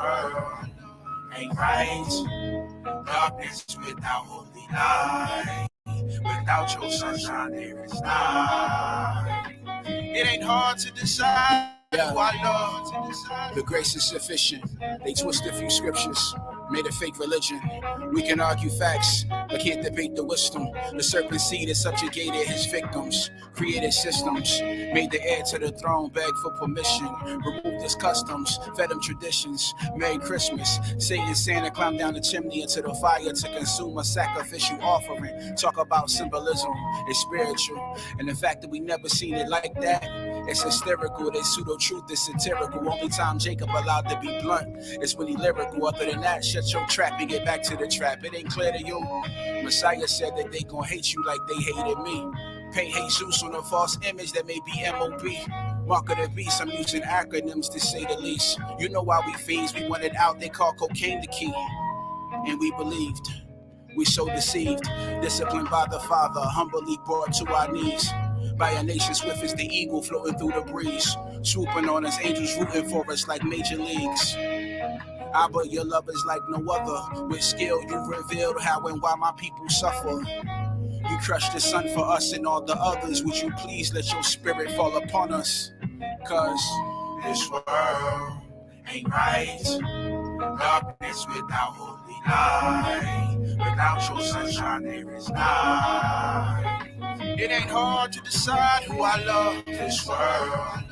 world ain't right. Darkness without holy light. Without your sunshine, there is night. It ain't hard to decide who I love. The grace is sufficient. They twist a few scriptures, made a fake religion. We can argue facts, but can't debate the wisdom. The serpent seed has subjugated his victims, created systems, made the heir to the throne beg for permission, removed his customs, fed him traditions. Merry Christmas. Satan Santa climbed down the chimney into the fire to consume a sacrificial offering. Talk about symbolism, it's spiritual. And the fact that we never seen it like that, it's hysterical. They pseudo-truth is satirical. Only time Jacob allowed to be blunt is when he lyrical. Other than that, shut your trap and get back to the trap. It ain't clear to you. Messiah said that they gon' hate you like they hated me. Paint Jesus on a false image that may be M.O.B. Mark of the beast, I'm using acronyms to say the least. You know why we fiends, we wanted out, they call cocaine the key. And we believed, we so deceived. Disciplined by the Father, humbly brought to our knees. By a nation swift as the eagle floating through the breeze. Swooping on us, angels rooting for us like major leagues. Abba, your love is like no other. With skill, you revealed how and why my people suffer. You crushed the sun for us and all the others. Would you please let your spirit fall upon us? Cause this world ain't right. Darkness without holy light. Without your sunshine, there is night. It ain't hard to decide who I love. This world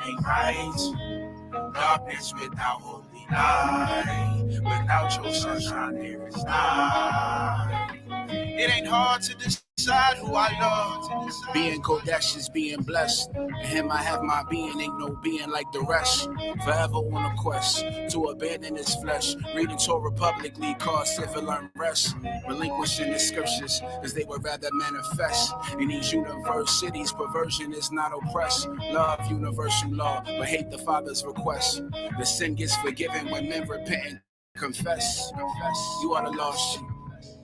ain't right. Darkness without holy light. Without your sunshine, there is night. It ain't hard to decide who I love. Being Kodesh is being blessed. In him I have my being, ain't no being like the rest. Forever on a quest to abandon his flesh. Reading Torah publicly caused civil unrest. Relinquishing the scriptures as they would rather manifest. In these universe cities, perversion is not oppressed. Love universal law, but hate the Father's request. The sin gets forgiven when men repent and confess. You are the lost sheep.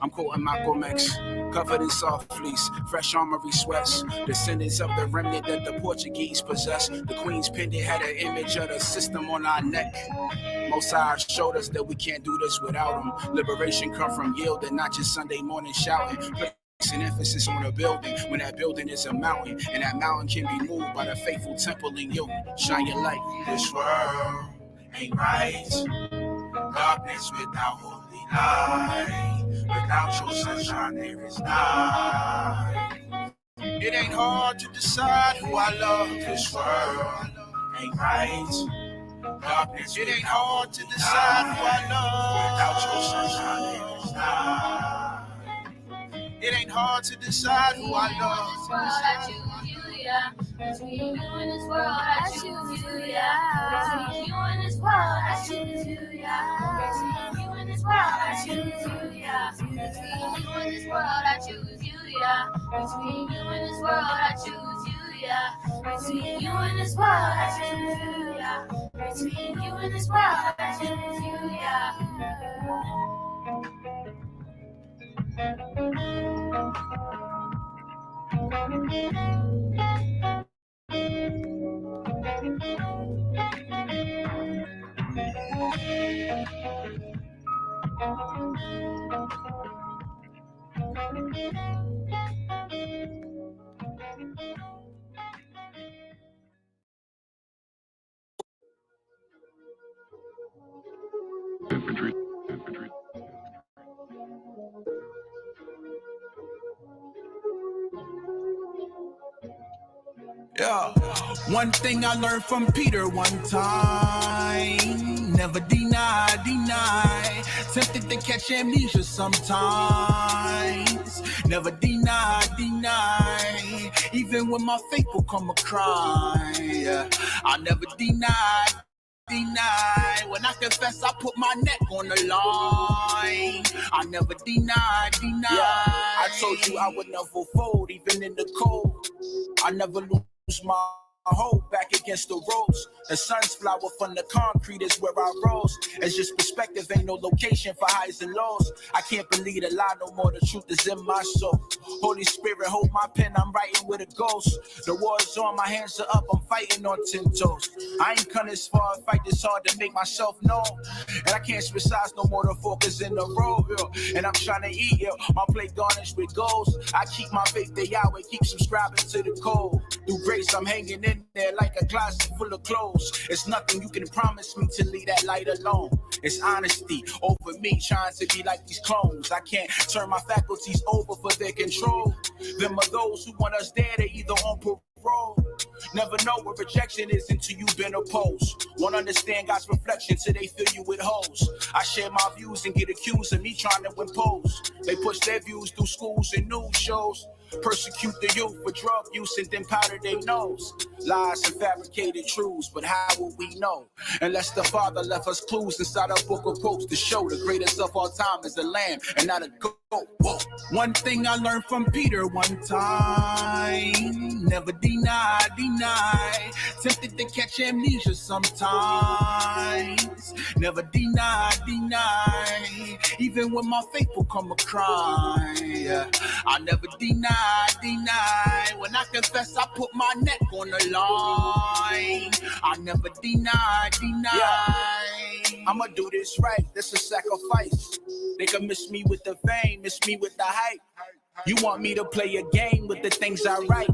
I'm quoting Malcolm X, covered in soft fleece, fresh armory sweats, descendants of the remnant that the Portuguese possessed. The Queen's pendant had an image of the system on our neck. Most High showed us that we can't do this without him. Liberation come from yielding, not just Sunday morning shouting. Placing emphasis on a building when that building is a mountain, and that mountain can be moved by the faithful temple in you. Shine your light. This world ain't right. Darkness without holy light. Without your sunshine, there is night. It ain't hard to decide who I love. This world ain't right. Darkness, it ain't hard to decide who I love. Without your sunshine, there is night. It ain't hard to decide who I love. Between you and this world, I choose you, yeah. Between you and this world, I choose you, yeah. Between you and this world, I choose you, yeah. Between you and this world, I choose you, yeah. Between you and this world, I choose you, yeah. Between you and this world, I choose you, yeah. Between you and this world, I choose you, yeah. Yeah, one thing I learned from Peter one time: never deny. Tempted to catch amnesia sometimes. Never deny. Even when my faith will come a cry, I never deny. When I confess, I put my neck on the line. I never deny. Yeah, I told you I would never fold, even in the cold. I never lose my hold back against the ropes. The sun's flower from the concrete is where I rose. It's just perspective, ain't no location for highs and lows. I can't believe the lie no more, the truth is in my soul. Holy Spirit, hold my pen, I'm writing with a ghost. The war is on, my hands are up, I'm fighting on 10 toes. I ain't come this far, fight this hard to make myself known. And I can't switch sides no more, the focus in the road, yeah. And I'm trying to eat, yeah. My plate garnished with goals. I keep my faith, they Yahweh, keep subscribing to the code. Through grace, I'm hanging in there like a closet full of clothes. It's nothing you can promise me to leave that light alone. It's honesty over me trying to be like these clones. I can't turn my faculties over for their control. Them are those who want us dead, they either on parole. Never know what rejection is until you've been opposed. Won't understand God's reflection till they fill you with holes. I share my views and get accused of me trying to impose. They push their views through schools and news shows. Persecute the youth for drug use and then powder their nose. Lies and fabricated truths, but how will we know? Unless the Father left us clues inside a book of quotes to show the greatest of all time is a lamb and not a goat. Whoa. One thing I learned from Peter one time: never deny. Tempted to catch amnesia sometimes. Never deny. Even when my faith will come a cry, I never deny. When I confess, I put my neck on the line. I never deny. Yeah. I'ma do this right. This is sacrifice. They can miss me with the fame, miss me with the hype. You want me to play a game with the things I write,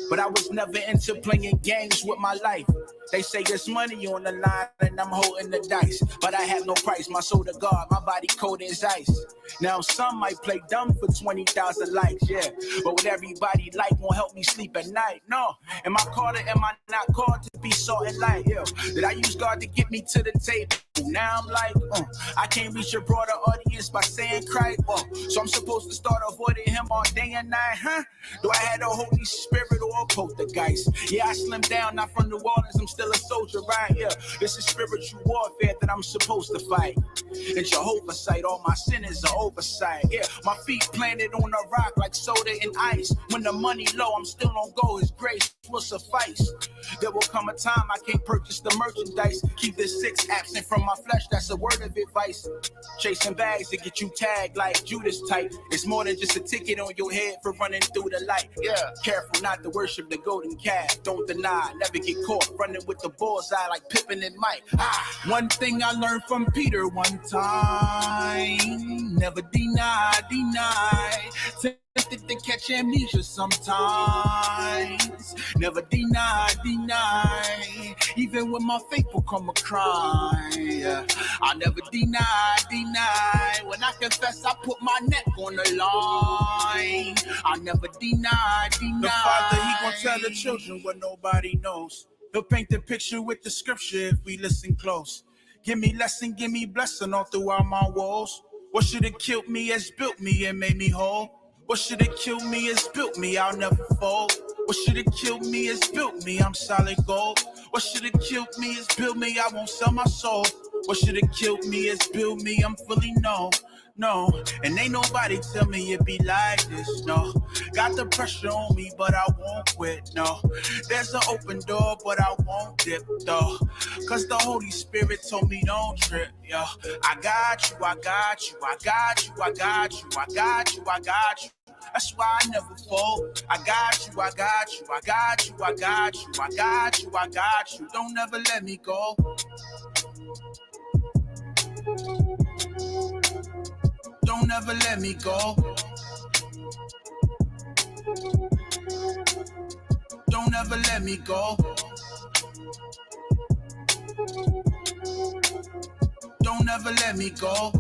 but I was never into playing games with my life. They say there's money on the line and I'm holding the dice, but I have no price. My soul to God, my body cold as ice. Now some might play dumb for 20,000 likes, yeah, but what everybody like won't help me sleep at night. No, am I called or am I not called to be salt and light? Yeah, did I use God to get me to the table? Now I'm like, I can't reach a broader audience by saying Christ. So I'm supposed to start avoiding him all day and night, huh? Do I have the Holy Spirit or a poltergeist? Yeah, I slimmed down, not from New Orleans, I'm still a soldier, right? Yeah, this is spiritual warfare that I'm supposed to fight. And Jehovah's sight, all my sin is an oversight. Yeah, my feet planted on a rock like soda and ice. When the money low, I'm still on go, his grace will suffice. There will come a time I can't purchase the merchandise. Keep the 6 absent from my flesh, that's a word of advice. Chasing bags to get you tagged like Judas type. It's more than just a ticket on your head for running through the light. Yeah, careful not to worship the golden calf. Don't deny, never get caught running with the bullseye like Pippin and Mike. One thing I learned from Peter one time: never deny. Tempted to catch amnesia sometimes. Never deny. Even when my faith will come a cry, I never deny. When I confess, I put my neck on the line. I never deny. The Father, he gon' tell the children what nobody knows. He'll paint the picture with the scripture if we listen close. Give me lesson, give me blessing all throughout my woes. What should have killed me has built me and made me whole. What should have killed me has built me, I'll never fold. What should have killed me has built me, I'm solid gold. What should have killed me has built me, I won't sell my soul. What should have killed me has built me, I'm fully known. No, and ain't nobody tell me it be like this, no. Got the pressure on me, but I won't quit, no. There's an open door, but I won't dip, though. Cause the Holy Spirit told me don't trip, yo. I got you. That's why I never fold. I got you. Don't ever let me go. Don't ever let me go. Don't ever let me go. Don't ever let me go.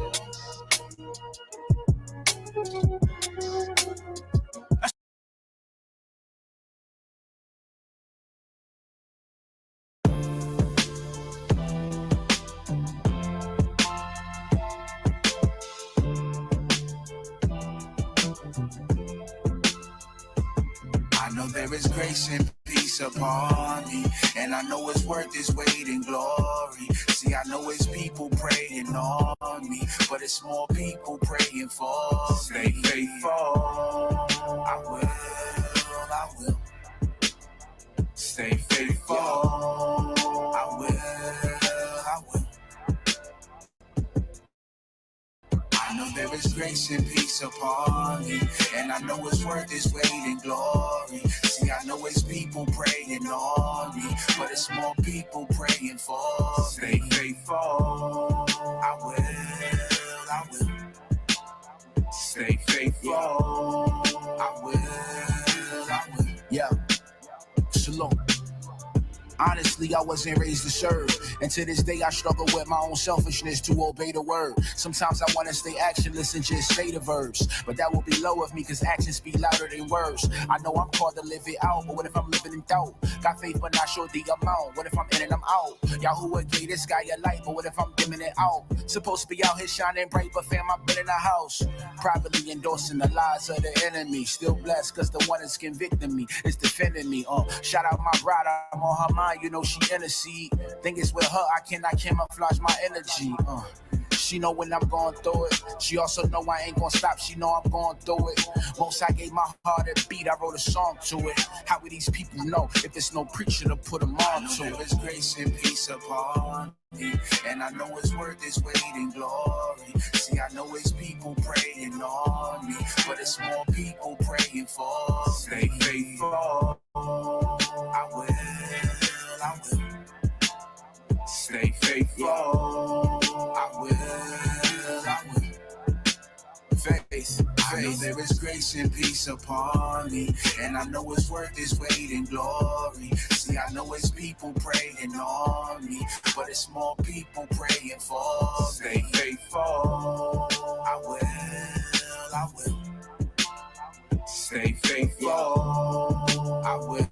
I know there is grace and peace upon me, and I know it's worth its weight in glory. See, I know it's people praying on me, but it's more people praying for me. Stay faithful. I will. Stay faithful. faithful. I will. I know there is grace and peace upon me, and I know it's worth its weight in glory. See, I know it's people praying on me, but it's more people praying for me. Stay faithful. I will. Stay faithful. I will. Yeah. Shalom. Honestly, I wasn't raised to serve, and to this day I struggle with my own selfishness to obey the word. Sometimes I want to stay actionless and just say the verbs, but that will be low of me because actions speak louder than words. I know I'm called to live it out, but what if I'm living in doubt? Got faith but not sure the amount. What if I'm in and I'm out? Yahuwah gave this guy a light, but what if I'm dimming it out? Supposed to be out here shining bright, but fam, I've been in the house, privately endorsing the lies of the enemy. Still blessed because the one that's convicting me is defending me. Shout out my bride, I'm on her mind. You know she intercede. Think it's with her I cannot camouflage my energy. She know when I'm going through it. She also know I ain't gonna stop. She know I'm going through it. Most I gave my heart a beat. I wrote a song to it. How would these people know if there's no preacher to put them on to? There is grace and peace upon me, and I know it's worth its weight in glory. See, I know it's people praying on me, but it's more people praying for me. Stay faithful. I will. Stay faithful. I will. Faith. I know there is grace and peace upon me, and I know it's worth its weight in glory. See, I know it's people praying on me, but it's more people praying for me. Stay faithful. I will. Stay faithful. I will.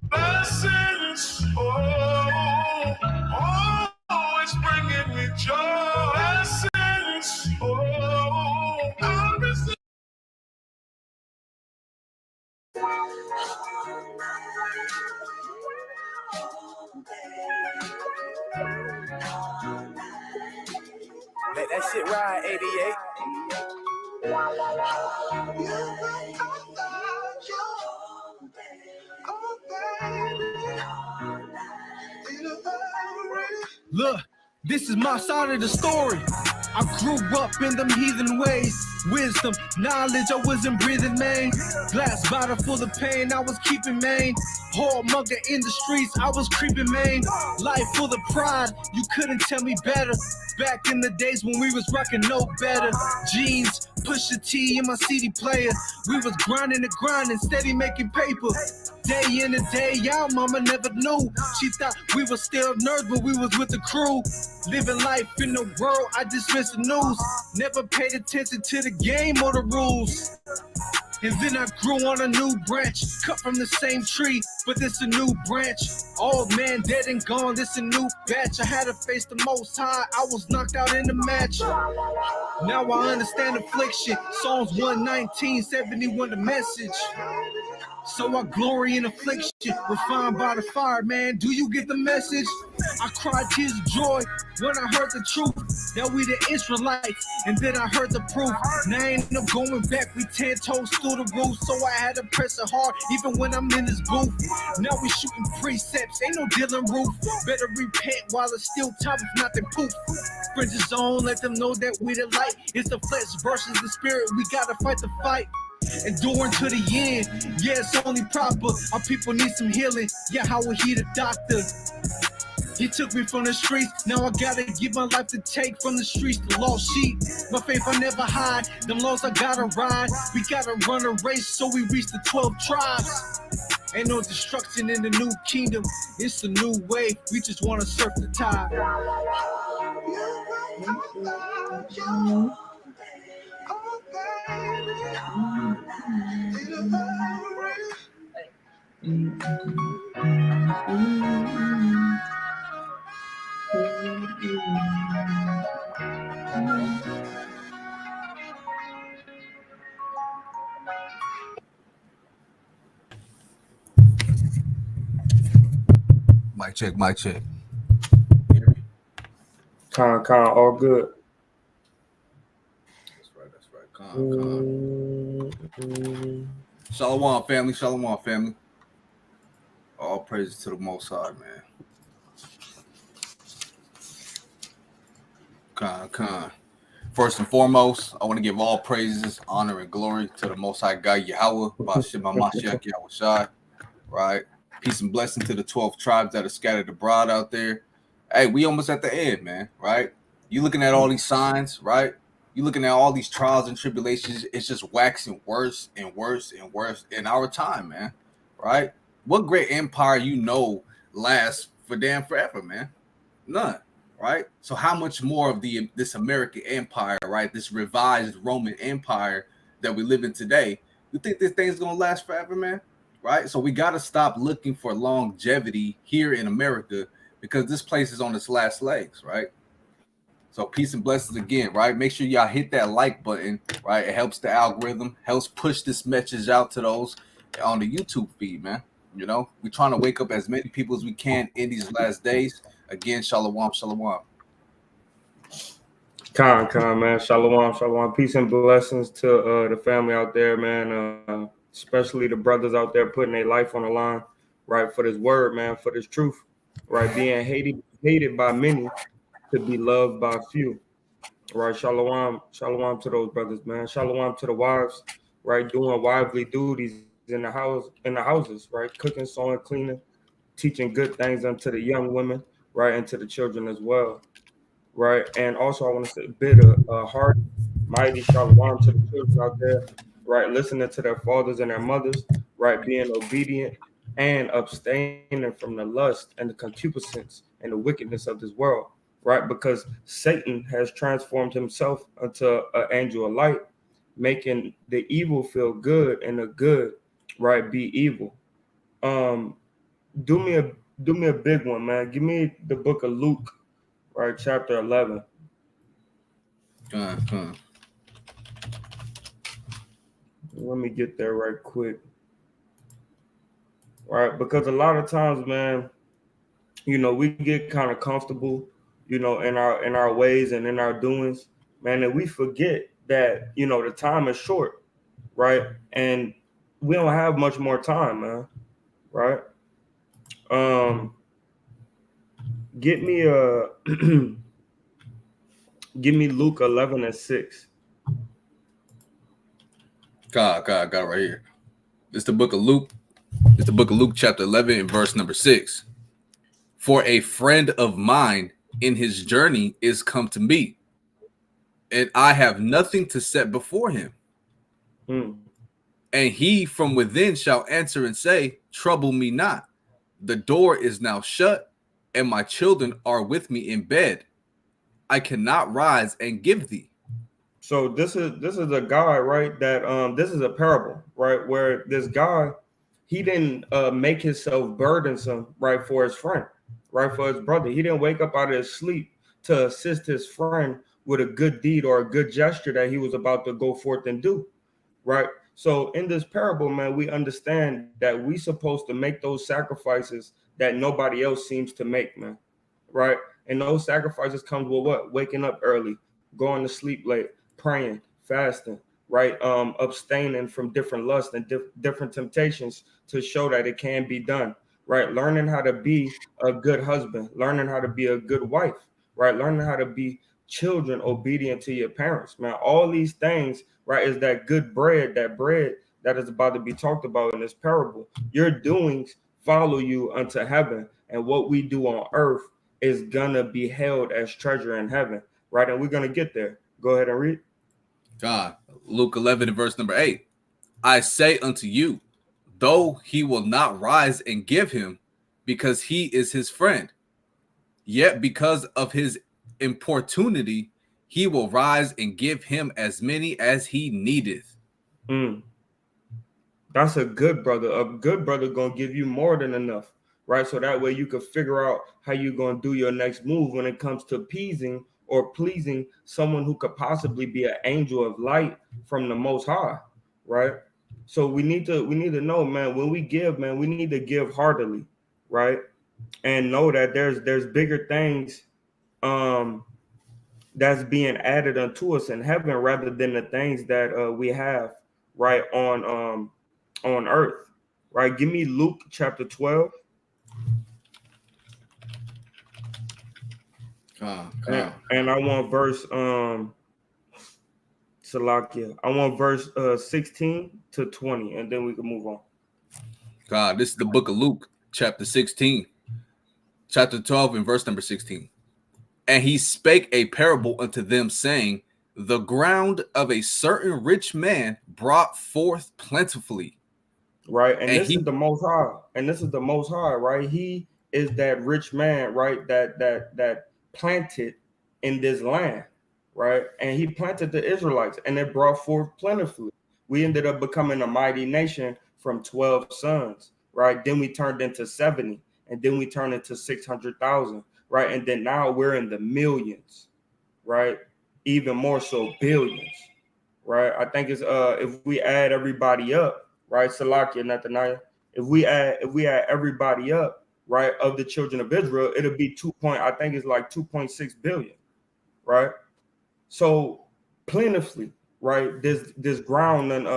Blessings, it's bringing me joy. Blessings, I'll receive. Let that shit ride, 88. Look, this is my side of the story. I grew up in them heathen ways. Wisdom, knowledge, I wasn't breathing, man. Glass bottle full of pain, I was keeping, man. Whoremonger in the streets, I was creeping, man. Life full of pride, you couldn't tell me better. Back in the days when we was rocking no better. Jeans, Pusha T in my CD player. We was grinding, steady making paper. Day in and day out, mama never knew. She thought we was still nerds, but we was with the crew. Living life in the world, I dismissed the news. Never paid attention to the game or the rules. And then I grew on a new branch, cut from the same tree, but this a new branch. Old man dead and gone, this a new batch. I had to face the Most High, I was knocked out in the match. Now I understand affliction, Psalms 119:71 the message. So I glory in affliction, refined by the fire, man. Do you get the message? I cried tears of joy when I heard the truth, that we the Israelites, and then I heard the proof. Now I ain't no going back, we 10 toes through the roof, so I had to press it hard, even when I'm in this booth. Now we shooting precepts, ain't no dealing roof. Better repent while it's still time, if not then poof. Friends is on, let them know that we the light. It's the flesh versus the spirit, we gotta fight the fight. Enduring to the end, yeah, it's only proper. Our people need some healing, yeah, how will he the doctor? He took me from the streets, now I gotta give my life to take from the streets the lost sheep. My faith I never hide, them laws I gotta ride. We gotta run a race so we reach the 12 tribes. Ain't no destruction in the new kingdom, it's a new wave, we just wanna surf the tide. Mic check, mic check. Con, all good. That's right. Shalom, family. Shalom, family. All praises to the Most High, man. Con. First and foremost, I want to give all praises, honor, and glory to the Most High God, Yahweh, Ba'ashem HaMashiach Yahushai, right? Peace and blessing to the 12 tribes that are scattered abroad out there. Hey, we almost at the end, man, right? You looking at all these signs, right? You looking at all these trials and tribulations. It's just waxing worse and worse and worse in our time, man, right? What great empire lasts for damn forever, man? None, right? So how much more of this American empire, right? This revised Roman Empire that we live in today, you think this thing's gonna last forever, man? Right? So we gotta stop looking for longevity here in America because this place is on its last legs, right? So peace and blessings again, right? Make sure y'all hit that like button, right? It helps the algorithm, helps push this message out to those on the YouTube feed, man. You know, we're trying to wake up as many people as we can in these last days. Again, shalom. Con, man. Shalom. Peace and blessings to the family out there, man. Especially the brothers out there putting their life on the line, right? For this word, man, for this truth, right? Being hated by many to be loved by few, right? Shalom to those brothers, man. Shalom to the wives, right? Doing wifely duties in the houses, right? Cooking, sewing, cleaning, teaching good things unto the young women, right? And to the children as well. Right, and also I want to say bid a heart, mighty shalom to the children out there, right, listening to their fathers and their mothers, right, being obedient and abstaining from the lust and the concupiscence and the wickedness of this world, right, because Satan has transformed himself into an angel of light, making the evil feel good and the good, right, be evil. Do me a big one, man. Give me the book of Luke, right, chapter 11. Let me get there right quick. Right, because a lot of times, man, we get kind of comfortable, in our ways and in our doings, man, and we forget that, the time is short, right? And we don't have much more time, man. Right? Get me give me Luke 11:6. God, right here. It's the book of Luke. It's the book of Luke, chapter 11, and verse number 6. For a friend of mine in his journey is come to me, and I have nothing to set before him. And he from within shall answer and say, trouble me not. The door is now shut, and my children are with me in bed. I cannot rise and give thee. So this is a guy, right? That this is a parable, right? Where this guy, he didn't make himself burdensome, right, for his friend, right, for his brother. He didn't wake up out of his sleep to assist his friend with a good deed or a good gesture that he was about to go forth and do, right? So in this parable, man, we understand that we supposed to make those sacrifices that nobody else seems to make, man, right? And those sacrifices comes with what? Waking up early, going to sleep late, praying, fasting, right? Abstaining from different lusts and different temptations to show that it can be done, right? Learning how to be a good husband, learning how to be a good wife, right? Learning how to be children obedient to your parents, man. All these things, right, is that good bread, that is about to be talked about in this parable. Your doings follow you unto heaven, and what we do on earth is gonna be held as treasure in heaven, right? And we're gonna get there. Go ahead and read. God, Luke 11 and verse number 8. I say unto you, though he will not rise and give him, because he is his friend, yet because of his importunity, he will rise and give him as many as he needeth. That's a good brother. A good brother gonna give you more than enough, right? So that way you can figure out how you're gonna do your next move when it comes to appeasing or pleasing someone who could possibly be an angel of light from the Most High, right? So we need to know, man, when we give, man, we need to give heartily, right? And know that there's bigger things that's being added unto us in heaven rather than the things that we have right on earth, right? Give me Luke chapter 12. And I want verse Salakia. I want verse 16 to 20, and then we can move on. God, this is the book of Luke, chapter 16, chapter 12, and verse number 16. And he spake a parable unto them, saying, the ground of a certain rich man brought forth plentifully. Right, and this is the Most High, and this is the Most High, right? He is that rich man, right? That planted in this land, right? And he planted the Israelites, and it brought forth plentifully. We ended up becoming a mighty nation from 12 sons, right? Then we turned into 70, and then we turned into 600,000, right? And then now we're in the millions, right? Even more so, billions, right? I think it's if we add everybody up. Right, Salakia, Nathaniah. If we add everybody up, right, of the children of Israel, it'll be 2.6 billion, right? So plentifully, right? This ground and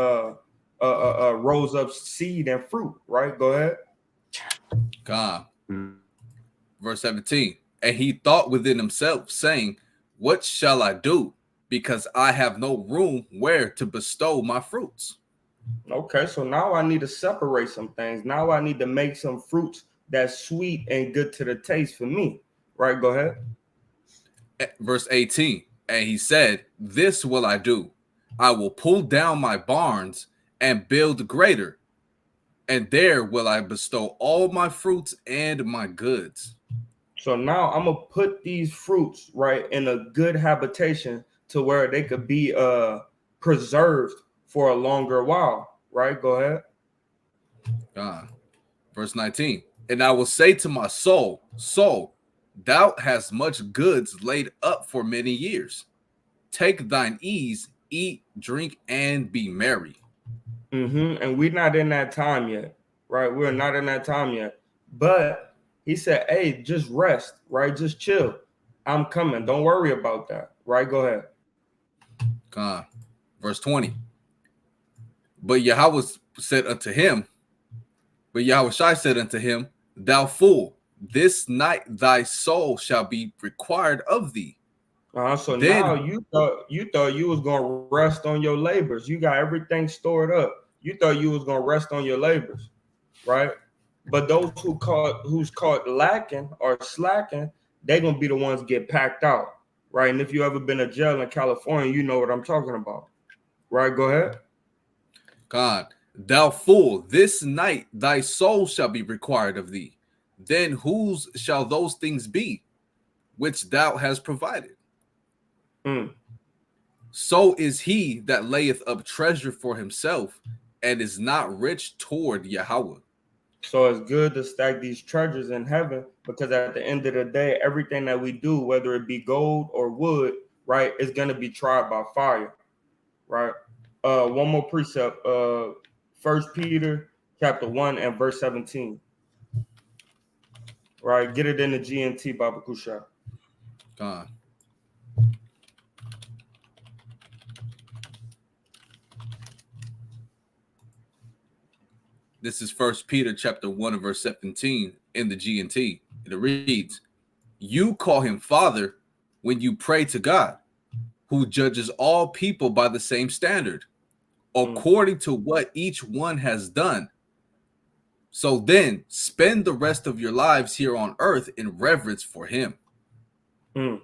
rose up seed and fruit, right? Go ahead. God, verse 17. And he thought within himself, saying, what shall I do? Because I have no room where to bestow my fruits. Okay, so now I need to separate some things. Now I need to make some fruits that's sweet and good to the taste for me. Right, go ahead. Verse 18. And he said, this will I do. I will pull down my barns and build greater, and there will I bestow all my fruits and my goods. So now I'm gonna put these fruits right in a good habitation to where they could be preserved for a longer while, right? Go ahead. Verse 19. And I will say to my soul, thou hast much goods laid up for many years. Take thine ease, eat, drink, and be merry. And we're not in that time yet, right? We're not in that time yet. But he said, hey, just rest, right? Just chill. I'm coming. Don't worry about that, right? Go ahead. Verse 20. But Yahweh said unto him, thou fool, this night thy soul shall be required of thee. So then, now you thought you was gonna rest on your labors. You got everything stored up. You thought you was gonna rest on your labors, right? But those who's caught lacking or slacking, they're gonna be the ones get packed out, right? And if you ever been to jail in California, you know what I'm talking about, right? Go ahead. God, thou fool, this night thy soul shall be required of thee. Then whose shall those things be which thou hast provided? So is he that layeth up treasure for himself and is not rich toward Yahweh. So it's good to stack these treasures in heaven, because at the end of the day, everything that we do, whether it be gold or wood, right, is going to be tried by fire, right? One more precept, 1 Peter chapter 1 and verse 17. Right, get it in the GNT, Baba Kusha. God. This is 1 Peter chapter 1 and verse 17 in the GNT. It reads, you call him Father when you pray to God, who judges all people by the same standard, according to what each one has done. So then spend the rest of your lives here on earth in reverence for him.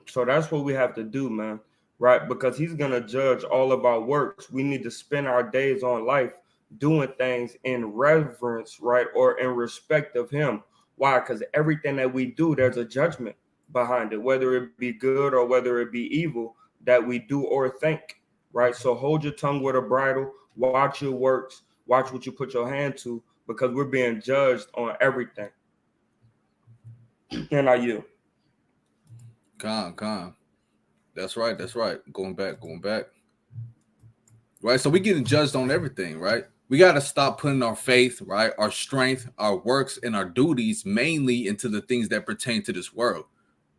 So that's what we have to do, man. Right? Because he's gonna judge all of our works. We need to spend our days on life doing things in reverence, right? Or in respect of him. Why? Because everything that we do, there's a judgment behind it, whether it be good or whether it be evil that we do or think. Right. So hold your tongue with a bridle, watch your works, watch what you put your hand to, because we're being judged on everything. And I you. Con. That's right. Going back. Right. So we getting judged on everything, right? We got to stop putting our faith, right? Our strength, our works, and our duties mainly into the things that pertain to this world.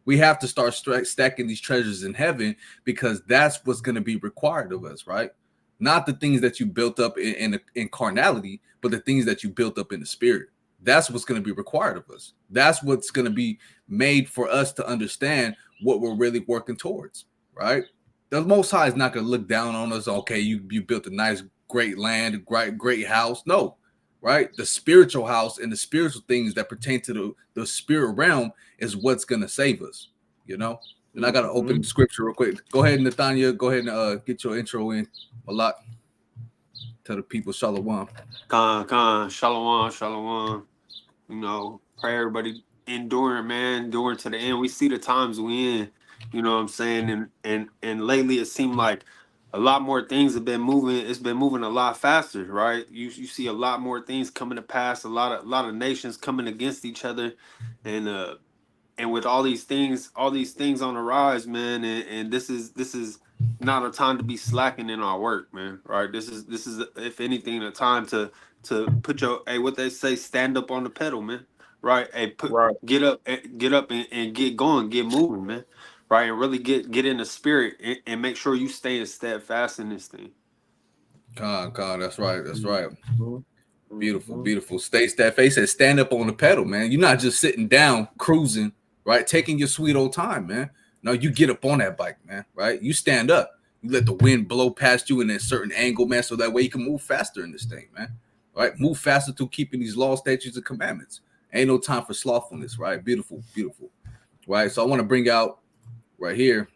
We have to start stacking these treasures in heaven, because that's what's going to be required of us, right? Not the things that you built up in carnality, but the things that you built up in the spirit. That's what's going to be required of us. That's what's going to be made for us to understand what we're really working towards, right? The Most High is not going to look down on us. Okay, you built a nice, great land, great house. No, right? The spiritual house and the spiritual things that pertain to the spirit realm is what's going to save us, you know? And I got to open the scripture real quick. Go ahead, Nathaniel. Go ahead and get your intro in a lot. Tell the people shalom. Khan, shalom. You know, pray everybody enduring, man, enduring to the end. We see the times we in, you know what I'm saying? And lately it seemed like a lot more things have been moving. It's been moving a lot faster, right? You see a lot more things coming to pass, a lot of nations coming against each other, and with all these things on the rise, man, and this is not a time to be slacking in our work, man. Right? This is if anything a time to put your, hey, what they say, stand up on the pedal, man. Right? Hey, Right. get up and get going, get moving, man. Right? And really get in the spirit, and make sure you staying steadfast in this thing. Con, that's right. Beautiful. Stay steadfast. Said stand up on the pedal, man. You're not just sitting down cruising, right? Taking your sweet old time, man. No, you get up on that bike, man. Right? You stand up. You let the wind blow past you in a certain angle, man, so that way you can move faster in this thing, man. Right? Move faster through keeping these laws, statutes, and commandments. Ain't no time for slothfulness, right? Beautiful. Right? So I want to bring out right here.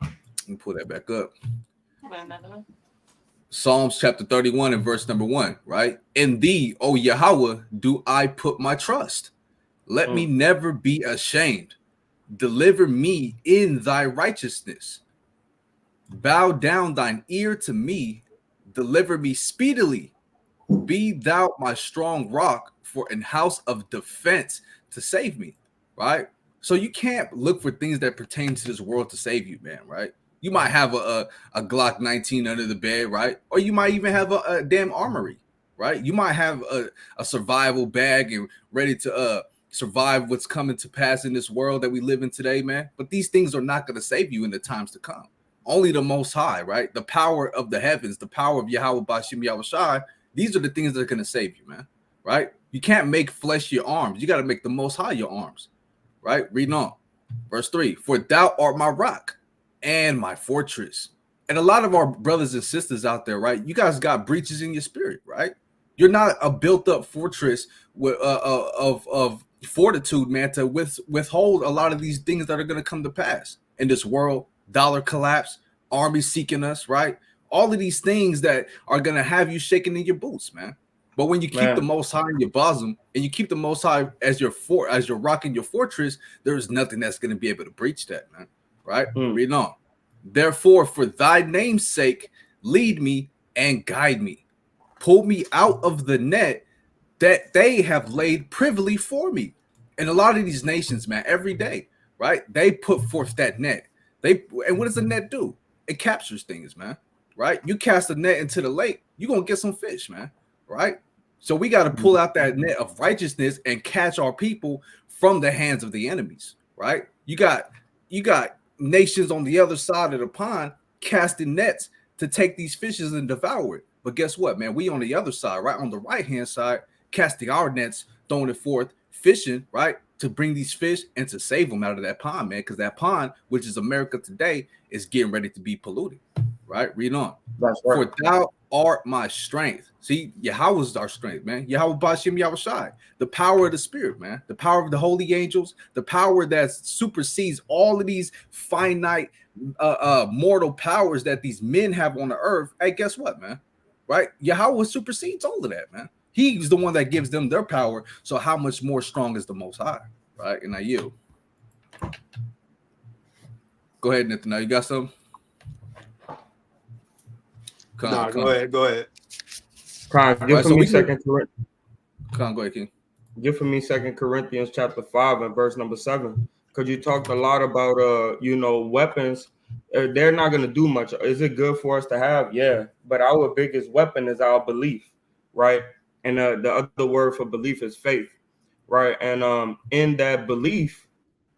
Let me pull that back up. Psalms chapter 31 and verse number 1, right? In thee, O Yahweh, do I put my trust. Let me never be ashamed. Deliver me in thy righteousness. Bow down thine ear to me. Deliver me speedily. Be thou my strong rock for an house of defense to save me, right? So you can't look for things that pertain to this world to save you, man, right? You might have a Glock 19 under the bed, right? Or you might even have a damn armory, right? You might have a survival bag and ready to survive what's coming to pass in this world that we live in today, man. But these things are not going to save you in the times to come. Only the Most High, right? The power of the heavens, the power of Yahweh Bashim Yahushai. These are the things that are going to save you, man, right? You can't make flesh your arms. You got to make the Most High your arms, right? Reading on. Verse 3, for thou art my rock and my fortress. And a lot of our brothers and sisters out there, right? You guys got breaches in your spirit, right? You're not a built-up fortress with, of fortitude, man, to withhold a lot of these things that are going to come to pass in this world. Dollar collapse, army seeking us, right? All of these things that are going to have you shaking in your boots, man. But when you keep the Most High in your bosom and you keep the Most High as your rock in your fortress, there's nothing that's going to be able to breach that, man. Right? Reading on. Therefore, for thy name's sake, lead me and guide me. Pull me out of the net that they have laid privily for me. And a lot of these nations, man, every day, right? They put forth that net. And what does the net do? It captures things, man. Right? You cast a net into the lake, you're going to get some fish, man. Right? So we got to pull out that net of righteousness and catch our people from the hands of the enemies, right? You got nations on the other side of the pond casting nets to take these fishes and devour it. But guess what, man? We on the other side, right? On the right-hand side, casting our nets, throwing it forth, fishing, right? To bring these fish and to save them out of that pond, man. Because that pond, which is America today, is getting ready to be polluted, right? Read on. That's right. For thou art my strength. See, Yahweh is our strength, man. Yahweh Bashim Yahushai, the power of the Spirit, man, the power of the holy angels, the power that supersedes all of these finite, mortal powers that these men have on the earth. Hey, guess what, man? Right? Yahweh supersedes all of that, man. He's the one that gives them their power. So how much more strong is the Most High, right? And I yield. Go ahead, Nathan. Now you got something? Go ahead. Con, give for me Second Corinthians. Go ahead, King. Give for me 2 Corinthians chapter 5 and verse number 7. Because you talked a lot about weapons. They're not going to do much. Is it good for us to have? Yeah. But our biggest weapon is our belief, right? And the other word for belief is faith, right? And in that belief,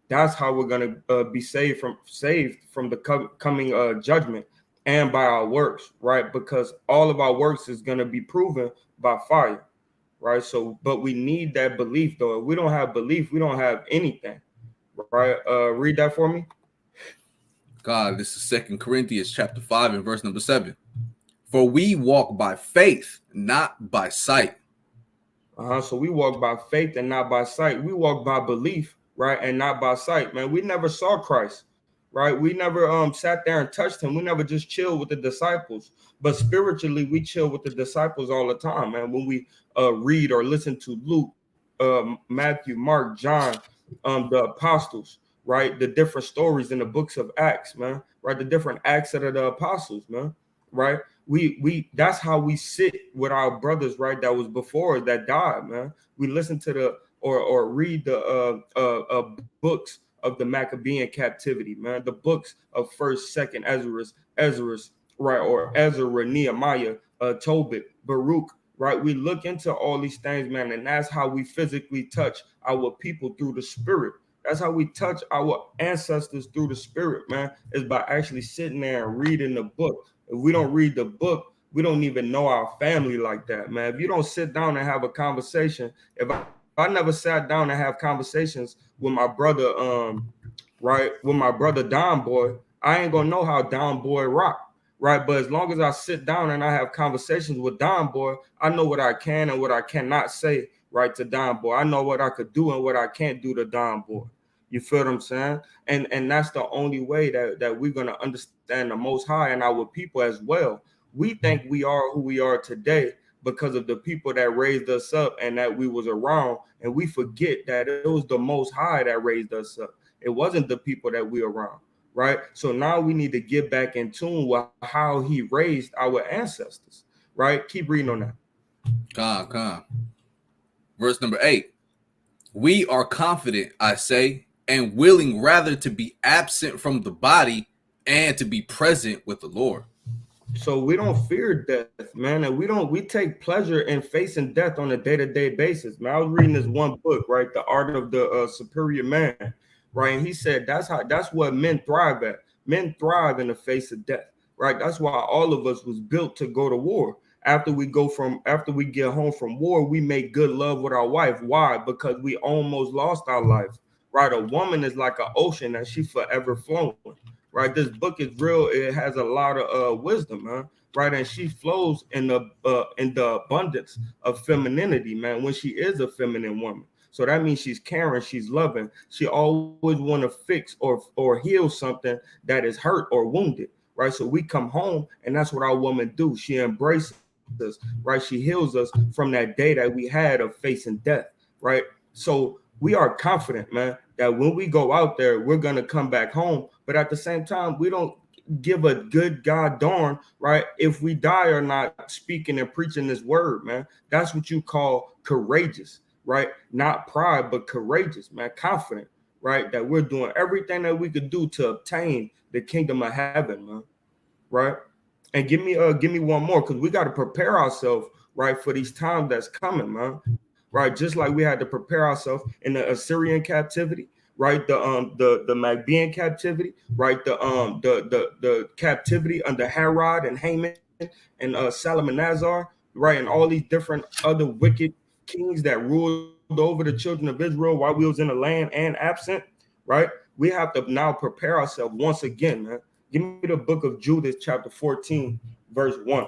that's how we're going to be saved from the coming judgment, and by our works, right? Because all of our works is going to be proven by fire, right? So, but we need that belief, though. If we don't have belief, we don't have anything, right? Read that for me. God, this is 2 Corinthians chapter 5 and verse number 7. For we walk by faith, not by sight. So we walk by faith and not by sight. We walk by belief, right, and not by sight, man. We never saw Christ, right? We never sat there and touched him. We never just chilled with the disciples. But spiritually, we chill with the disciples all the time, man. When we read or listen to Luke, Matthew, Mark, John, the apostles, right? The different stories in the books of Acts, man, right? The different acts of the apostles, man, right? We that's how we sit with our brothers, right? That was before us, that died, man. We listen to the or read the books of the Maccabean captivity, man. The books of First, Second Ezra's, right? Or Ezra, Nehemiah, Tobit, Baruch, right? We look into all these things, man, and that's how we physically touch our people through the Spirit. That's how we touch our ancestors through the Spirit, man, is by actually sitting there and reading the book. If we don't read the book, we don't even know our family like that, man. If you don't sit down and have a conversation, if I never sat down and have conversations with my brother, right, with my brother Don Boy, I ain't gonna know how Don Boy rock, right? But as long as I sit down and I have conversations with Don Boy, I know what I can and what I cannot say, right, to Don Boy. I know what I could do and what I can't do to Don Boy. You feel what I'm saying? And that's the only way that we're going to understand the Most High and our people as well. We think we are who we are today because of the people that raised us up and that we was around. And we forget that it was the Most High that raised us up. It wasn't the people that we around, right? So now we need to get back in tune with how he raised our ancestors, right? Keep reading on that. Come. Verse number 8. We are confident, I say, and willing rather to be absent from the body and to be present with the Lord. So we don't fear death, man, and we take pleasure in facing death on a day-to-day basis, man. I was reading this one book, right, The Art of the Superior Man, right, and he said that's what men thrive at. Men thrive in the face of death, right? That's why all of us was built to go to war. After we get home from war, we make good love with our wife. Why? Because we almost lost our life. Right, a woman is like an ocean and she's forever flowing. Right, this book is real. It has a lot of wisdom, man. Right, and she flows in the abundance of femininity, man. When she is a feminine woman, so that means she's caring, she's loving. She always want to fix or heal something that is hurt or wounded. Right, so we come home and that's what our woman do. She embraces us. Right, she heals us from that day that we had of facing death. Right, so we are confident, man, that when we go out there, we're going to come back home. But at the same time, we don't give a good God darn, right, if we die or not speaking and preaching this word, man. That's what you call courageous, right? Not pride, but courageous, man, confident, right, that we're doing everything that we could do to obtain the kingdom of heaven, man, right? And give me one more, because we got to prepare ourselves, right, for these times that's coming, man. Right, just like we had to prepare ourselves in the Assyrian captivity, right? The Maccabean captivity, right? The captivity under Herod and Haman and Salmanazar, right? And all these different other wicked kings that ruled over the children of Israel while we was in the land and absent, right? We have to now prepare ourselves once again, man. Give me the book of Judith, chapter 14, verse 1.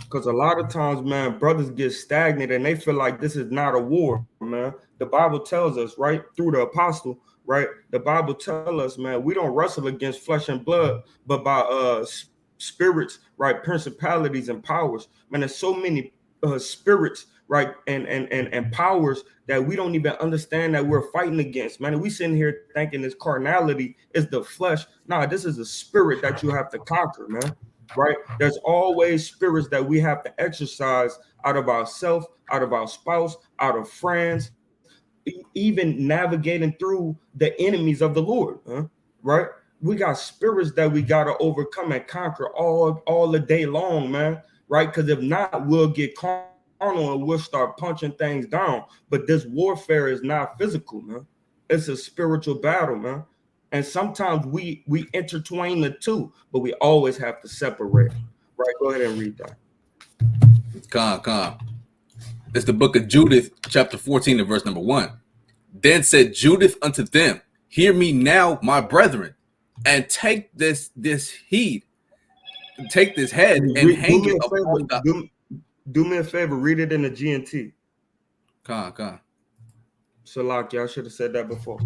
Because a lot of times, man, brothers get stagnant and they feel like this is not a war, man. The Bible tells us, right, through the apostle, right? The Bible tells us, man, we don't wrestle against flesh and blood, but by spirits, right, principalities and powers. Man, there's so many spirits, right, and powers that we don't even understand that we're fighting against. Man, we sitting here thinking this carnality is the flesh. Nah, this is a spirit that you have to conquer, man. Right? There's always spirits that we have to exercise out of ourselves, out of our spouse, out of friends, even navigating through the enemies of the Lord. Right? We got spirits that we got to overcome and conquer all the day long, man. Right? Because if not, we'll get carnal and we'll start punching things down. But this warfare is not physical, man. It's a spiritual battle, man. And sometimes we intertwine the two, but we always have to separate. Right? Go ahead and read that. Come. It's the book of Judith, chapter 14, and verse number 1. Then said Judith unto them, hear me now, my brethren, and take this heed, take this head and hang it upon the... Do me a favor, read it in the GNT. Come. Salaki, I should have said that before.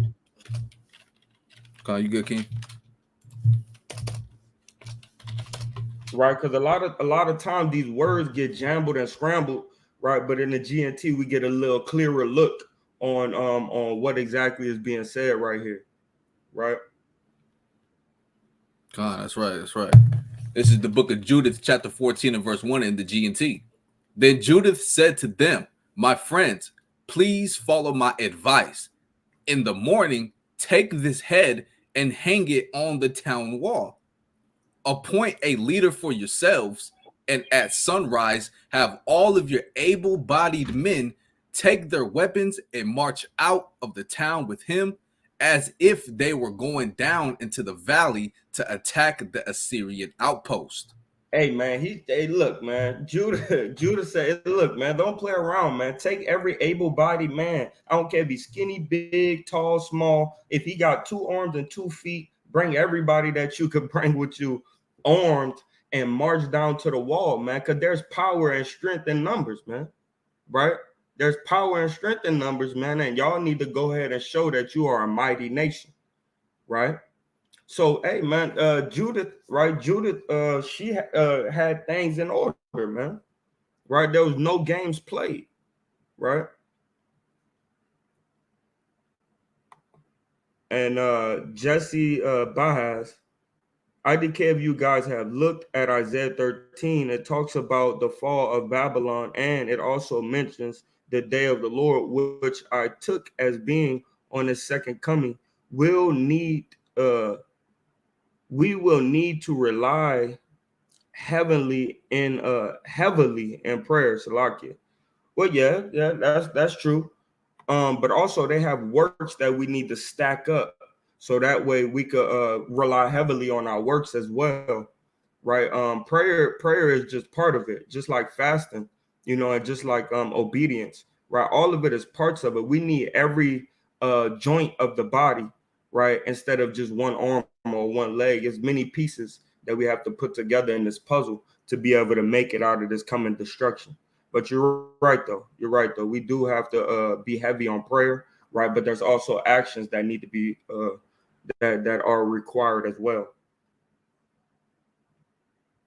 You good, King? Right, because a lot of times these words get jumbled and scrambled, right? But in the GNT, we get a little clearer look on what exactly is being said right here, right? That's right. This is the book of Judith, chapter 14, and verse 1 in the GNT. Then Judith said to them, my friends, please follow my advice. In the morning, take this head and hang it on the town wall. Appoint a leader for yourselves, and at sunrise, have all of your able-bodied men take their weapons and march out of the town with him, as if they were going down into the valley to attack the Assyrian outpost. Hey man, look, man. Judah said, look, man, don't play around, man. Take every able-bodied man. I don't care if he's skinny, big, tall, small. If he got 2 arms and 2 feet, bring everybody that you could bring with you armed and march down to the wall, man. Because there's power and strength in numbers, man. Right? There's power and strength in numbers, man. And y'all need to go ahead and show that you are a mighty nation, right? So, hey, man, Judith, right? Judith, she had things in order, man. Right? There was no games played, right? And Jesse Bahaz, I don't care if you guys have looked at Isaiah 13. It talks about the fall of Babylon, and it also mentions the day of the Lord, which I took as being on his second coming. We will need to rely heavily in prayer, Salakia. Well, yeah, that's true. But also they have works that we need to stack up, so that way we could rely heavily on our works as well, right? Prayer is just part of it, just like fasting, and just like obedience, right? All of it is parts of it. We need every joint of the body, right? Instead of just one arm or one leg, it's many pieces that we have to put together in this puzzle to be able to make it out of this coming destruction. But you're right, though. We do have to be heavy on prayer, right? But there's also actions that need to be that are required as well.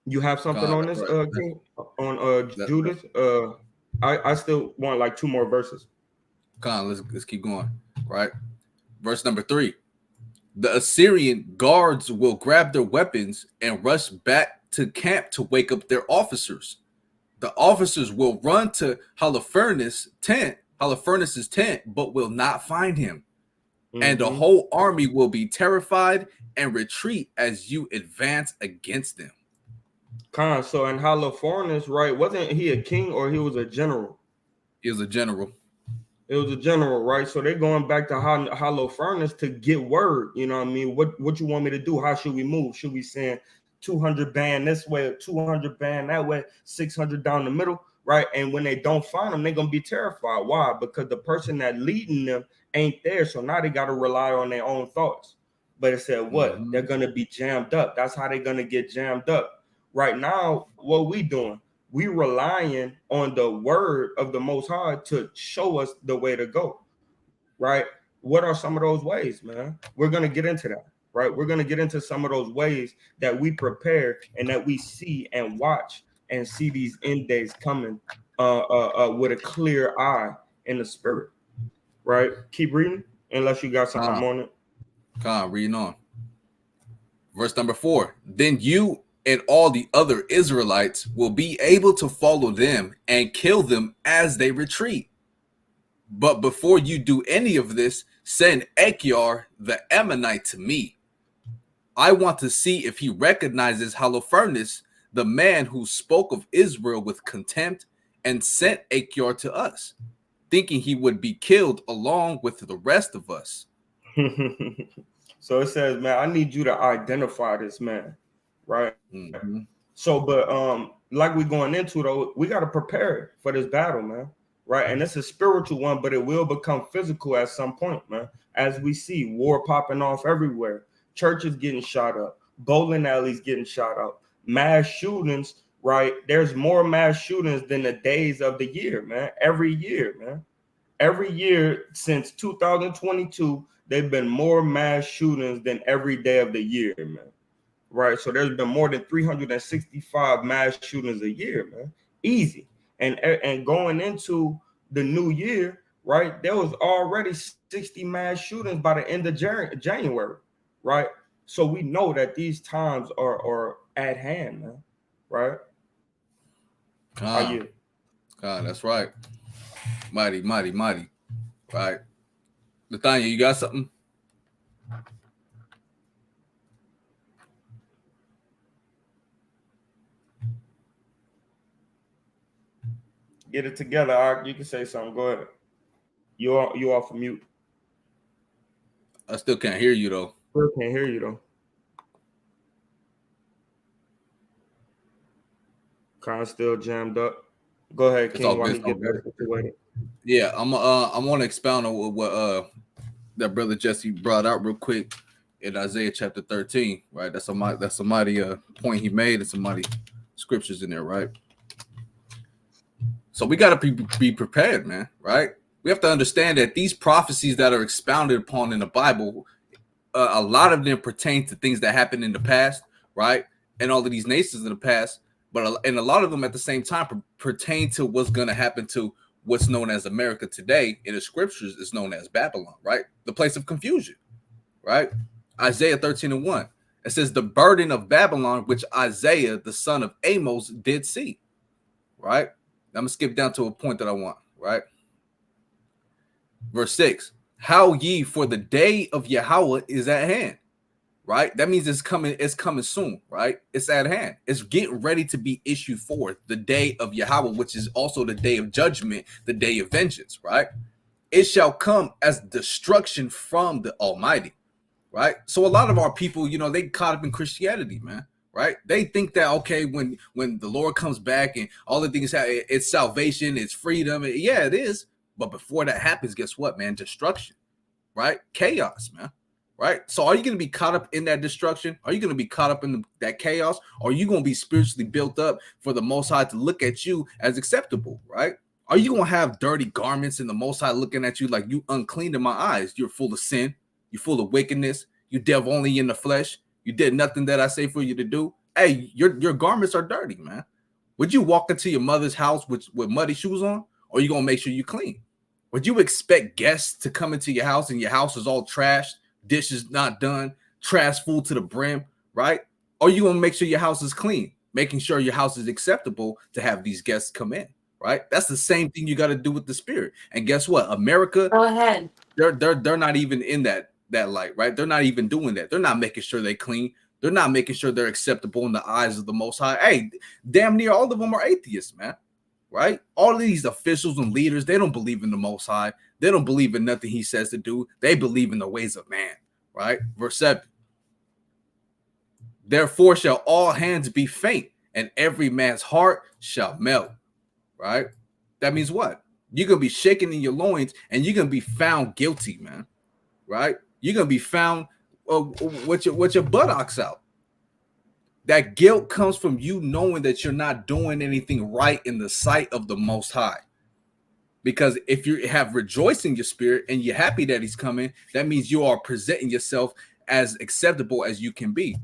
You have something on this, King? On Judith? I still want like 2 more verses. Let's keep going. Right, verse number 3. The Assyrian guards will grab their weapons and rush back to camp to wake up their officers. The officers will run to Holofernes' tent, but will not find him. Mm-hmm. And the whole army will be terrified and retreat as you advance against them. So in Holofernes, right, wasn't he a king or he was a general? He was a general. It was a general, right? So they're going back to Holofernes to get word. You know what I mean? What you want me to do? How should we move? Should we send 200 band this way, or 200 band that way, 600 down the middle, right? And when they don't find them, they're going to be terrified. Why? Because the person that leading them ain't there. So now they got to rely on their own thoughts. But it said what? Mm-hmm. They're going to be jammed up. That's how they're going to get jammed up. Right now, what we doing? we relying on the word of the Most High to show us the way to go, right? What are some of those ways, man? We're going to get into that, right? We're going to get into some of those ways that we prepare and that we see and watch and see these end days coming with a clear eye in the spirit, right? Keep reading unless you got something on it. Reading on. Verse number 4. Then you and all the other Israelites will be able to follow them and kill them as they retreat. But before you do any of this, send K.O.Y the Ammonite to me. I want to see if he recognizes Holofernes, the man who spoke of Israel with contempt and sent K.O.Y to us, thinking he would be killed along with the rest of us. So it says, man, I need you to identify this man, right? Mm-hmm. So, but like we going into though, we got to prepare for this battle, man, right? And it's a spiritual one, but it will become physical at some point, man. As we see war popping off everywhere, churches getting shot up, bowling alleys getting shot up, mass shootings, right? There's more mass shootings than the days of the year, man. Every year, man. Every year since 2022, there've been more mass shootings than every day of the year, man. Right. So there's been more than 365 mass shootings a year, man. Easy. And going into the new year, right, there was already 60 mass shootings by the end of January, right? So we know that these times are at hand, man. Right? God, that's right. Mighty. Right. Nathaniel, you got something? Get it together. You can say something. Go ahead. You off of mute. I still can't hear you though. Still can't hear you though. Kind of still jammed up. Go ahead, King. While he get that situated. Yeah, I want to expound on what that brother Jesse brought out real quick in Isaiah chapter 13. Right, that's a mighty point he made, and some mighty scriptures in there, right? So we got to be prepared, man. Right? We have to understand that these prophecies that are expounded upon in the Bible, a lot of them pertain to things that happened in the past, right? And all of these nations in the past, and a lot of them at the same time pertain to what's going to happen to what's known as America today. In the scriptures is known as Babylon, right? The place of confusion, right? Isaiah 13:1. It says the burden of Babylon, which Isaiah, the son of Amos, did see, right? I'm going to skip down to a point that I want, right? Verse 6. How ye, for the day of Yahweh is at hand, right? That means it's coming soon, right? It's at hand. It's getting ready to be issued forth, the day of Yahweh, which is also the day of judgment, the day of vengeance, right? It shall come as destruction from the Almighty, right? So a lot of our people, they caught up in Christianity, man, right? They think that, okay, when the Lord comes back and all the things, it's salvation, it's freedom. Yeah, it is. But before that happens, guess what, man? Destruction, right? Chaos, man. Right. So are you going to be caught up in that destruction? Are you going to be caught up in that chaos? Or are you going to be spiritually built up for the Most High to look at you as acceptable? Right. Are you going to have dirty garments and the Most High looking at you like you unclean in my eyes? You're full of sin. You're full of wickedness. You delve only in the flesh. You did nothing that I say for you to do. Hey, your garments are dirty, man. Would you walk into your mother's house with muddy shoes on? Or are you going to make sure you clean? Would you expect guests to come into your house and your house is all trashed? Dishes not done, trash full to the brim, right? Or you gonna make sure your house is clean, making sure your house is acceptable to have these guests come in, right? That's the same thing you got to do with the spirit. And guess what? America, Go ahead. They're not even in that light, right? They're not even doing that. They're not making sure they clean. They're not making sure they're acceptable in the eyes of the Most High. Hey, damn near all of them are atheists, man. Right? All of these officials and leaders, they don't believe in the Most High. They don't believe in nothing he says to do. They believe in the ways of man, right? Verse 7. Therefore shall all hands be faint, and every man's heart shall melt, right? That means what? You're going to be shaking in your loins, and you're going to be found guilty, man, right? You're going to be found with your buttocks out. That guilt comes from you knowing that you're not doing anything right in the sight of the Most High. Because if you have rejoice in your spirit and you're happy that he's coming, that means you are presenting yourself as acceptable as you can be.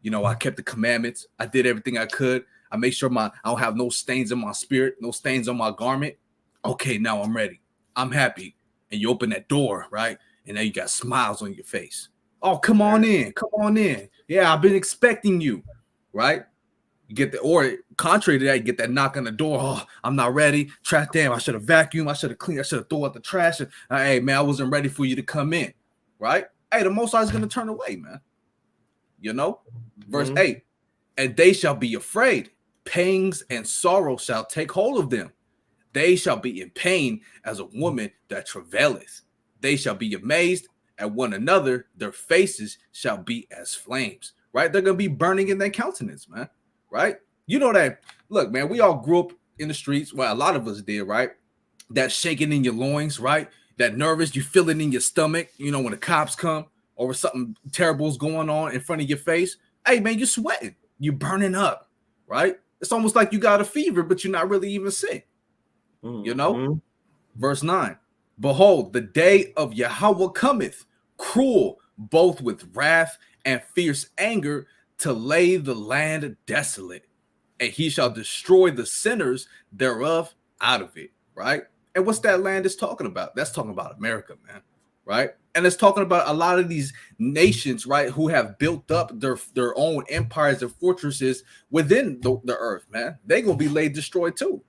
You know, I kept the commandments. I did everything I could. I made sure I don't have no stains in my spirit, no stains on my garment. Okay, now I'm ready. I'm happy. And you open that door, right? And now you got smiles on your face. Oh, come on in. Come on in. Yeah, I've been expecting you, right? You get the, or contrary to that, you get that knock on the door. Oh, I'm not ready. Trash, damn, I should have vacuumed. I should have cleaned. I should have thrown out the trash. And, hey, man, I wasn't ready for you to come in, right? Hey, the Most High is going to turn away, man. You know? Verse 8, and they shall be afraid. Pangs and sorrow shall take hold of them. They shall be in pain as a woman that travaileth. They shall be amazed at one another. Their faces shall be as flames, right? They're going to be burning in their countenance, man, right? You know that, look, man, we all grew up in the streets. Well, a lot of us did, right? That shaking in your loins, right? That nervous, you feel it in your stomach, you know, when the cops come or something terrible is going on in front of your face. Hey, man, you're sweating. You're burning up, right? It's almost like you got a fever, but you're not really even sick. You know, verse 9, behold, the day of Yahweh cometh, cruel, both with wrath and fierce anger, to lay the land desolate, and he shall destroy the sinners thereof out of it, right? And what's that land is talking about? That's talking about America, man, right? And it's talking about a lot of these nations, right, who have built up their own empires and fortresses within the earth, man. They're going to be laid destroyed too.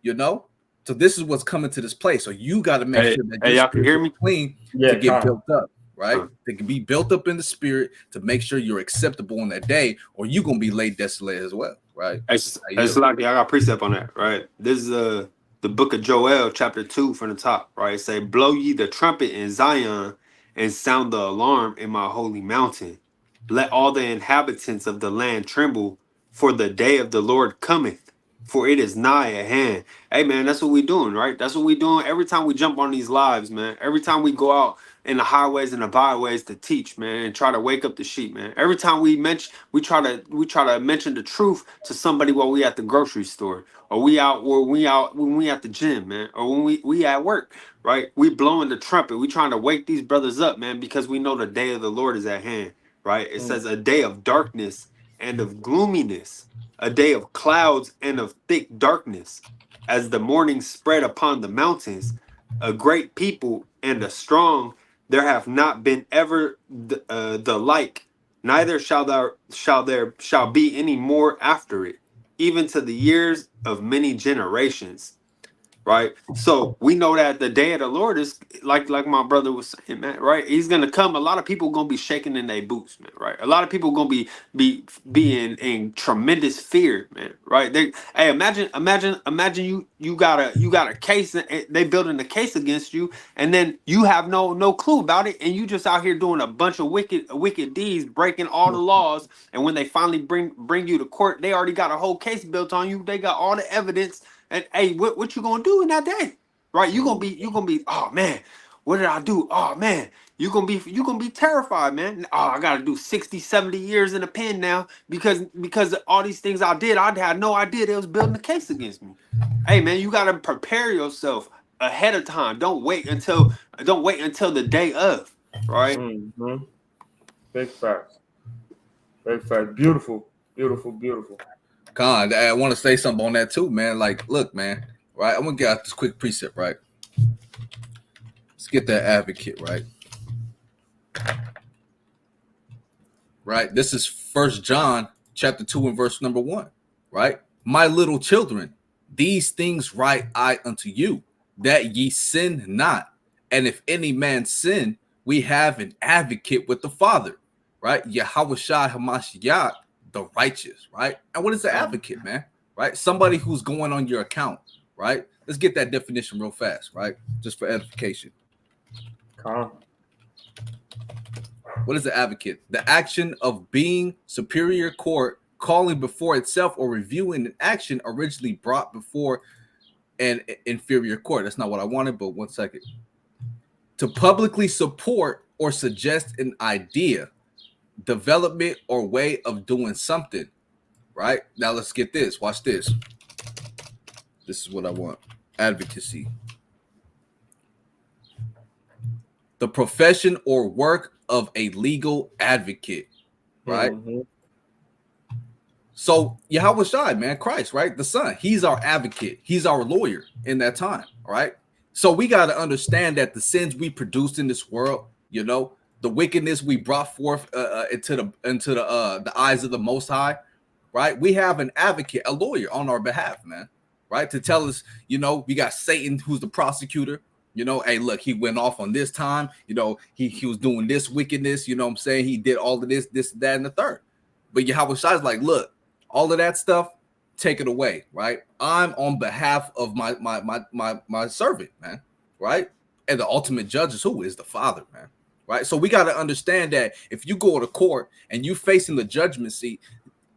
You know, so this is what's coming to this place. So you got to make sure that y'all can hear me clean to get built up, right? They can be built up in the spirit to make sure you're acceptable on that day, or you're gonna be laid desolate as well, right? It's like I got precept on that, right? This is the book of Joel, chapter 2 from the top, right? It say, blow ye the trumpet in Zion and sound the alarm in my holy mountain. Let all the inhabitants of the land tremble, for the day of the Lord cometh. For it is nigh at hand. Hey, man, that's what we doing, right? That's what we doing every time we jump on these lives, man. Every time we go out in the highways and the byways to teach, man, and try to wake up the sheep, man. Every time we try to mention the truth to somebody while we at the grocery store, or when we at the gym, man, or when we at work, right? We blowing the trumpet. We trying to wake these brothers up, man, because we know the day of the Lord is at hand, right? It says a day of darkness and of gloominess, a day of clouds and of thick darkness, as the morning spread upon the mountains, a great people and a strong, there have not been ever the like, neither shall there be any more after it, even to the years of many generations. Right, so we know that the day of the Lord is like my brother was saying, man. Right, he's gonna come. A lot of people gonna be shaking in their boots, man. Right, a lot of people gonna be in tremendous fear, man. Right, hey, imagine you got a case, and they building a case against you, and then you have no clue about it, and you just out here doing a bunch of wicked deeds, breaking all the laws, and when they finally bring you to court, they already got a whole case built on you. They got all the evidence. And hey, what you gonna do in that day? Right? You gonna be, oh man, what did I do? Oh man, you gonna be terrified, man. Oh, I gotta do 60, 70 years in a pen now because of all these things I did. I had no idea they was building a case against me. Hey man, you gotta prepare yourself ahead of time. Don't wait until the day of, right? Big facts. Big facts. Beautiful. Con, I want to say something on that too, man. Like, look, man, right? I'm gonna get out this quick precept, right? Let's get that advocate, right? Right. This is 1 John chapter 2 and verse number 1, right? My little children, these things write I unto you, that ye sin not. And if any man sin, we have an advocate with the Father, right? Yahweh Shai Hamashiach, the righteous, right? And what is the advocate, man? Right? Somebody who's going on your account, right? Let's get that definition real fast, right? Just for edification. What is the advocate? The action of being superior court, calling before itself or reviewing an action originally brought before an inferior court. That's not what I wanted, but 1 second. To publicly support or suggest an idea, development, or way of doing something. Right? Now let's get this. Watch this. This is what I want. Advocacy. The profession or work of a legal advocate. Right? Mm-hmm. So Yahweh Shai, man, Christ, right? The Son. He's our advocate. He's our lawyer in that time. Right? So we got to understand that the sins we produced in this world, the wickedness we brought forth into the eyes of the Most High, right? We have an advocate, a lawyer on our behalf, man, right? To tell us, we got Satan, who's the prosecutor. Hey, look, he went off on this time. He was doing this wickedness. You know what I'm saying? He did all of this, that, and the third. But Yahweh Shai's like, look, all of that stuff, take it away, right? I'm on behalf of my servant, man, right? And the ultimate judge is who? Is the Father, man, right? So we got to understand that if you go to court and you facing the judgment seat,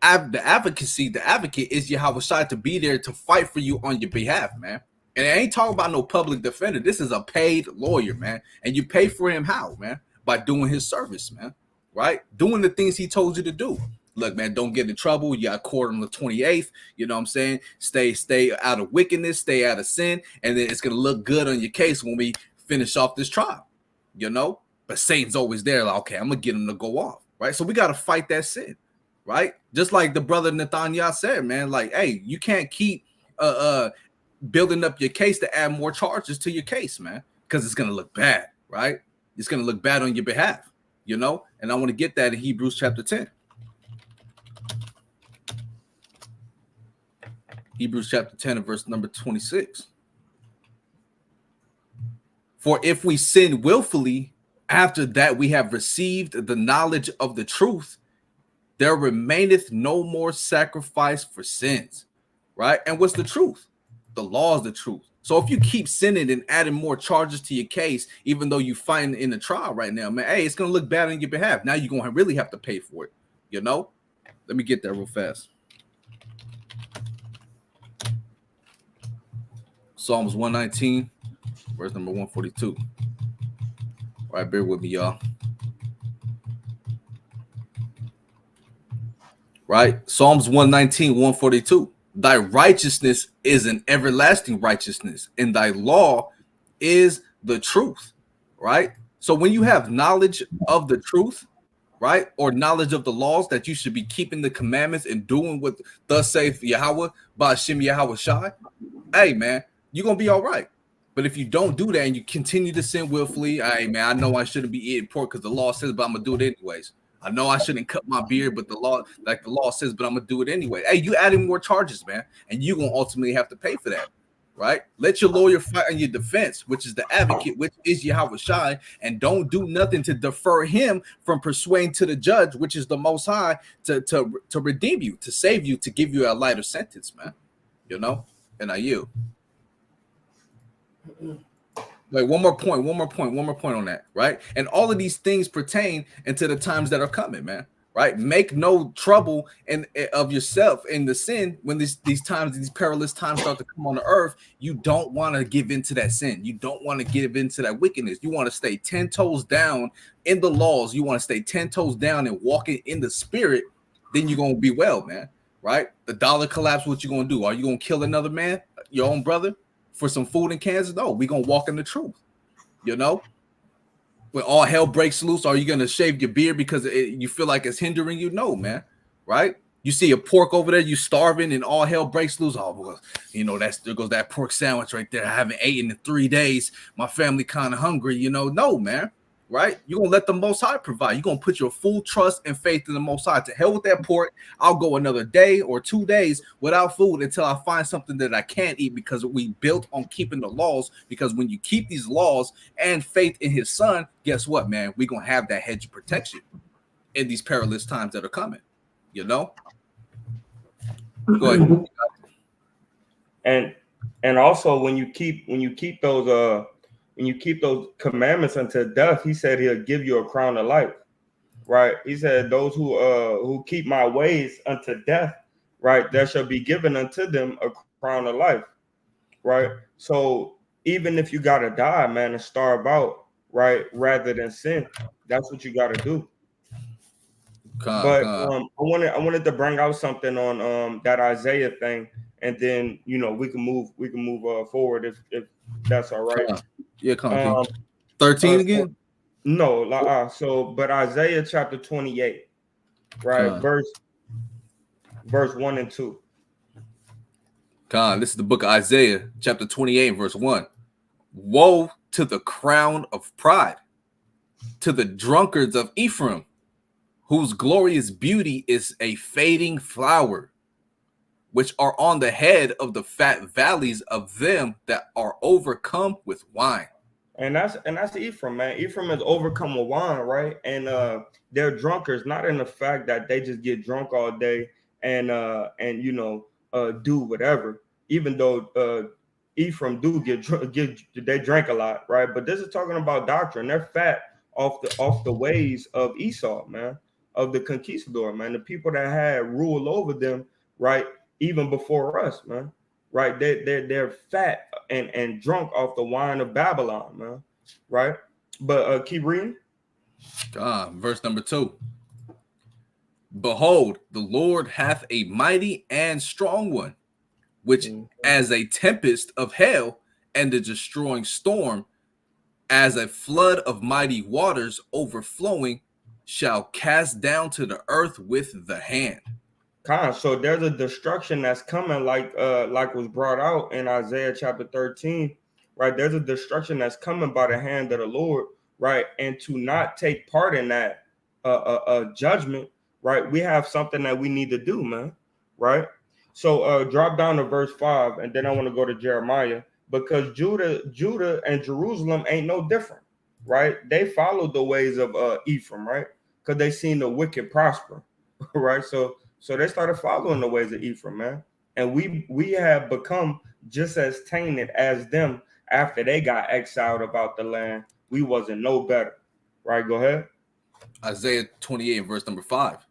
the advocate is Yahweh Shai to be there to fight for you on your behalf, man. And I ain't talking about no public defender. This is a paid lawyer, man. And you pay for him how, man? By doing his service, man, right? Doing the things he told you to do. Look, man, don't get in trouble. You got court on the 28th. You know what I'm saying? Stay out of wickedness, stay out of sin, and then it's going to look good on your case when we finish off this trial, But Satan's always there, like, okay, I'm going to get him to go off, right? So we got to fight that sin, right? Just like the brother Nathaniel said, man, like, hey, you can't keep building up your case to add more charges to your case, man, because it's going to look bad, right? It's going to look bad on your behalf, And I want to get that in Hebrews chapter 10. Hebrews chapter 10 and verse number 26. For if we sin willfully after that we have received the knowledge of the truth, there remaineth no more sacrifice for sins, right? And what's the truth? The law is the truth. So if you keep sinning and adding more charges to your case, even though you find in the trial right now, man, hey, it's going to look bad on your behalf. Now you're going to really have to pay for it, Let me get that real fast. Psalms 119, verse number 142. All right, bear with me, y'all. Right? Psalms 119, 142. Thy righteousness is an everlasting righteousness, and thy law is the truth. Right? So when you have knowledge of the truth, right, or knowledge of the laws that you should be keeping the commandments and doing what thus saith Yahweh by Hashem Yahweh Shai, hey, man, you're going to be all right. But if you don't do that and you continue to sin willfully, hey, man, I know I shouldn't be eating pork because the law says, but I'm going to do it anyways. I know I shouldn't cut my beard, but the law says, but I'm going to do it anyway. Hey, you adding more charges, man, and you're going to ultimately have to pay for that, right? Let your lawyer fight on your defense, which is the advocate, which is Yahweh Shai, and don't do nothing to defer him from persuading to the judge, which is the Most High, to redeem you, to save you, to give you a lighter sentence, man, and I yield. Wait, one more point on that, right? And all of these things pertain into the times that are coming, man, right? Make no trouble of yourself in the sin when these perilous times start to come on the earth. You don't want to give into that sin. You don't want to give into that wickedness. You want to stay 10 toes down in the laws. You want to stay 10 toes down and walking in the spirit. Then you're going to be well, man, right? The dollar collapse, what you going to do? Are you going to kill another man, your own brother, for some food in Kansas? No, we're going to walk in the truth, When all hell breaks loose, are you going to shave your beard because you feel like it's hindering you? No, man, right? You see a pork over there, you starving, and all hell breaks loose. Oh, well, there goes that pork sandwich right there. I haven't eaten in 3 days. My family kind of hungry, No, man, right? You're going to let the Most High provide. You're going to put your full trust and faith in the Most High. To hell with that pork. I'll go another day or 2 days without food until I find something that I can't eat, because we built on keeping the laws. Because when you keep these laws and faith in his son, guess what, man? We're going to have that hedge of protection in these perilous times that are coming, Go ahead. And also when you keep those commandments unto death, he said he'll give you a crown of life, right? He said those who keep my ways unto death, right, there shall be given unto them a crown of life, right? So even if you gotta die, man, and starve out, right, rather than sin, that's what you gotta do. But I wanted to bring out something on that Isaiah thing, and then we can move forward if that's all right. Yeah, come on, Um, King. 13 so, again? no, but Isaiah chapter 28, right? Verse 1 and 2. This is the book of Isaiah, chapter 28, verse 1. Woe to the crown of pride, to the drunkards of Ephraim, whose glorious beauty is a fading flower, which are on the head of the fat valleys of them that are overcome with wine. And that's Ephraim, man. Ephraim is overcome with wine, right? And they're drunkards, not in the fact that they just get drunk all day and do whatever. Even though Ephraim do they drink a lot, right? But this is talking about doctrine. They're fat off the ways of Esau, man, of the conquistador, man, the people that had rule over them, right, even before us, man. Right, they're fat and drunk off the wine of Babylon, man. Right, but keep reading. Verse number 2. Behold, the Lord hath a mighty and strong one, which as a tempest of hail and a destroying storm, as a flood of mighty waters overflowing, shall cast down to the earth with the hand. So there's a destruction that's coming, like was brought out in Isaiah chapter 13, right? There's a destruction that's coming by the hand of the Lord, right? And to not take part in that judgment, right? We have something that we need to do, man, right? So drop down to verse 5, and then I want to go to Jeremiah, because Judah and Jerusalem ain't no different, right? They followed the ways of Ephraim, right? Because they seen the wicked prosper, right? So they started following the ways of Ephraim, man. And we have become just as tainted as them after they got exiled about the land. We wasn't no better. Right, go ahead. Isaiah 28, verse number 5.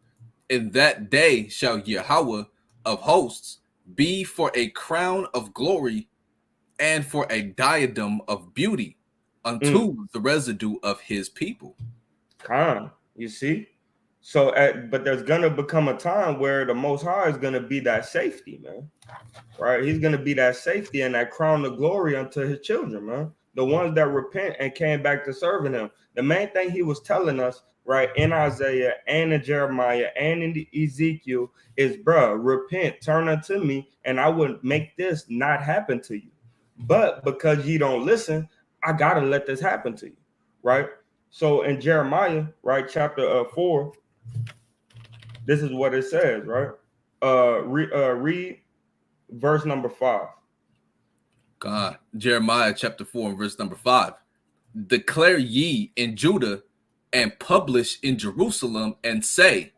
In that day shall Yahweh of hosts be for a crown of glory and for a diadem of beauty unto the residue of his people. You see? So, but there's gonna become a time where the Most High is gonna be that safety, man. Right? He's gonna be that safety and that crown of glory unto his children, man. The ones that repent and came back to serving him. The main thing he was telling us, right, in Isaiah and in Jeremiah and in Ezekiel is, bruh, repent, turn unto me, and I would make this not happen to you. But because you don't listen, I gotta let this happen to you, right? So in Jeremiah, right, chapter 4. This is what it says, right? Read verse number 5. Jeremiah chapter 4 and verse number 5. Declare ye in Judah and publish in Jerusalem and say,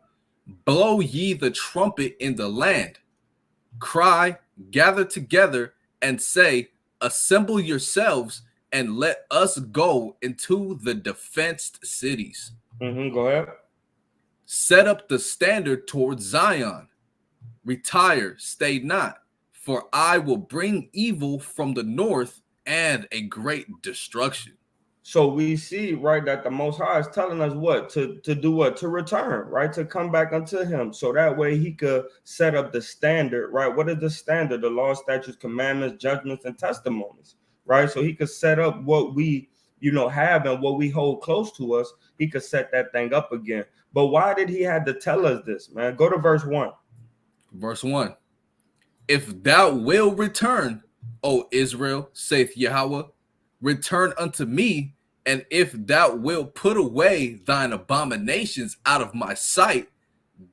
blow ye the trumpet in the land. Cry, gather together and say, assemble yourselves and let us go into the defenced cities. Go ahead. Set up the standard towards Zion. Retire, stay not, for I will bring evil from the north and a great destruction. So we see, right, that the Most High is telling us what? To do what? To return, right? To come back unto him. So that way he could set up the standard, right? What is the standard? The law, statutes, commandments, judgments, and testimonies, right? So he could set up what we, have and what we hold close to us. He could set that thing up again. But why did he have to tell us this, man? Go to verse 1. Verse 1. If thou wilt return, O Israel, saith Yahweh, return unto me, and if thou wilt put away thine abominations out of my sight,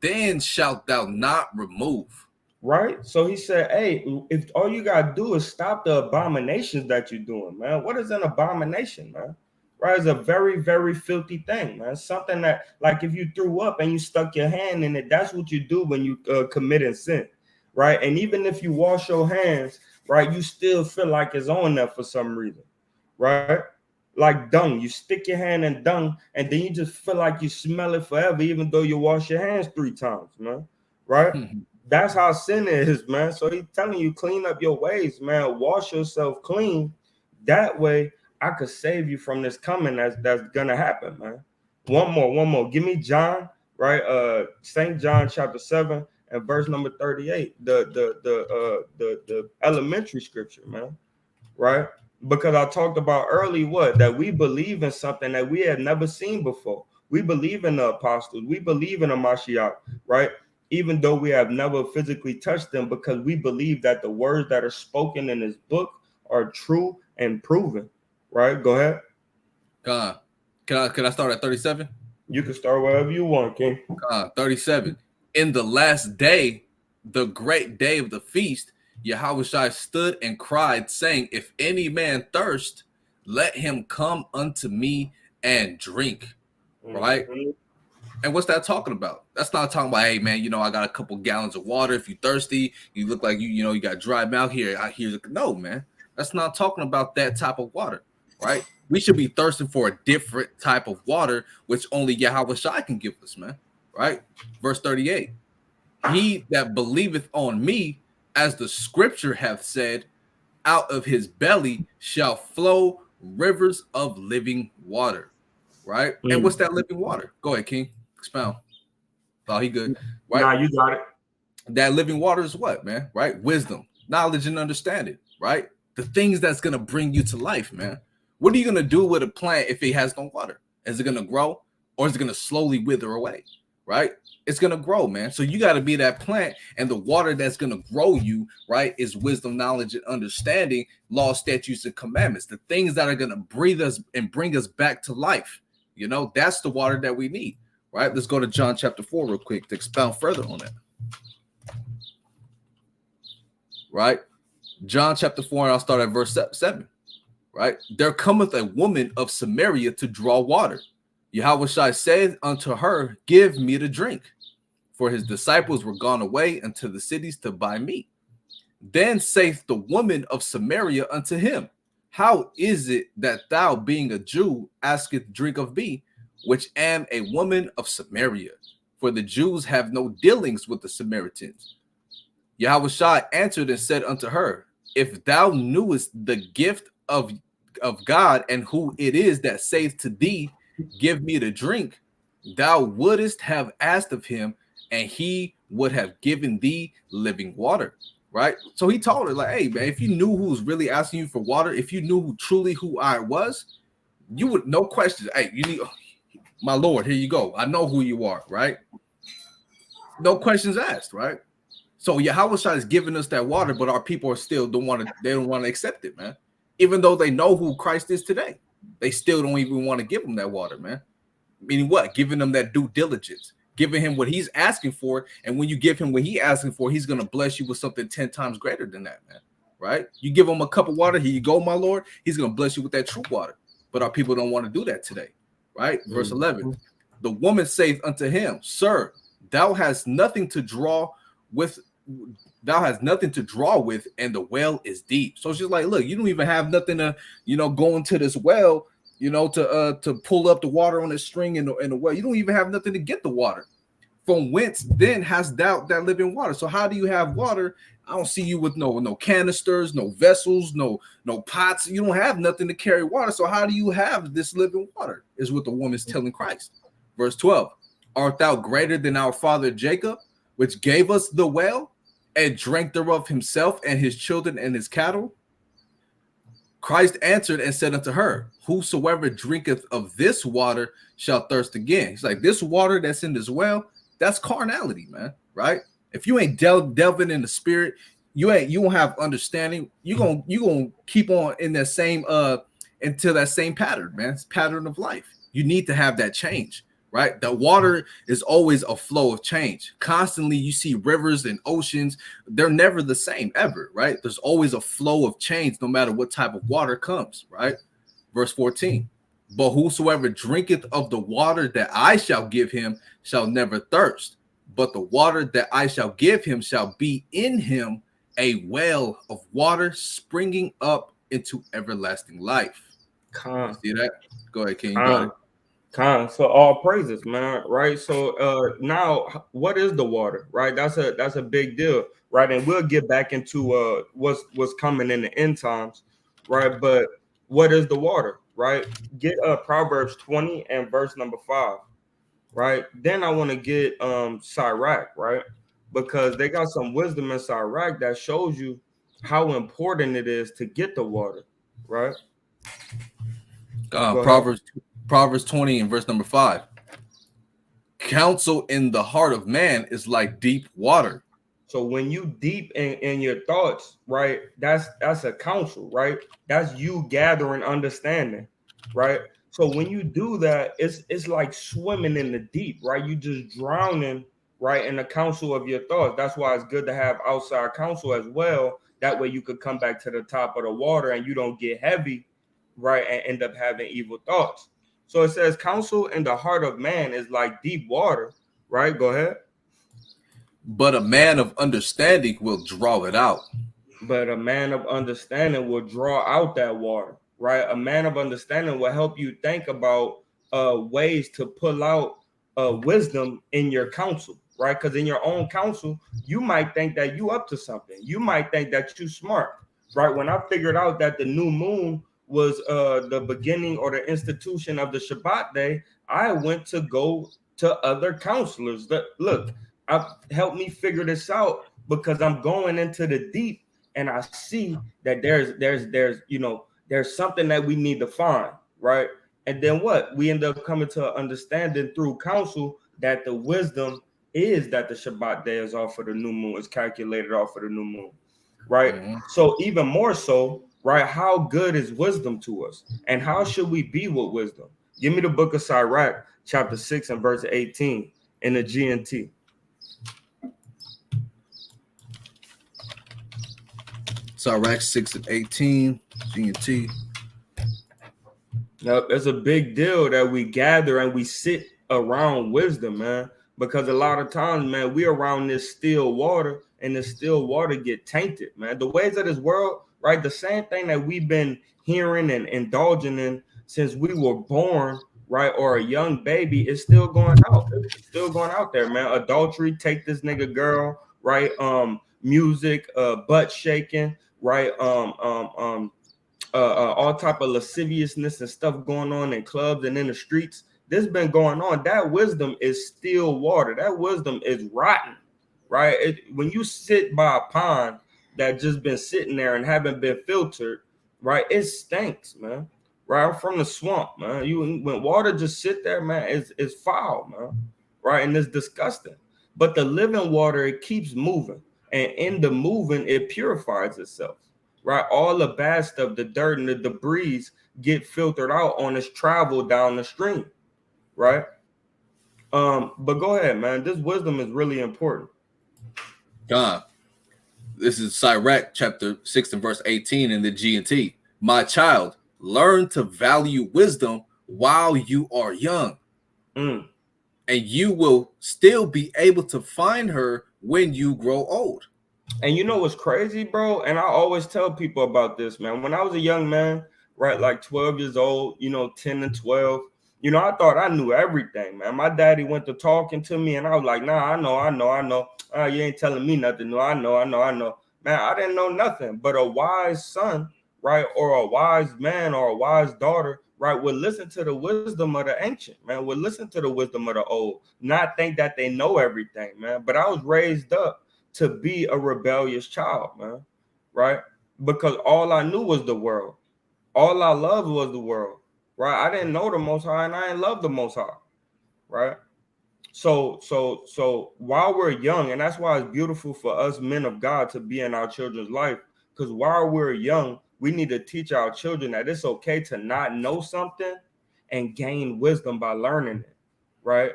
then shalt thou not remove. Right? So he said, hey, if all you got to do is stop the abominations that you're doing, man. What is an abomination, man? Right? It's a very, very filthy thing, man. Something that, like, if you threw up and you stuck your hand in it, that's what you do when you commit a sin, right? And even if you wash your hands, right, you still feel like it's on there for some reason, right? Like dung, you stick your hand in dung, and then you just feel like you smell it forever, even though you wash your hands 3 times, man, right? That's how sin is, man. So he's telling you, clean up your ways, man. Wash yourself clean. That way, I could save you from this coming that's gonna happen, man. One more. Give me John, right? St. John chapter 7 and verse number 38, the elementary scripture, man, right? Because I talked about early that we believe in something that we had never seen before. We believe in the apostles, we believe in the Mashiach, right? Even though we have never physically touched them, because we believe that the words that are spoken in this book are true and proven, right? Go ahead. Can I start at 37? You can start wherever you want, King. 37. In the last day, the great day of the feast, Yahushua stood and cried, saying, if any man thirst, let him come unto me and drink. Right? Mhm. And what's that talking about? That's not talking about, hey man, I got a couple gallons of water. If you're thirsty, you look like you got dry mouth here. No, man. That's not talking about that type of water, right? We should be thirsting for a different type of water, which only Yahweh Shai can give us, man. Right? Verse 38. He that believeth on me, as the scripture hath said, out of his belly shall flow rivers of living water. Right? And what's that living water? Go ahead, King. Expound. Oh, he good. Right? Nah, you got it. That living water is what, man? Right? Wisdom, knowledge, and understanding. Right? The things that's gonna bring you to life, man. What are you gonna do with a plant if it has no water? Is it gonna grow, or is it gonna slowly wither away? Right? It's gonna grow, man. So you got to be that plant, and the water that's gonna grow you, right, is wisdom, knowledge, and understanding, law, statutes, and commandments. The things that are gonna breathe us and bring us back to life. That's the water that we need. Right? Let's go to John chapter 4 real quick to expound further on that. Right? John chapter 4, and I'll start at verse 7. Right? There cometh a woman of Samaria to draw water. Yahushua said unto her, give me to drink. For his disciples were gone away into the cities to buy meat. Then saith the woman of Samaria unto him, how is it that thou, being a Jew, askest drink of me, which am a woman of Samaria? For the Jews have no dealings with the Samaritans. Yahushua answered and said unto her, if thou knewest the gift of God, and who it is that saith to thee, give me to drink, thou wouldest have asked of him, and he would have given thee living water. Right? So he told her, like, hey man, if you knew who was really asking you for water, if you knew who I was, you would, no questions. Hey, you need, my Lord, here you go. I know who you are, right? No questions asked, right? So Yahweh is giving us that water, but our people are still don't want to accept it, man. Even though they know who Christ is today, they still don't even want to give them that water, man. Meaning what? Giving them that due diligence, giving him what he's asking for. And when you give him what he's asking for, he's going to bless you with something 10 times greater than that, man. Right? You give him a cup of water, here you go, my Lord. He's going to bless you with that true water. But our people don't want to do that today. Right? Verse 11. The woman saith unto him, sir, thou hast nothing to draw with, and the well is deep. So she's like, look, you don't even have nothing to, go into this well, to pull up the water on the string in the well. You don't even have nothing to get the water. From whence then hast thou that living water? So how do you have water? I don't see you with no canisters, no vessels, no pots. You don't have nothing to carry water. So how do you have this living water? Is what the woman's telling Christ. Verse 12. Art thou greater than our father Jacob, which gave us the well, and drank thereof himself and his children and his cattle? Christ answered and said unto her, whosoever drinketh of this water shall thirst again. He's like, this water that's in this well, that's carnality, man. Right? If you ain't delving in the spirit, you won't have understanding. You gonna keep on in that same into that same pattern, man. It's pattern of life. You need to have that change. Right? The water is always a flow of change. Constantly, you see rivers and oceans. They're never the same ever, right? There's always a flow of change, no matter what type of water comes, right? Verse 14. But whosoever drinketh of the water that I shall give him shall never thirst. But the water that I shall give him shall be in him a well of water springing up into everlasting life. See that? Go ahead, King. You got it. So all praises, man. Right. So now what is the water? Right. That's a big deal. Right. And we'll get back into what's coming in the end times. Right. But what is the water? Right. Get Proverbs 20 and verse number 5. right? Then I want to get Sirach, right? Because they got some wisdom in Sirach that shows you how important it is to get the water, right? Go ahead. Proverbs 20 and verse number 5. Counsel in the heart of man is like deep water. So when you deep in your thoughts, right? That's a counsel, right? That's you gathering understanding, right? So when you do that, it's like swimming in the deep, right? You just drowning, right, in the counsel of your thoughts. That's why it's good to have outside counsel as well. That way you could come back to the top of the water and you don't get heavy, right, and end up having evil thoughts. So it says counsel in the heart of man is like deep water, right? Go ahead. But a man of understanding will draw it out. But a man of understanding will draw out that water, right? A man of understanding will help you think about ways to pull out wisdom in your counsel, right? Because in your own counsel, you might think that you up to something. You might think that you smart, right? When I figured out that the new moon was the beginning or the institution of the Shabbat day, I went to go to other counselors that look, helped me figure this out because I'm going into the deep and I see that there's there's something that we need to find, right? And then what? We end up coming to understanding through counsel that the wisdom is that the Shabbat day is off of the new moon, is calculated off of the new moon, right? Mm-hmm. So even more so, right? How good is wisdom to us, and how should we be with wisdom? Give me the book of Sirach, chapter 6 and verse 18 in the GNT. Sirach 6 and 18, GNT. Yep, it's a big deal that we gather and we sit around wisdom, man. Because a lot of times, man, we around this still water, and the still water get tainted, man. The ways of this world, right? The same thing that we've been hearing and indulging in since we were born, right, or a young baby, is still going out. It's still going out there, man. Adultery, take this nigga girl, right? Music, butt shaking, right? All type of lasciviousness and stuff going on in clubs and in the streets. This been going on. That wisdom is still water. That wisdom is rotten, right? When you sit by a pond that just been sitting there and haven't been filtered, right? It stinks, man. Right, I'm from the swamp, man. When water just sit there, man, it's foul, man. Right, and it's disgusting. But the living water, it keeps moving, and in the moving, it purifies itself. Right, all the bad stuff, the dirt and the debris get filtered out on its travel down the stream, right? But go ahead, man. This wisdom is really important. God, this is Sirach chapter 6 and verse 18 in the GNT. My child, learn to value wisdom while you are young, and you will still be able to find her when you grow old. And you know what's crazy, bro? And I always tell people about this, man. When I was a young man, right, like 12 years old, 10 and 12, I thought I knew everything, man. My daddy went to talking to me, and I was like, nah, I know. You ain't telling me nothing. No, I know. Man, I didn't know nothing. But a wise son, right, or a wise man or a wise daughter, right, would listen to the wisdom of the ancient, man, would listen to the wisdom of the old, not think that they know everything, man. But I was raised up to be a rebellious child, man, right? Because all I knew was the world. All I loved was the world, right? I didn't know the Most High, and I didn't love the Most High, right? So while we're young, and that's why it's beautiful for us men of God to be in our children's life, because while we're young, we need to teach our children that it's okay to not know something and gain wisdom by learning it, right?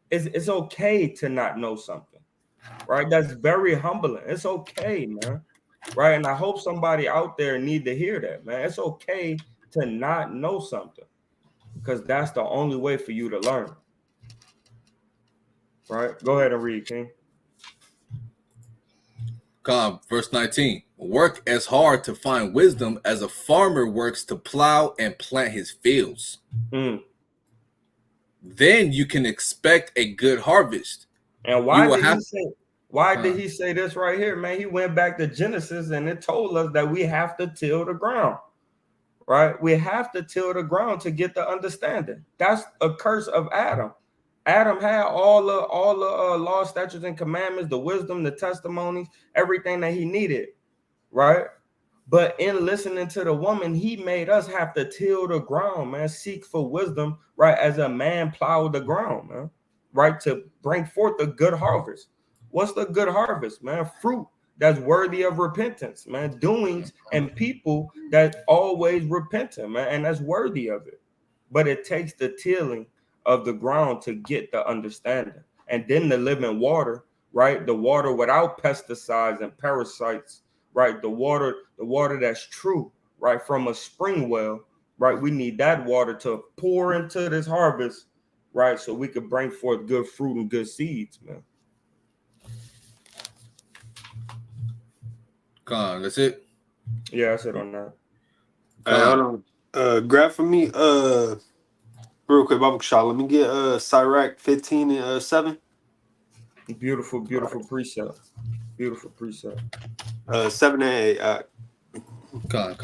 It's okay to not know something. Right, that's very humbling. It's okay, man. Right, and I hope somebody out there need to hear that, man. It's okay to not know something, because that's the only way for you to learn. Right, go ahead and read, King. Verse 19. Work as hard to find wisdom as a farmer works to plow and plant his fields. Then you can expect a good harvest. And why did he say this right here, man? He went back to Genesis, and it told us that we have to till the ground, right? We have to till the ground to get the understanding. That's a curse of Adam, Adam had all the law, statutes, and commandments, the wisdom, the testimonies, everything that he needed, right? But in listening to the woman, he made us have to till the ground, man, seek for wisdom, right? As a man plowed the ground, man, right? To bring forth a good harvest. What's the good harvest, man? Fruit that's worthy of repentance, man. Doings and people that always repentant, man, and that's worthy of it. But it takes the tilling of the ground to get the understanding. And then the living water, right? The water without pesticides and parasites, right? The water that's true, right? From a spring well, right? We need that water to pour into this harvest, right? So we could bring forth good fruit and good seeds, man. That's it. Yeah, that's it on that. Hold on. Grab for me, real quick, Baba Shah. Let me get Sirach 15 and 7. Beautiful precept. Beautiful precept. 7 and 8. Con.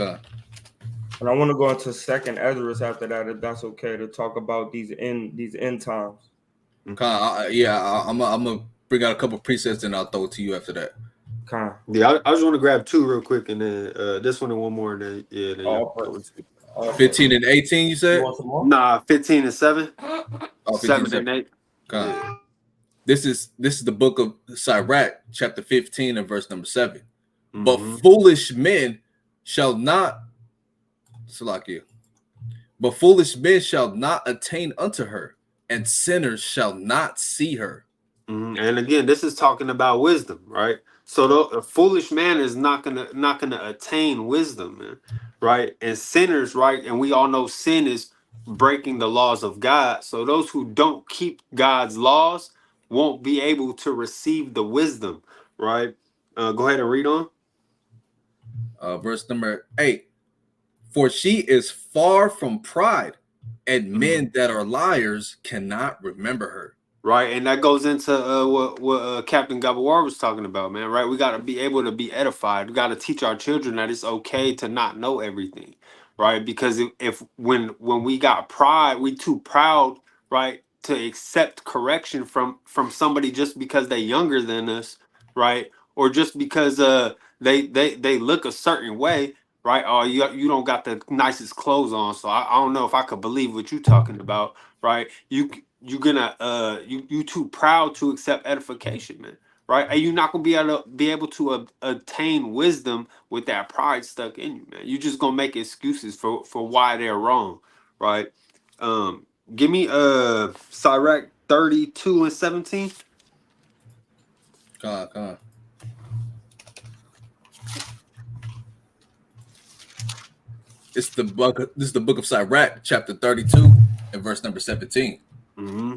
And I want to go into second Ezra after that, if that's okay, to talk about these end times. I'm gonna bring out a couple presets and I'll throw it to you after that. Yeah, I just want to grab two real quick, and then this one and one more, and then All 15 and 18, you said? You want some more? Nah, 15 and 7. Oh, 7 and 8. Yeah. This is the book of Sirach, chapter 15 and verse number 7. Mm-hmm. But foolish men shall not attain unto her, and sinners shall not see her. Mm-hmm. And again, this is talking about wisdom, right? So a foolish man is not gonna attain wisdom, man, right? And sinners, right? And we all know sin is breaking the laws of God. So those who don't keep God's laws won't be able to receive the wisdom, right? Go ahead and read on. Verse number 8. For she is far from pride, and men that are liars cannot remember her. Right, and that goes into what Captain Gabawar was talking about, man. Right, we got to be able to be edified. We got to teach our children that it's okay to not know everything, right? Because if when we got pride, we too proud, right, to accept correction from somebody just because they're younger than us, right, or just because they look a certain way, right? Oh, you don't got the nicest clothes on, so I don't know if I could believe what you're talking about, right? You too proud to accept edification, man, right? And you're not gonna be able to attain wisdom with that pride stuck in you, man. You're just gonna make excuses for why they're wrong, right? Give me Sirach 32 and 17. Come on. This is the book of Sirach, chapter 32 and verse number 17. Mm-hmm.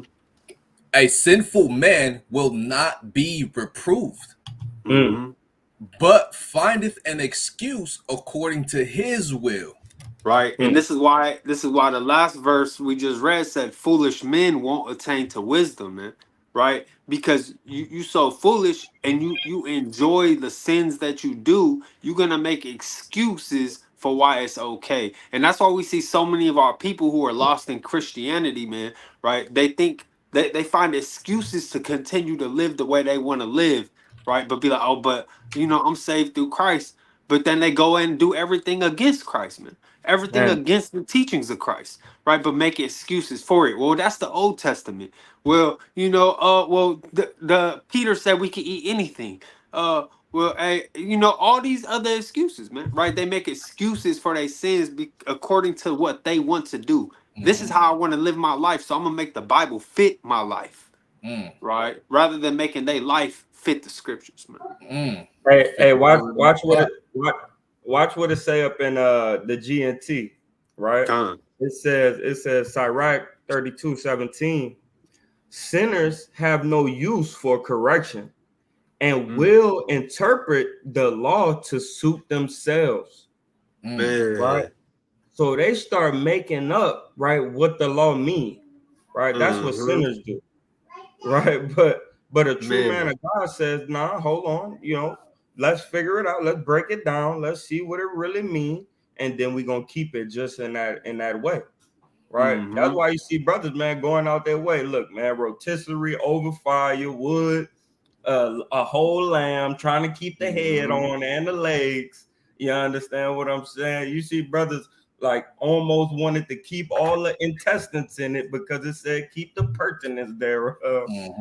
A sinful man will not be reproved, but findeth an excuse according to his will. Right, and this is why the last verse we just read said, "Foolish men won't attain to wisdom," man. Right, because you so foolish and you enjoy the sins that you do, you're gonna make excuses for why it's okay, and that's why we see so many of our people who are lost in Christianity, man. Right, they think they find excuses to continue to live the way they want to live, right? But be like, oh, but I'm saved through Christ, but then they go and do everything against Christ, man. Everything against the teachings of Christ, right? But make excuses for it. Well, that's the Old Testament. Well, the Peter said we can eat anything. All these other excuses, man, right? They make excuses for their sins according to what they want to do. Mm-hmm. This is how I want to live my life, so I'm gonna make the Bible fit my life, right? Rather than making their life fit the scriptures, man. Hey, watch what it say up in the GNT, right? It says Sirach 32:17. Sinners have no use for correction and will interpret the law to suit themselves. Right? So they start making up, right, what the law means, right? That's what sinners do, right? But a true man of God says, nah, hold on, let's figure it out. Let's break it down. Let's see what it really means, and then we're gonna keep it just in that way. right? That's why you see brothers, man, going out their way. Look, man, rotisserie over fire, wood, a whole lamb, trying to keep the head on and the legs. You understand what I'm saying? You see brothers like almost wanted to keep all the intestines in it because it said keep the pertinence there.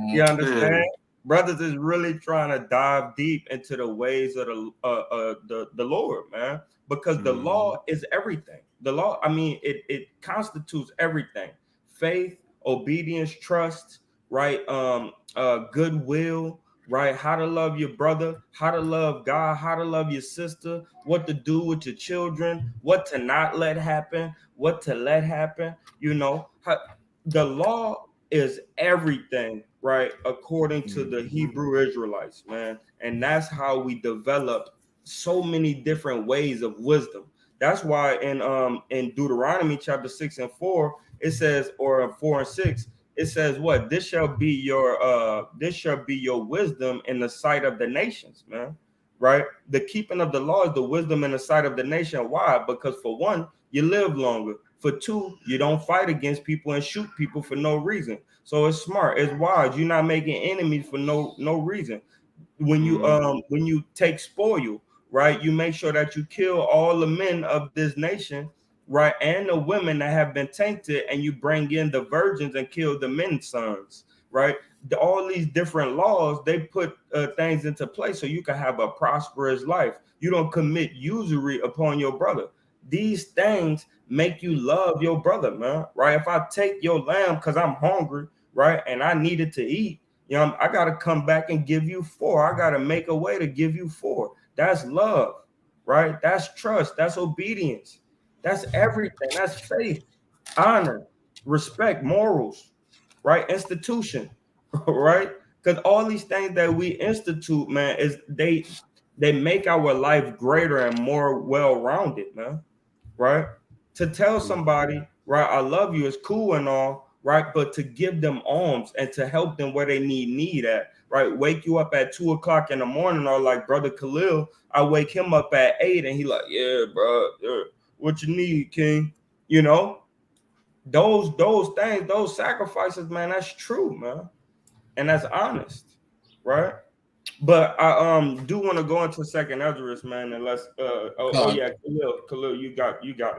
You understand? Brothers is really trying to dive deep into the ways of the Lord, man, because the law is everything. The law, I mean, it constitutes everything: faith, obedience, trust, right? Goodwill, right? How to love your brother, how to love God, how to love your sister, what to do with your children, what to not let happen, what to let happen. You know, the law is everything, right? According to the Hebrew Israelites, man. And that's how we develop so many different ways of wisdom. That's why in Deuteronomy chapter 6 and 4, it says, or 4 and 6, it says what? This shall be your wisdom in the sight of the nations, man. Right? The keeping of the law is the wisdom in the sight of the nation. Why? Because for one, you live longer. For two, you don't fight against people and shoot people for no reason. So it's smart, it's wise. You're not making enemies for no reason. When you take spoil, right, you make sure that you kill all the men of this nation, right, and the women that have been tainted, and you bring in the virgins and kill the men's sons, right? All these different laws, they put things into place so you can have a prosperous life. You don't commit usury upon your brother. These things make you love your brother, man, right? If I take your lamb because I'm hungry, right, and I needed to eat, you know, I got to come back and give you 4. I got to make a way to give you 4. That's love, right? That's trust. That's obedience. That's everything. That's faith, honor, respect, morals, right? Institution, right? Because all these things that we institute, man, is they make our life greater and more well-rounded, man, right? To tell somebody, right, I love you is cool and all, right? But to give them alms and to help them where they need at, right? Wake you up at 2 o'clock in the morning, or like Brother Khalil, I wake him up at 8 and he like, yeah, bro, what you need, King? You know, those things, those sacrifices, man, that's true, man. And that's honest, right? But I do want to go into second Ezra's, man, and let's yeah, Khalil, you got it.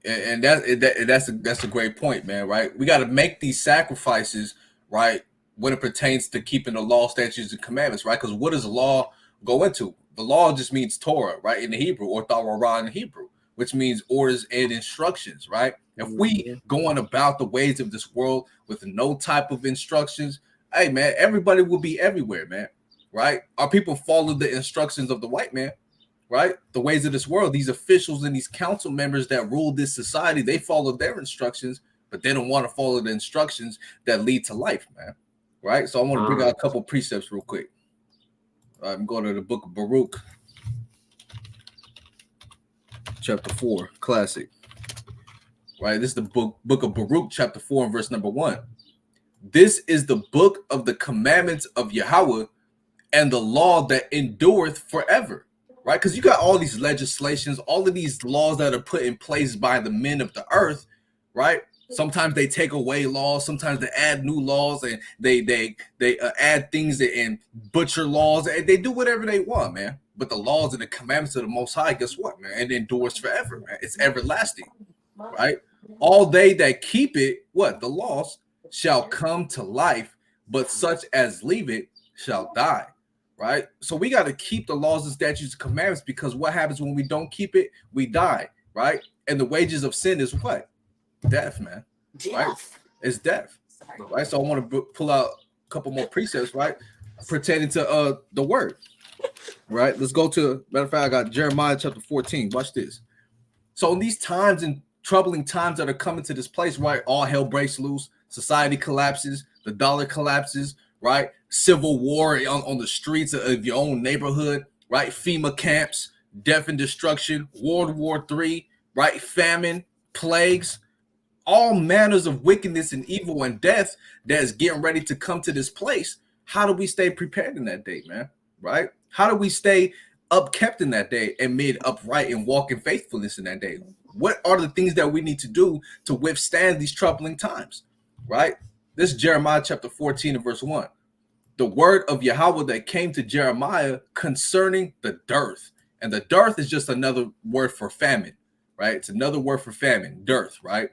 And that's a great point, man. Right? We got to make these sacrifices, right, when it pertains to keeping the law, statutes, and commandments, right? Because what does the law go into? The law just means Torah, right, in the Hebrew, or Torah in the Hebrew, which means orders and instructions, right? If we going about the ways of this world with no type of instructions, hey, man, everybody will be everywhere, man, right? Our people follow the instructions of the white man, right? The ways of this world, these officials and these council members that rule this society, they follow their instructions, but they don't want to follow the instructions that lead to life, man, right? So I want to bring out a couple precepts real quick. I'm going to the book of Baruch, chapter 4, classic, right? This is the book of Baruch, chapter 4, and verse number 1. This is the book of the commandments of Yahweh and the law that endureth forever, right? Because you got all these legislations, all of these laws that are put in place by the men of the earth, right? Sometimes they take away laws, sometimes they add new laws, and they add things and butcher laws, and they do whatever they want, man. But the laws and the commandments of the Most High, guess what, man? It endures forever, man. It's everlasting, right? All they that keep it, what? The laws shall come to life, but such as leave it shall die, right? So we got to keep the laws and statutes and commandments, because what happens when we don't keep it? We die, right? And the wages of sin is what? Death, man. Right? It's death, right? So I want to pull out a couple more precepts, right, pertaining to the word, right? Let's go to, matter of fact, I got Jeremiah chapter 14. Watch this. So in these times and troubling times that are coming to this place, right, all hell breaks loose, society collapses, the dollar collapses, right? Civil war on the streets of your own neighborhood, right? FEMA camps, death and destruction, World War III, right? Famine, plagues, all manners of wickedness and evil and death that is getting ready to come to this place. How do we stay prepared in that day, man? Right? How do we stay upkept in that day and made upright and walk in faithfulness in that day? What are the things that we need to do to withstand these troubling times? Right? This is Jeremiah chapter 14 and verse 1. The word of Yahweh that came to Jeremiah concerning the dearth. And the dearth is just another word for famine, right? It's another word for famine, dearth, right?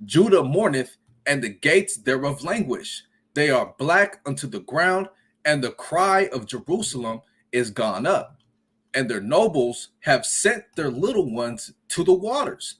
Judah mourneth, and the gates thereof languish. They are black unto the ground, and the cry of Jerusalem is gone up. And their nobles have sent their little ones to the waters.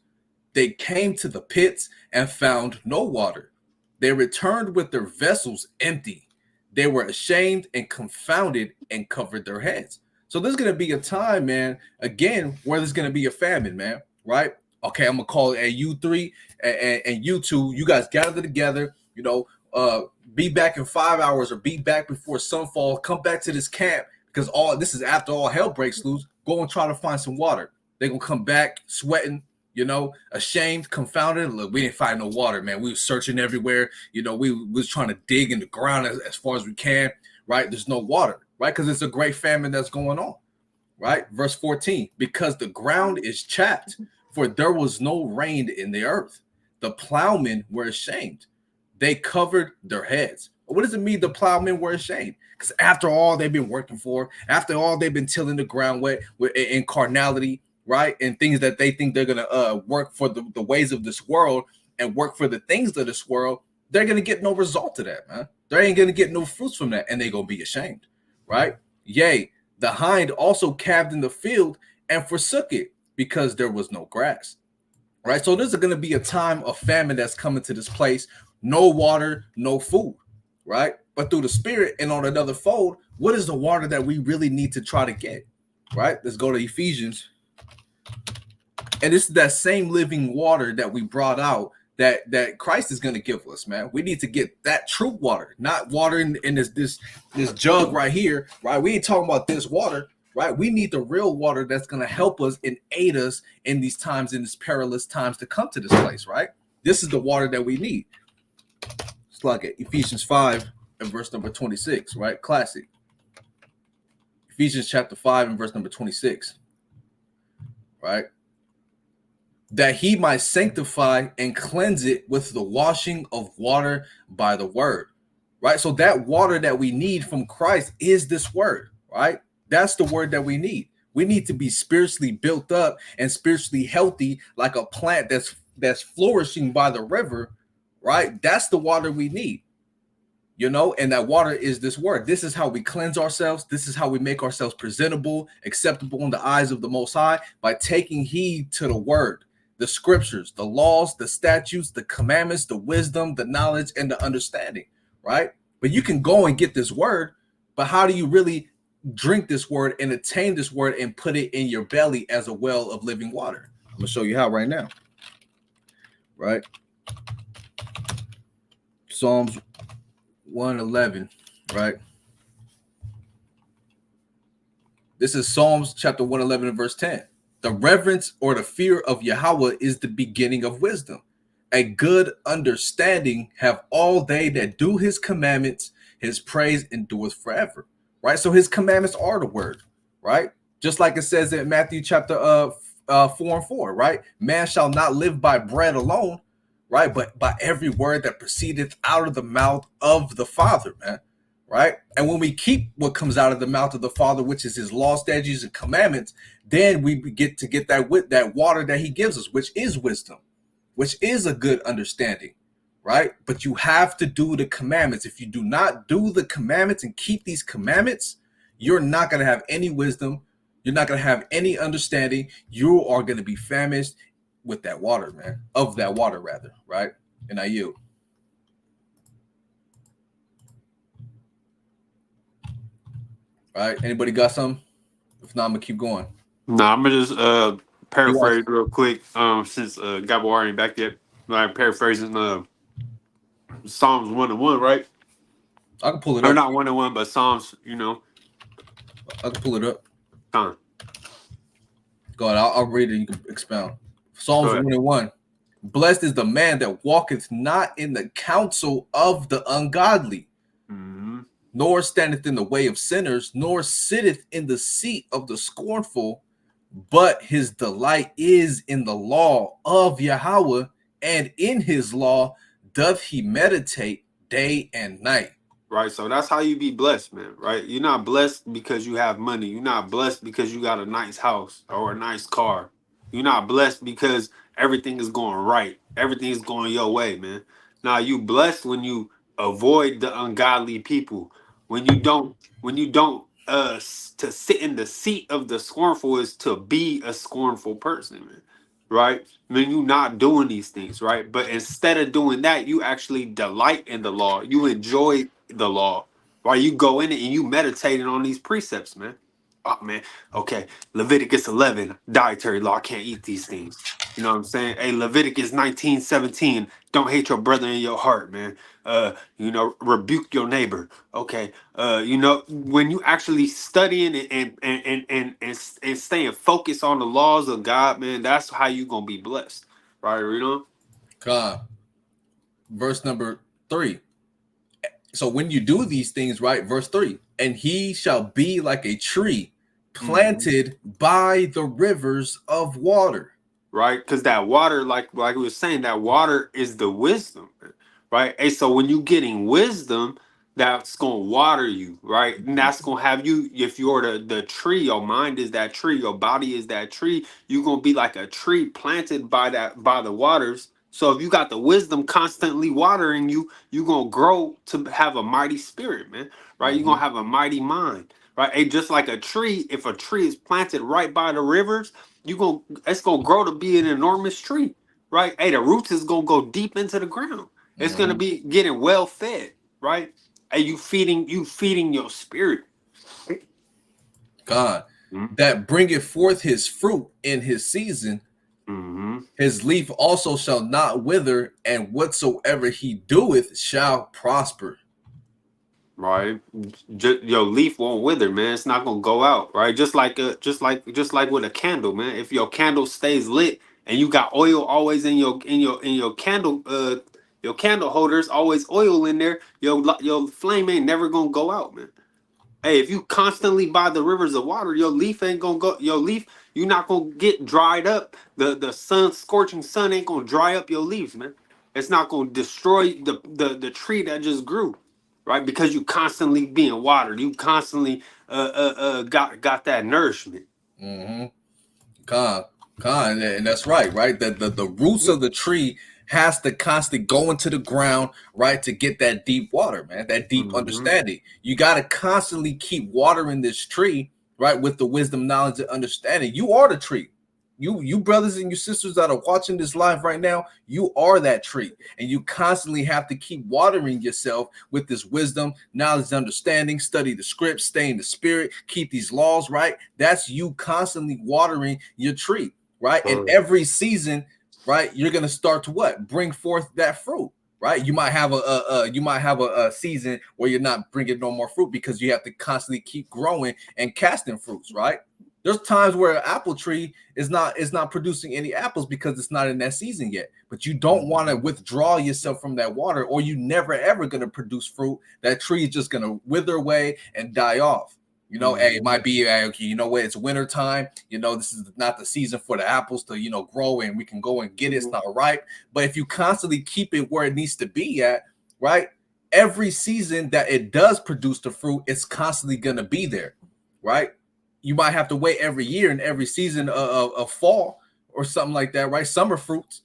They came to the pits and found no water. They returned with their vessels empty. They were ashamed and confounded and covered their heads. So there's going to be a time, man, again, where there's going to be a famine, man, right? Okay, I'm going to call it you three and you two. You guys gather together, be back in 5 hours or be back before sunfall. Come back to this camp because all this is after all hell breaks loose. Go and try to find some water. They're going to come back sweating, ashamed, confounded. Look, we didn't find no water, man. We were searching everywhere. We was trying to dig in the ground as far as we can, right? There's no water, right? Because it's a great famine that's going on, right? Verse 14, because the ground is chapped, for there was no rain in the earth. The plowmen were ashamed. They covered their heads. What does it mean the plowmen were ashamed? Because after all they've been working for, after all they've been tilling the ground in carnality, right? And things that they think they're going to work for the ways of this world and work for the things of this world, they're going to get no result of that, man. They ain't going to get no fruits from that, and they're going to be ashamed, right? Yea, the hind also calved in the field and forsook it because there was no grass, right? So there's going to be a time of famine that's coming to this place. No water, no food, right? But through the Spirit and on another fold, what is the water that we really need to try to get, right? Let's go to Ephesians. And this is that same living water that we brought out that Christ is going to give us, man. We need to get that true water, not water in this jug right here, right? We ain't talking about this water, right? We need the real water that's going to help us and aid us in these times, in these perilous times to come to this place, right? This is the water that we need. It's like Ephesians 5 and verse number 26, right? Classic. Ephesians chapter 5 and verse number 26, right? That he might sanctify and cleanse it with the washing of water by the word, right? So that water that we need from Christ is this word, right? That's the word that we need. We need to be spiritually built up and spiritually healthy like a plant that's flourishing by the river, right? That's the water we need, and that water is this word. This is how we cleanse ourselves. This is how we make ourselves presentable, acceptable in the eyes of the Most High, by taking heed to the word, the scriptures, the laws, the statutes, the commandments, the wisdom, the knowledge, and the understanding, right? But you can go and get this word, but how do you really drink this word and attain this word and put it in your belly as a well of living water? I'm going to show you how right now, right? Psalms 111, right? This is Psalms chapter 111 and verse 10. The reverence or the fear of Yahweh is the beginning of wisdom. A good understanding have all they that do his commandments. His praise endureth forever, right? So his commandments are the word, right? Just like it says in Matthew chapter 4 and 4, right? Man shall not live by bread alone, right? But by every word that proceedeth out of the mouth of the Father, man, right? And when we keep what comes out of the mouth of the Father, which is his law, statutes, and commandments, then we get that water that he gives us, which is wisdom, which is a good understanding, right? But you have to do the commandments. If you do not do the commandments and keep these commandments, you're not going to have any wisdom. You're not going to have any understanding. You are going to be famished with that water, man, of that water rather, right? And I yield. All right, anybody got some? If not, I'm gonna keep going. No, I'm gonna just paraphrase real quick. Since Gabo ain't back yet, I'm paraphrasing Psalms 1:1, right? I can pull it up. Or not 1:1, but Psalms. I can pull it up. Fine. Go ahead. I'll read it. You can expound. Psalms 1:1. Blessed is the man that walketh not in the counsel of the ungodly, nor standeth in the way of sinners, nor sitteth in the seat of the scornful, but his delight is in the law of Yahweh, and in his law doth he meditate day and night. Right, so that's how you be blessed, man. Right, you're not blessed because you have money. You're not blessed because you got a nice house or a nice car. You're not blessed because everything is going right. Everything is going your way, man. Now you blessed when you avoid the ungodly people. When you don't to sit in the seat of the scornful is to be a scornful person, man. Right? When you not doing these things, right? But instead of doing that, you actually delight in the law. You enjoy the law, while you go in it and you meditating on these precepts, man. Oh man, okay. Leviticus 11, dietary law, can't eat these things. You know what I'm saying? Hey, Leviticus 19:17, don't hate your brother in your heart, man. Rebuke your neighbor. Okay. When you actually studying and staying focused on the laws of God, man, that's how you gonna be blessed. Right, God. Verse number 3. So when you do these things, right? Verse 3, and he shall be like a tree planted by the rivers of water. Right, because that water, like we were saying, that water is the wisdom, right? Hey, so when you getting wisdom, that's gonna water you, right? And that's gonna have you, if you're the tree, your mind is that tree, your body is that tree, you're gonna be like a tree planted by the waters. So if you got the wisdom constantly watering you, you're gonna grow to have a mighty spirit, man. Right? You're gonna have a mighty mind. Right. Hey, just like a tree, if a tree is planted right by the rivers, it's gonna grow to be an enormous tree, right? Hey, the roots is gonna go deep into the ground. It's gonna be getting well fed, right? Hey, you feeding your spirit. God, that bringeth forth his fruit in his season. His leaf also shall not wither, and whatsoever he doeth shall prosper. Right, your leaf won't wither, man. It's not gonna go out, right? Just like with a candle, man. If your candle stays lit and you got oil always in your candle your candle holders, always oil in there, your flame ain't never gonna go out, man. Hey, if you constantly by the rivers of water, your leaf ain't gonna go. Your leaf, you're not gonna get dried up. The scorching sun ain't gonna dry up your leaves, man. It's not gonna destroy the tree that just grew, right? Because you constantly being watered. You constantly got that nourishment. God, and that's right, right? The roots of the tree has to constantly go into the ground, right, to get that deep water, man, that deep understanding. You got to constantly keep watering this tree, right, with the wisdom, knowledge, and understanding. You are the tree. You brothers and you sisters that are watching this live right now, you are that tree, and you constantly have to keep watering yourself with this wisdom, knowledge, understanding. Study the script, stay in the spirit, keep these laws, right? That's you constantly watering your tree, right? And every season, right, you're gonna start to what? Bring forth that fruit, right? You might have a season where you're not bringing no more fruit because you have to constantly keep growing and casting fruits, right? There's times where an apple tree is not producing any apples because it's not in that season yet. But you don't want to withdraw yourself from that water, or you never ever going to produce fruit. That tree is just going to wither away and die off. Hey, it might be okay. You know what? It's winter time. This is not the season for the apples to grow, and we can go and get it. It's not ripe. But if you constantly keep it where it needs to be at, right? Every season that it does produce the fruit, it's constantly going to be there, right? You might have to wait every year and every season of fall or something like that, right? Summer fruits,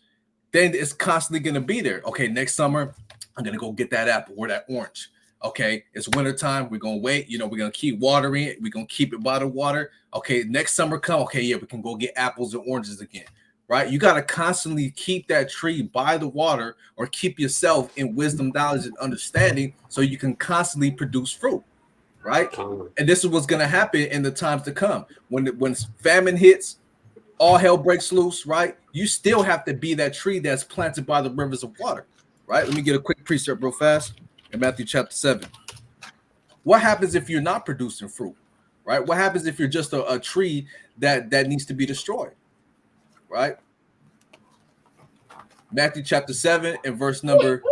then it's constantly going to be there. Okay, next summer, I'm going to go get that apple or that orange. Okay, it's wintertime. We're going to wait. We're going to keep watering it. We're going to keep it by the water. Okay, next summer come. Okay, yeah, we can go get apples and oranges again, right? You got to constantly keep that tree by the water or keep yourself in wisdom, knowledge, and understanding so you can constantly produce fruit. Right, and this is what's going to happen in the times to come. When famine hits, all hell breaks loose. Right, you still have to be that tree that's planted by the rivers of water. Right. Let me get a quick precept real fast in Matthew chapter 7. What happens if you're not producing fruit? Right. What happens if you're just a tree that needs to be destroyed? Right. Matthew chapter 7 and verse number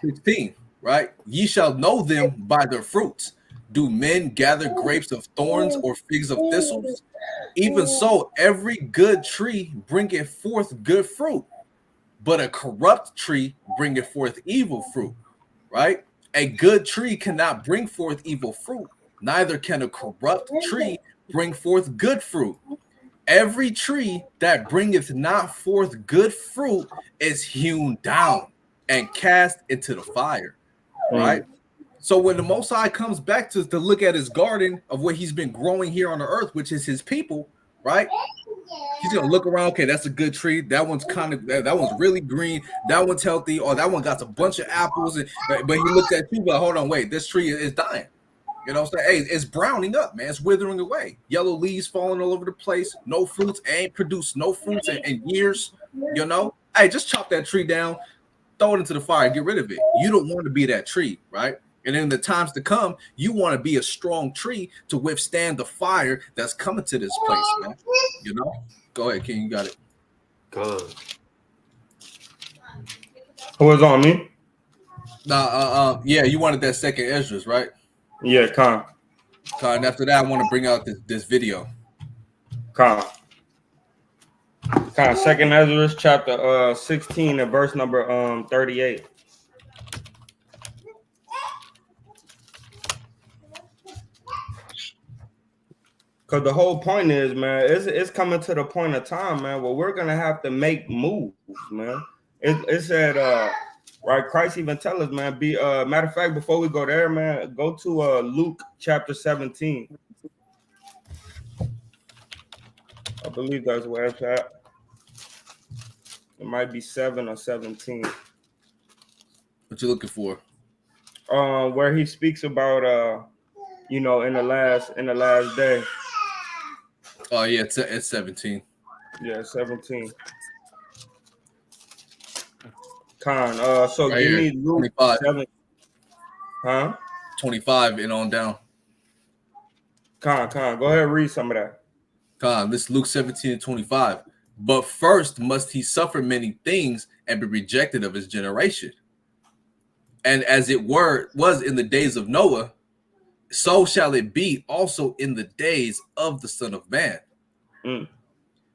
16. Right. Ye shall know them by their fruits. Do men gather grapes of thorns or figs of thistles? Even so, every good tree bringeth forth good fruit, but a corrupt tree bringeth forth evil fruit, right? A good tree cannot bring forth evil fruit, neither can a corrupt tree bring forth good fruit. Every tree that bringeth not forth good fruit is hewn down and cast into the fire, right? So when the Most High comes back to look at his garden of what he's been growing here on the earth, which is his people, right? He's gonna look around. Okay, that's a good tree. That one's kind of that one's really green. That one's healthy. Or that one got a bunch of apples. And but he looks at you, but hold on, wait, this tree is dying. You know what I'm saying? Hey, it's browning up, man. It's withering away. Yellow leaves falling all over the place. No fruits. Ain't produced no fruits in years. You know? Hey, just chop that tree down, throw it into the fire, get rid of it. You don't want to be that tree, right? And in the times to come, you want to be a strong tree to withstand the fire that's coming to this place, man. You know? Go ahead, King. You got it. God. Who was on me? Yeah, you wanted that second Esdras, right? Yeah, Khan. And after that, I want to bring out this video. Khan. Second Ezra chapter 16 and verse number 38. Because the whole point is, man, it's coming to the point of time, man, where we're gonna have to make moves, man. It said, right? Christ even tell us, man. Matter of fact, before we go there, man, go to Luke chapter 17. I believe that's where it's at. It might be 7 or 17. What you looking for? Where he speaks about in the last day. Oh yeah, it's 17. Yeah, 17. Khan. So Right give here, me Luke 25. 7. Huh? 25 and on down. Khan. Go ahead and read some of that. This is Luke 17 and 25. But first must he suffer many things and be rejected of his generation. And as it was in the days of Noah, so shall it be also in the days of the Son of Man.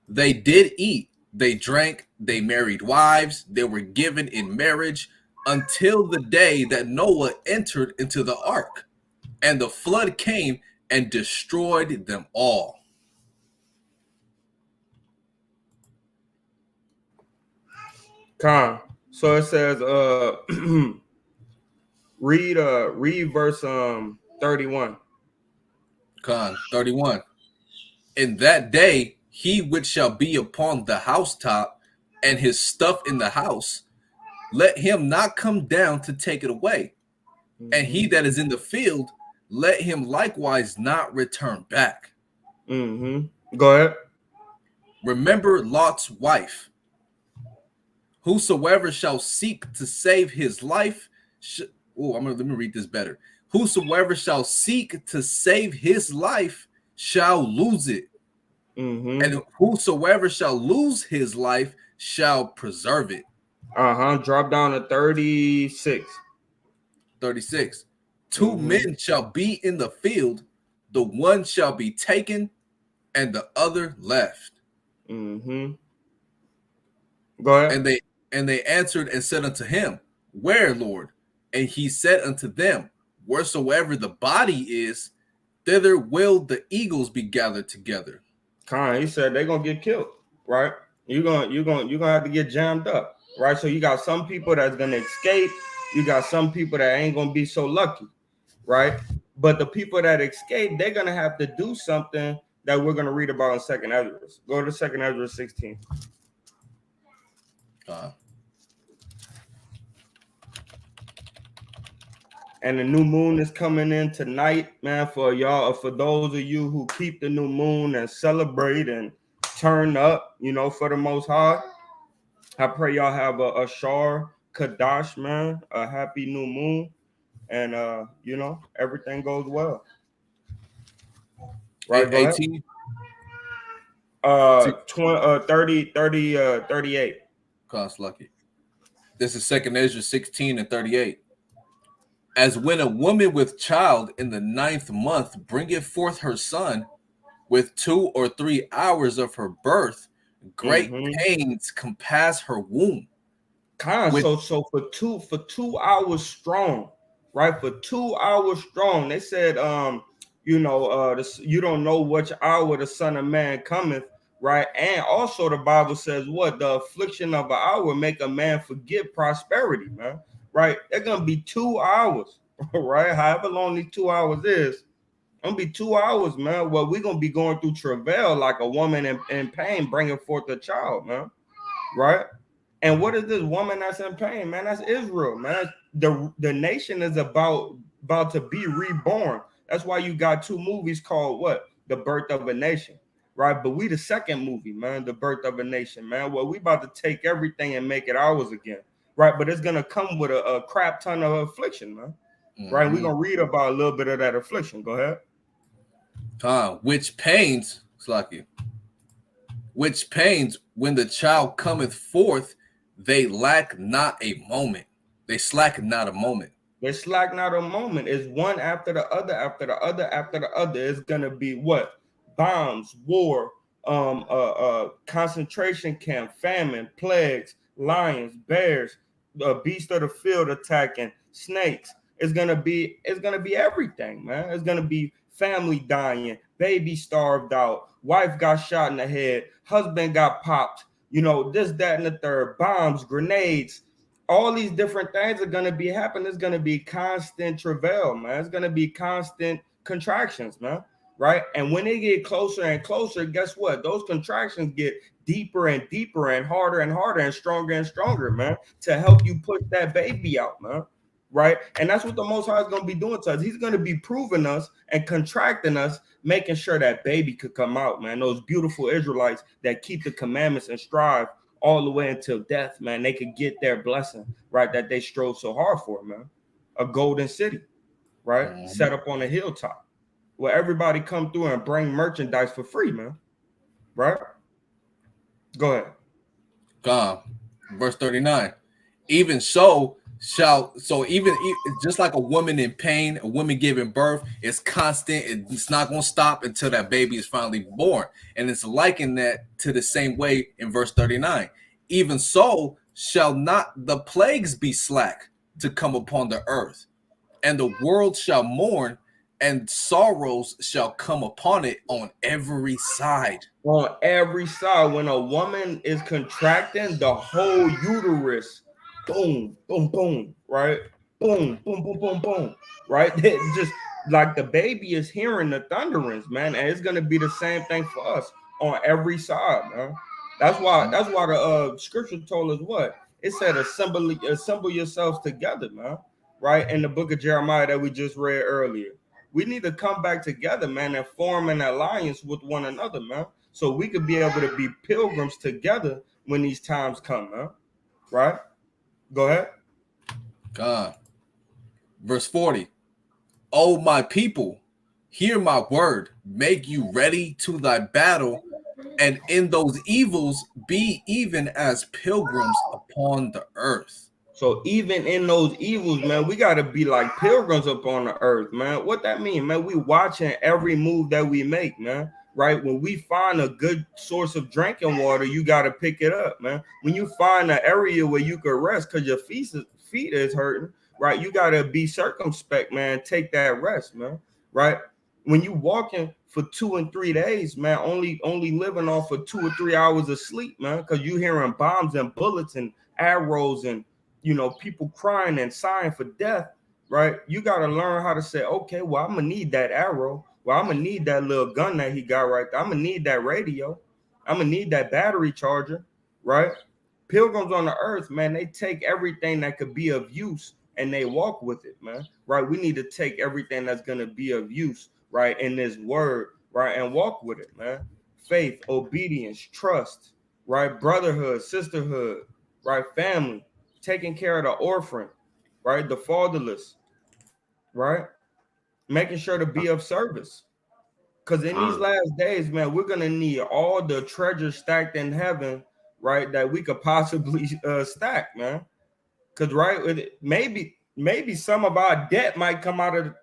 They did eat, they drank, they married wives, they were given in marriage until the day that Noah entered into the ark, and the flood came and destroyed them all. Khan. So it says, read verse 31. Khan 31. In that day, he which shall be upon the housetop and his stuff in the house, let him not come down to take it away. And he that is in the field, let him likewise not return back. Go ahead. Remember Lot's wife. Whosoever shall seek to save his life, let me read this better. Whosoever shall seek to save his life shall lose it. And whosoever shall lose his life shall preserve it. Drop down to 36. 36. Two men shall be in the field, the one shall be taken, and the other left. Go ahead. And they answered and said unto him, Where, Lord? And he said unto them, Wheresoever the body is, thither will the eagles be gathered together. Khan, he said they're gonna get killed, right? You're gonna have to get jammed up, right? So you got some people that's gonna escape, you got some people that ain't gonna be so lucky, right? But the people that escape, they're gonna have to do something that we're gonna read about in Second Ezra. Go to Second Ezra 16. And the new moon is coming in tonight, man, for y'all, or for those of you who keep the new moon and celebrate and turn up, for the Most High. I pray y'all have a Shar Kadash, man, a happy new moon, and everything goes well. Right, 18. 38. Cost lucky. This is Second Ezra 16 and 38. As when a woman with child in the 9th month bringeth forth her son, with 2 or 3 hours of her birth, great pains compass her womb. With So for 2 hours strong, right? For 2 hours strong, they said, you don't know which hour the Son of Man cometh, right? And also the Bible says what the affliction of an hour make a man forget prosperity, man. Right? They're gonna be 2 hours, right? However long these 2 hours is, gonna be 2 hours, man. Well, we're gonna be going through travail like a woman in pain, bringing forth a child, man. Right? And what is this woman that's in pain, man? That's Israel, man. The nation is about to be reborn. That's why you got 2 movies called what? The Birth of a Nation, right? But we the second movie, man, The Birth of a Nation, man. Well, we about to take everything and make it ours again, right? But it's gonna come with a crap ton of affliction, man. Right? We're gonna read about a little bit of that affliction. Go ahead. Which pains, Slacky, which pains when the child cometh forth, they lack not a moment. They slack not a moment. They slack not a moment. It's one after the other, after the other, after the other. It's gonna be what? Bombs, war, concentration camp, famine, plagues, lions, bears, beast of the field attacking, snakes. It's gonna be everything, man. It's gonna be family dying, baby starved out, wife got shot in the head, husband got popped, this, that, and the third, bombs, grenades. All these different things are going to be happening. It's going to be constant travail, man. It's going to be constant contractions, man. Right? And when they get closer and closer, guess what? Those contractions get deeper and deeper and harder and stronger, man, to help you push that baby out, man. Right? And that's what the Most High is going to be doing to us. He's going to be proving us and contracting us, making sure that baby could come out, man. Those beautiful Israelites that keep the commandments and strive all the way until death, man, they could get their blessing, right? That they strove so hard for, man. A golden city, right? Set up on a hilltop where everybody come through and bring merchandise for free, man. Right? Go ahead. Verse 39. Even so even just like a woman in pain, a woman giving birth, it's constant. It's not going to stop until that baby is finally born. And it's likened that to the same way in verse 39. Even so shall not the plagues be slack to come upon the earth, and the world shall mourn, and sorrows shall come upon it on every side. On every side. When a woman is contracting, the whole uterus, boom, boom, boom, right? Boom, boom, boom, boom, boom, right? It's just like the baby is hearing the thunderings, man. And it's going to be the same thing for us on every side, man. That's why the scripture told us what? It said assemble yourselves together, man. Right? In the book of Jeremiah that we just read earlier. We need to come back together, man, and form an alliance with one another, man. So we could be able to be pilgrims together when these times come, man. Right? Go ahead. Verse 40. O my people, hear my word, make you ready to thy battle, and in those evils be even as pilgrims upon the earth. So even in those evils, man, we got to be like pilgrims upon the earth, man. What that mean, man? We watching every move that we make, man. Right? When we find a good source of drinking water, you got to pick it up, man. When you find an area where you can rest because your feet is hurting, right? You got to be circumspect, man. Take that rest, man. Right? When you walking for 2 and 3 days, man, only living off of 2 or 3 hours of sleep, man, because you hearing bombs and bullets and arrows and people crying and sighing for death, right? You got to learn how to say, okay, well, I'm gonna need that arrow. Well, I'm gonna need that little gun that he got right there. I'm gonna need that radio. I'm gonna need that battery charger, right? Pilgrims on the earth, man, they take everything that could be of use and they walk with it, man, right? We need to take everything that's gonna be of use, right, in this word, right, and walk with it, man. Faith, obedience, trust, right? Brotherhood, sisterhood, right? Family, taking care of the orphan, right? The fatherless, right? Making sure to be of service. Because in these last days, man, we're going to need all the treasures stacked in heaven, right, that we could possibly stack, man. Because, right, maybe maybe some of our debt might come out of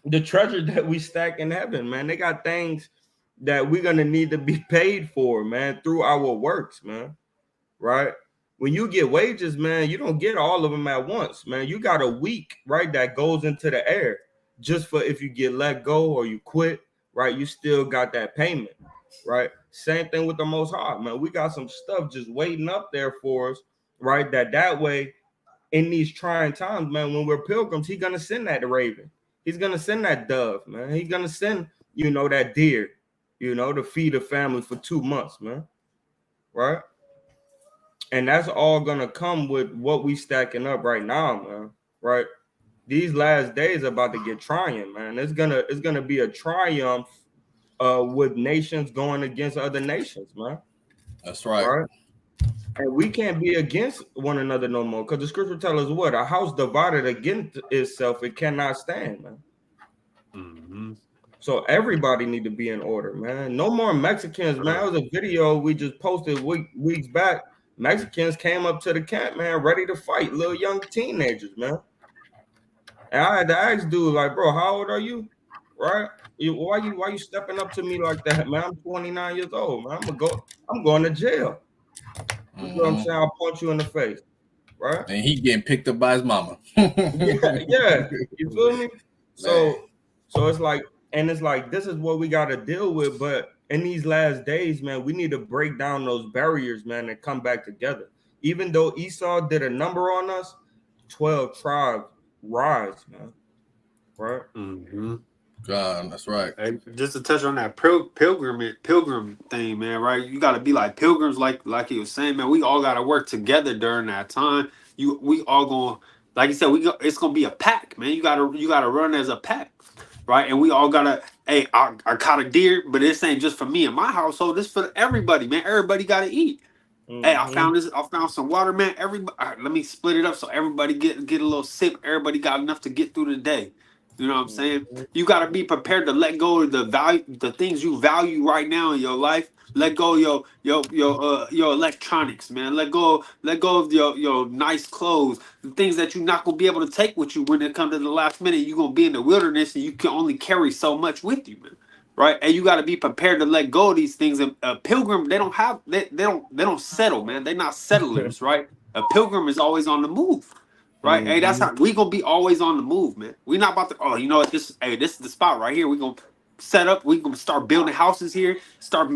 the treasure that we stack in heaven, man. They got things that we're gonna need to be paid for, man, through our works, man. Right? When you get wages, man, you don't get all of them at once, man. You got a week, right, that goes into the air just for if you get let go or you quit, right? You still got that payment, right? Same thing with the Most High, man. We got some stuff just waiting up there for us, right? That way, in these trying times, man, when we're pilgrims, he's gonna send that raven. He's gonna send that dove, man. He's gonna send, that deer, to feed a family for 2 months, man. Right? And that's all gonna come with what we stacking up right now, man. Right? These last days about to get trying, man. It's gonna be a triumph with nations going against other nations, man. That's right. Right? And we can't be against one another no more, because the scripture tells us what? A house divided against itself, it cannot stand, man. Mm-hmm. So everybody need to be in order, man. No more Mexicans, man. That was a video we just posted weeks back. Mexicans came up to the camp, man, ready to fight, little young teenagers, man. And I had to ask dude, like, bro, how old are you? Right? Why you stepping up to me like that, man? I'm 29 years old, man. I'm going to jail. You know what I'm saying? I'll punch you in the face, right? And he getting picked up by his mama. yeah. You feel me? So it's like, and it's like, this is what we got to deal with. But in these last days, man, we need to break down those barriers, man, and come back together. Even though Esau did a number on us, 12 tribes rise, man. Right? Mm-hmm. God, that's right. And just to touch on that pilgrim thing, man, right? You got to be like pilgrims, like he was saying, man. We all got to work together during that time. We all going, like you said, it's gonna be a pack, man. You gotta run as a pack, right? And we all gotta, hey, I caught a deer, but this ain't just for me and my household. This for everybody, man. Everybody gotta eat. Mm-hmm. Hey, I found some water, man. Everybody, all right, let me split it up so everybody get a little sip. Everybody got enough to get through the day. You know what I'm saying? You got to be prepared to let go of the things you value right now in your life. Let go of your electronics, man. Let go of your nice clothes, the things that you're not gonna be able to take with you when it comes to the last minute. You're gonna be in the wilderness and you can only carry so much with you, man. Right? And you got to be prepared to let go of these things. A pilgrim, they don't settle, man. They're not settlers, right? A pilgrim is always on the move. Right, hey, that's how we gonna be always on the move, man. We not about to. Oh, you know what? This is the spot right here. We gonna set up. We gonna start building houses here. Start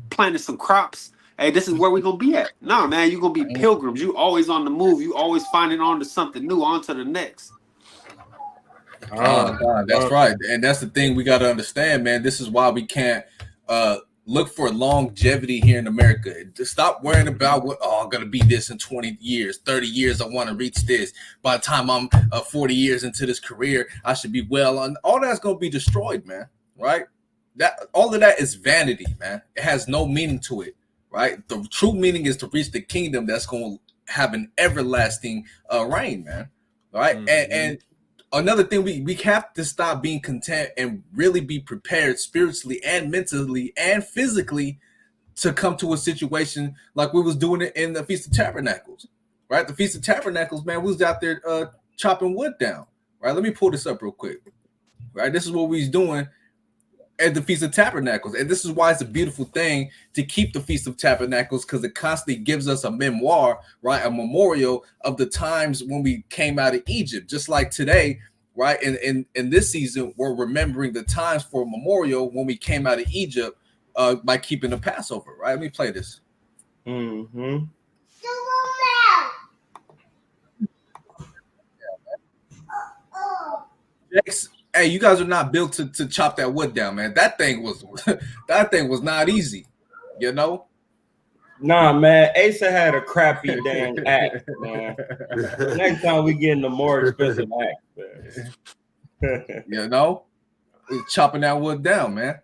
planting some crops. Hey, this is where we gonna be at. No, man, you gonna be pilgrims. You always on the move. You always finding on to something new, on to the next. God, that's right, and that's the thing we got to understand, man. This is why we can't look for longevity here in America. Just stop worrying about I'm going to be this in 20 years, 30 years. I want to reach this. By the time I'm 40 years into this career, I should be well on. All that's going to be destroyed, man. Right? All of that is vanity, man. It has no meaning to it. Right? The true meaning is to reach the kingdom that's going to have an everlasting reign, man. Right? Mm-hmm. And another thing, we have to stop being content and really be prepared spiritually and mentally and physically to come to a situation like we was doing it in the Feast of Tabernacles, right? The Feast of Tabernacles, man, we was out there chopping wood down, right? Let me pull this up real quick, right? This is what we was doing at the Feast of Tabernacles. And this is why it's a beautiful thing to keep the Feast of Tabernacles, because it constantly gives us a memoir, right? A memorial of the times when we came out of Egypt. Just like today, right? In this season, we're remembering the times for a memorial when we came out of Egypt by keeping the Passover, right? Let me play this. Mm-hmm. Hey, you guys are not built to chop that wood down, man. That thing was not easy, you know. Nah, man. Asa had a crappy damn axe, man. Next time we get in the more expensive axe, man. You know, chopping that wood down, man.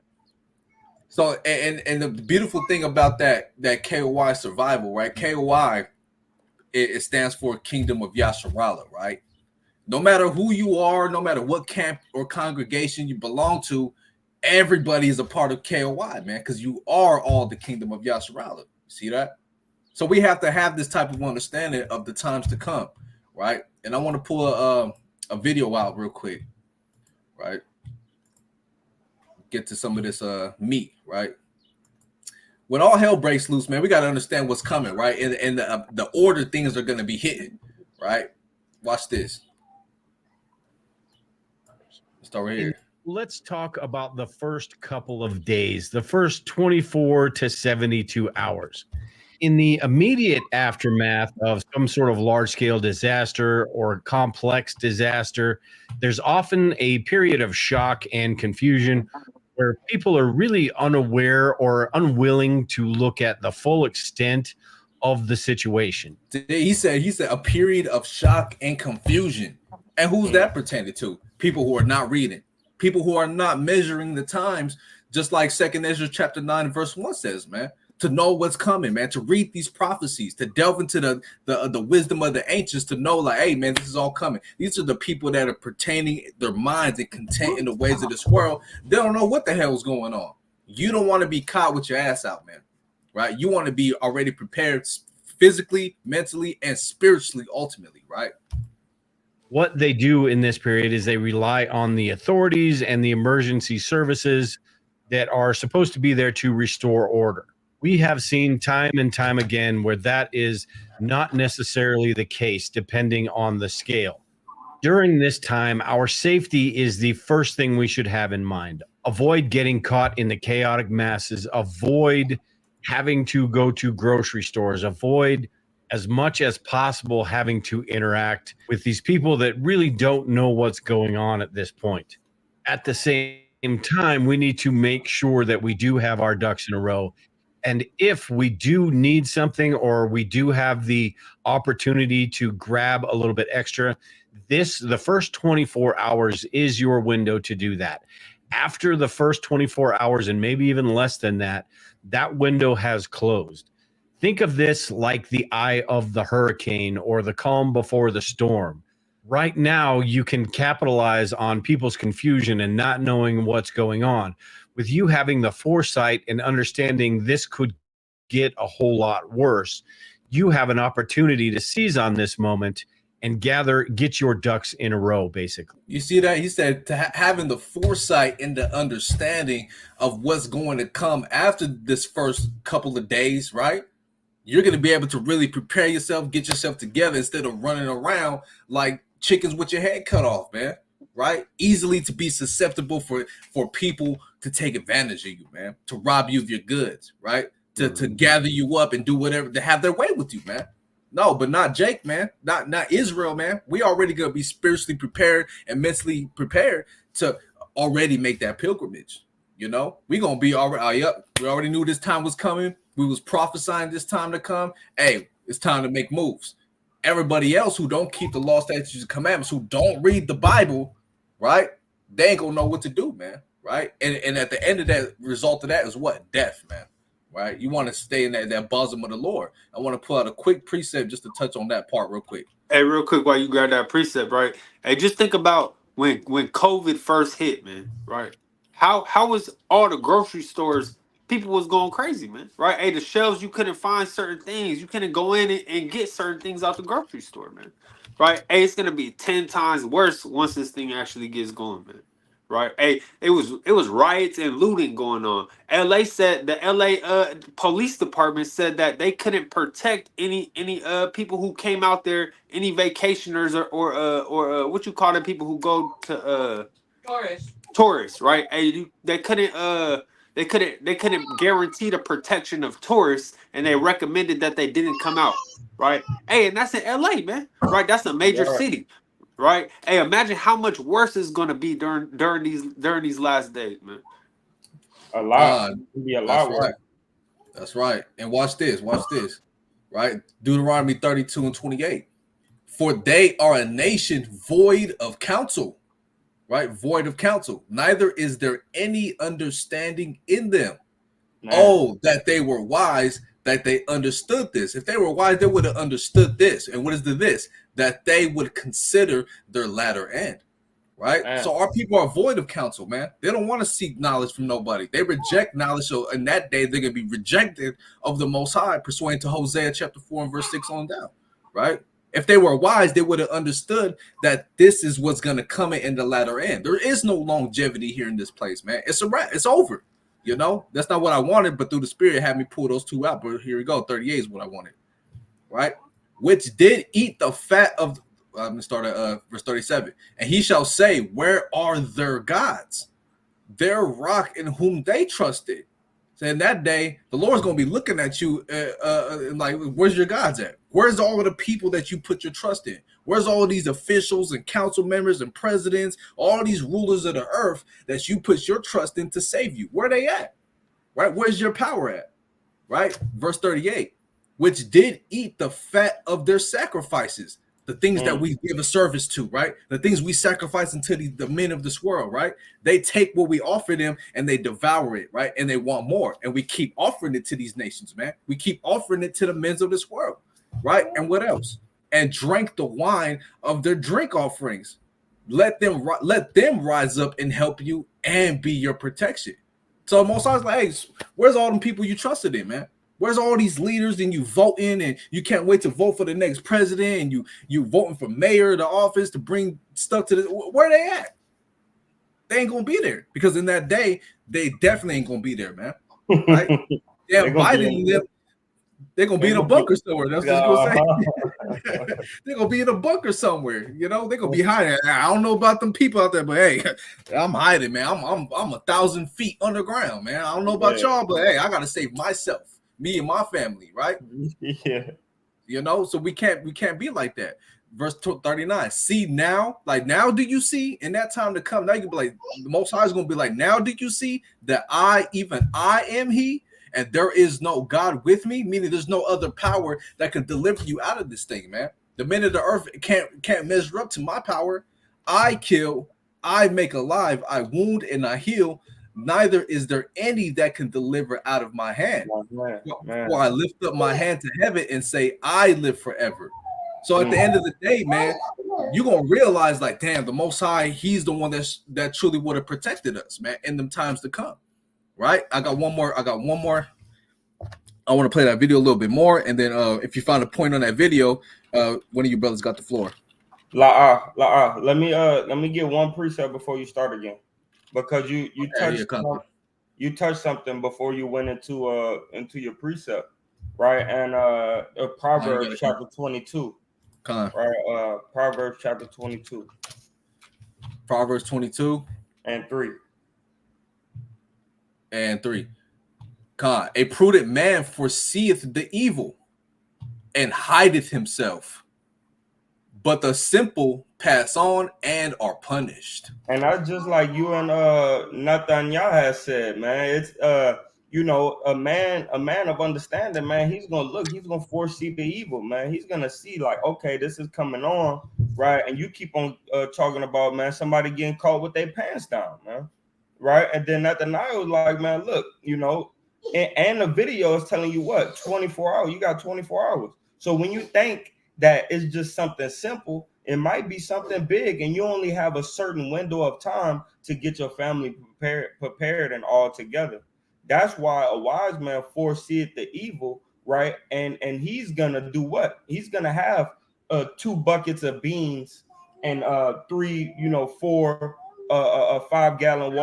So, and the beautiful thing about that K.O.Y survival, right? K.O.Y, it stands for Kingdom of Yasharala, right? No matter who you are, no matter what camp or congregation you belong to, everybody is a part of K.O.Y, man, because you are all the Kingdom of Yasharala. See that? So we have to have this type of understanding of the times to come, right? And I want to pull a video out real quick, right? Get to some of this meat, right? When all hell breaks loose, man, we got to understand what's coming, right? And the order things are going to be hitting, right? Watch this. Let's start right here. Let's talk about the first couple of days, the first 24 to 72 hours. In the immediate aftermath of some sort of large-scale disaster or complex disaster, there's often a period of shock and confusion where people are really unaware or unwilling to look at the full extent of the situation. He said a period of shock and confusion. And who's that pertaining to? People who are not reading, people who are not measuring the times, just like 2nd Ezra chapter 9 verse 1 says, man. To know what's coming, man, to read these prophecies, to delve into the wisdom of the ancients, to know, like, hey, man, this is all coming. These are the people that are pertaining their minds and content in the ways of this world. They don't know what the hell is going on. You don't want to be caught with your ass out, man, right? You want to be already prepared physically, mentally, and spiritually, ultimately, right? What they do in this period is they rely on the authorities and the emergency services that are supposed to be there to restore order. We have seen time and time again where that is not necessarily the case, depending on the scale. During this time, our safety is the first thing we should have in mind. Avoid getting caught in the chaotic masses. Avoid having to go to grocery stores. Avoid as much as possible having to interact with these people that really don't know what's going on at this point. At the same time, we need to make sure that we do have our ducks in a row. And if we do need something or we do have the opportunity to grab a little bit extra, the first 24 hours is your window to do that. After the first 24 hours, and maybe even less than that, that window has closed. Think of this like the eye of the hurricane or the calm before the storm. Right now, you can capitalize on people's confusion and not knowing what's going on. With you having the foresight and understanding this could get a whole lot worse, you have an opportunity to seize on this moment and get your ducks in a row, basically. You see that? He said having the foresight and the understanding of what's going to come after this first couple of days, right? You're going to be able to really prepare yourself, get yourself together instead of running around like chickens with your head cut off, man. Right? Easily to be susceptible for people to take advantage of you, man, to rob you of your goods, right? To gather you up and do whatever, to have their way with you, man. No, but not Jake, man. Not Israel, man. We already gonna be spiritually prepared and mentally prepared to already make that pilgrimage. You know, we gonna be already up. We already knew this time was coming. We was prophesying this time to come. Hey, it's time to make moves. Everybody else who don't keep the law, statutes, and commandments, who don't read the Bible, right? They ain't gonna know what to do, man. Right? And at the end of that, result of that is what? Death, man. Right? You want to stay in that bosom of the Lord. I want to pull out a quick precept just to touch on that part real quick. Hey, real quick, while you grab that precept, right? Hey, just think about when COVID first hit, man. Right? How was all the grocery stores? People was going crazy, man. Right? Hey, the shelves, you couldn't find certain things. You couldn't go in and get certain things out the grocery store, man. Right? Hey, it's gonna be 10 times worse once this thing actually gets going, man. Right? Hey, it was riots and looting going on. LA said the LA police department said that they couldn't protect any people who came out there, any vacationers or what you call them, people who go to tourists, right? Hey, they couldn't guarantee the protection of tourists, and they recommended that they didn't come out, right? Hey, and that's in LA, man. Right? That's a major city. Right? Hey, imagine how much worse it's gonna be during these last days, man. A lot. It'll be a lot worse. Right. That's right. And watch this. Right? Deuteronomy 32:28. For they are a nation void of counsel. Right? Void of counsel. Neither is there any understanding in them. Man. Oh, that they were wise, that they understood this. If they were wise, they would have understood this. And what is this? That they would consider their latter end, right? Man. So our people are void of counsel, man. They don't want to seek knowledge from nobody. They reject knowledge. So in that day, they're going to be rejected of the Most High, pursuant to Hosea chapter 4 and verse 6 on down, right? If they were wise, they would have understood that this is what's going to come in the latter end. There is no longevity here in this place, man. It's a wrap. It's over. You know, that's not what I wanted, but through the Spirit had me pull those two out. But here we go. 38 is what I wanted, right? Which did eat the fat of. I'm gonna start at verse 37. And he shall say, "Where are their gods? Their rock in whom they trusted." So in that day, the Lord's gonna be looking at you, like, "Where's your gods at? Where's all of the people that you put your trust in? Where's all of these officials and council members and presidents, all these rulers of the earth that you put your trust in to save you? Where they at? Right? Where's your power at?" Right? Verse 38, which did eat the fat of their sacrifices, the things that we give a service to, right? The things we sacrifice unto the men of this world, right? They take what we offer them and they devour it, right? And they want more. And we keep offering it to these nations, man. We keep offering it to the men of this world, right? And what else? And drank the wine of their drink offerings. Let them rise up and help you and be your protection. So Most High's like, hey, where's all them people you trusted in, man? Where's all these leaders and you voting and you can't wait to vote for the next president and you voting for mayor of the office to bring stuff to the, where they at? They ain't gonna be there, because in that day they definitely ain't gonna be there, man. Right? Yeah, Biden, they're gonna be in a bunker somewhere. That's what I was gonna say. They're gonna be in a bunker somewhere. You know, they're gonna be hiding. I don't know about them people out there, but hey, I'm hiding, man. I'm 1,000 feet underground, man. I don't know about y'all, but hey, I gotta save myself. Me and my family, right? Yeah. You know, so we can't be like that. Verse 39. See now, like now do you see in that time to come? Now you can be like, the Most High is gonna be like, now did you see that I am He, and there is no God with me? Meaning there's no other power that can deliver you out of this thing, man. The men of the earth can't measure up to my power. I kill, I make alive, I wound and I heal. Neither is there any that can deliver out of my hand. For I lift up my hand to heaven and say, I live forever. So at the end of the day, man, you're gonna realize, like, damn, the Most High, He's the one that truly would have protected us, man, in them times to come. Right? I got one more. I want to play that video a little bit more, and then if you find a point on that video, one of you brothers got the floor. Let me get one precept before you start again. Because you touched something before you went into your precept, right? And Proverbs chapter 22, right? Proverbs chapter 22, Proverbs 22 and 3. A prudent man foreseeth the evil and hideth himself, but the simple pass on and are punished. And that's just like you and Nathaniel has said, man. It's you know, a man of understanding, man. He's gonna foresee the evil, man. He's gonna see, like, okay, this is coming on, right? And you keep on talking about, man, somebody getting caught with their pants down, man, right? And then Nathaniel was like, man, look, you know, and the video is telling you what, 24 hours. You got 24 hours. So when you think that it's just something simple, it might be something big, and you only have a certain window of time to get your family prepared and all together. That's why a wise man foreseeth the evil, right? And he's gonna do what? He's gonna have 2 buckets of beans and 4 5-gallon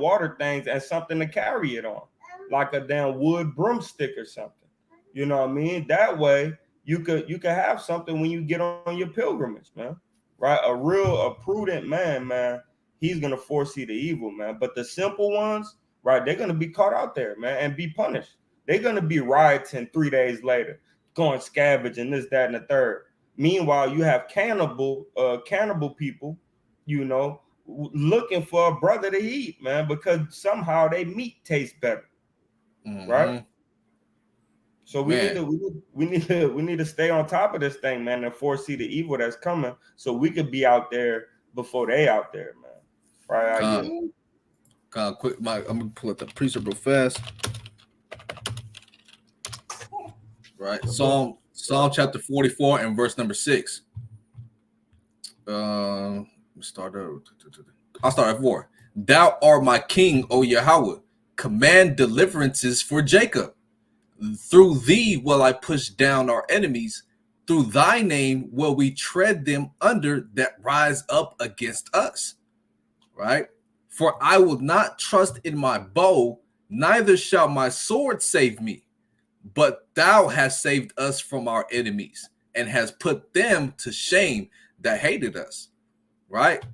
water things and something to carry it on, like a damn wood broomstick or something. You know what I mean? That way you could have something when you get on your pilgrimage, man. Right? A prudent man, he's gonna foresee the evil, man. But the simple ones, right, they're gonna be caught out there, man, and be punished. They're gonna be rioting 3 days later, going scavenging this, that, and the third. Meanwhile, you have cannibal people, you know, looking for a brother to eat, man, because somehow they meat tastes better, right? So we need to stay on top of this thing, man, and foresee the evil that's coming, so we could be out there before they out there, man. Right? Quick, I'm gonna pull up the precept real fast. Right, Psalm chapter 44 and verse number 6. I'll start at 4. Thou art my king, O Yahweh. Command deliverances for Jacob. Through thee will I push down our enemies. through thy name will we tread them under that rise up against us. Right? For I will not trust in my bow, neither shall my sword save me. But thou hast saved us from our enemies and has put them to shame that hated us. Right?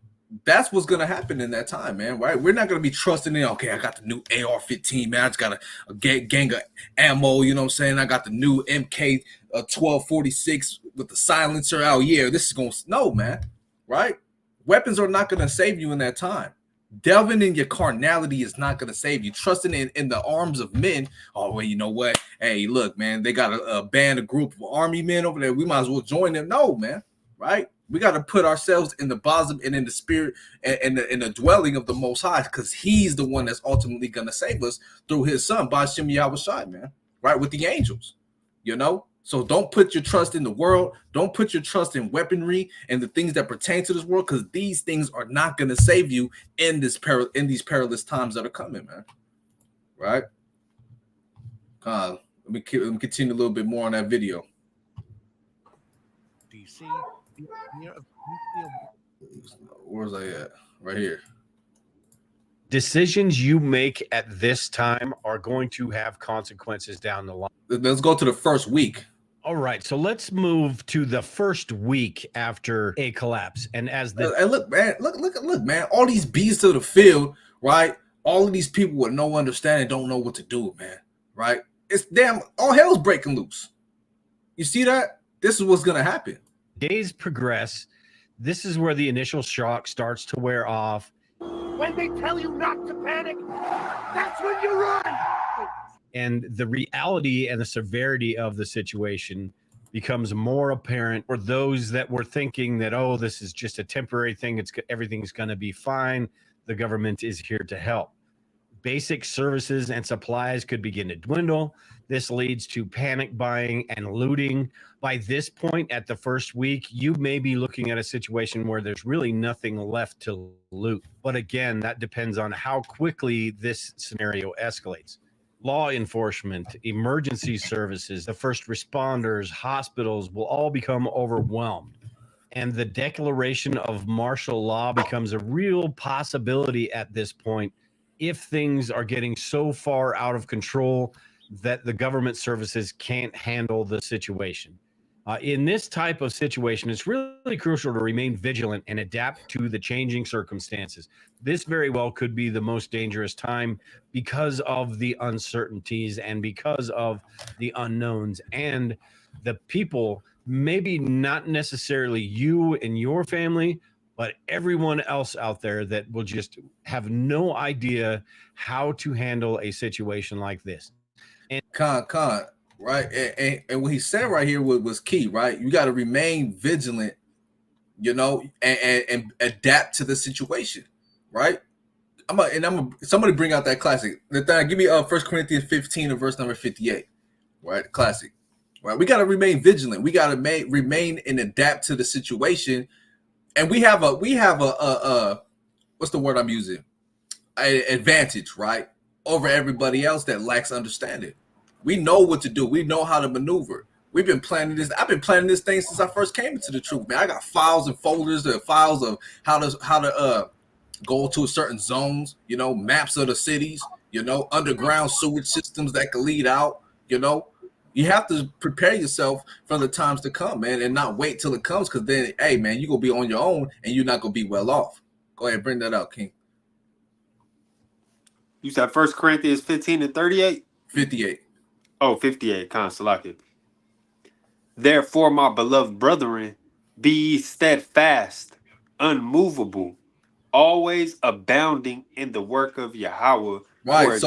That's what's going to happen in that time, man. Right? We're not going to be trusting in, okay, I got the new AR-15, man. I just got a gang of ammo, you know what I'm saying? I got the new MK 1246 with the silencer. Oh, yeah, this is going to, no, man. Right? Weapons are not going to save you in that time. Delving in your carnality is not going to save you. Trusting in the arms of men. Oh, well, you know what? Hey, look, man, they got a band, a group of army men over there. We might as well join them. No, man. Right? We got to put ourselves in the bosom and in the spirit and in the dwelling of the Most High, because he's the one that's ultimately going to save us through his son, Ba'Shem Yahushai, man. Right? With the angels, you know? So don't put your trust in the world. Don't put your trust in weaponry and the things that pertain to this world, because these things are not going to save you in these perilous times that are coming, man. Right? Let me continue a little bit more on that video. Do you see? Where's I at? Right here. Decisions you make at this time are going to have consequences down the line. Let's go to the first week. All right, so let's move to the first week after a collapse. And as the and look, man, all these beasts of the field, right? All of these people with no understanding don't know what to do, man. Right? It's damn, all hell's breaking loose. You see that? This is what's gonna happen. Days progress. This is where the initial shock starts to wear off. When they tell you not to panic, that's when you run. And the reality and the severity of the situation becomes more apparent for those that were thinking that, oh, this is just a temporary thing. Everything's going to be fine. The government is here to help. Basic services and supplies could begin to dwindle. This leads to panic buying and looting. By this point, at the first week, you may be looking at a situation where there's really nothing left to loot. But again, that depends on how quickly this scenario escalates. Law enforcement, emergency services, the first responders, hospitals will all become overwhelmed. And the declaration of martial law becomes a real possibility at this point if things are getting so far out of control that the government services can't handle the situation. In this type of situation, it's really crucial to remain vigilant and adapt to the changing circumstances. This very well could be the most dangerous time because of the uncertainties and because of the unknowns and the people, maybe not necessarily you and your family, but everyone else out there that will just have no idea how to handle a situation like this. And right? And what he said right here was key, right? You got to remain vigilant, you know, and adapt to the situation, right? Somebody bring out that classic. Give me 1 Corinthians 15 and verse number 58, right? Classic, right? We got to remain vigilant. We got to remain and adapt to the situation. And we have a what's the word I'm using? An advantage, right? Over everybody else that lacks understanding. We know what to do. We know how to maneuver. We've been planning this. I've been planning this thing since I first came into the truth, man. I got files and folders and files of how to go to certain zones, you know, maps of the cities, you know, underground sewage systems that can lead out, you know. You have to prepare yourself for the times to come, man, and not wait till it comes, because then, hey, man, you're going to be on your own and you're not going to be well off. Go ahead, bring that out, King. You said 1 Corinthians 15 and 38? 58. Oh, 58, Consulate. Therefore, my beloved brethren, be ye steadfast, unmovable, always abounding in the work of Yahweh. Right.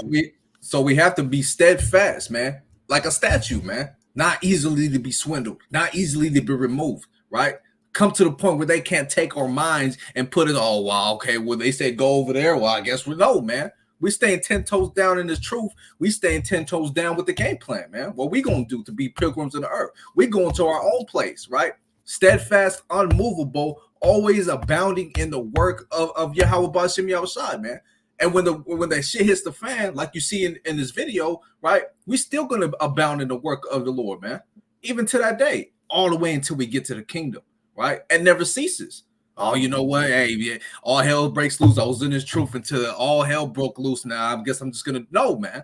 So we have to be steadfast, man, like a statue, man. Not easily to be swindled, not easily to be removed, right? Come to the point where they can't take our minds and put it, oh, wow, okay, well, they said go over there. Well, I guess we know, man. We staying 10 toes down in this truth. We staying 10 toes down with the game plan, man. What we going to do to be pilgrims in the earth? We going to our own place, right? Steadfast, unmovable, always abounding in the work of Yahweh Ba'Shem Yahushai, man. And when that shit hits the fan, like you see in this video, right? We still going to abound in the work of the Lord, man. Even to that day. all the way until we get to the kingdom, right? It never ceases. Oh, you know what? Hey, yeah, all hell breaks loose. I was in this truth until all hell broke loose. Now I guess I'm just gonna no, man.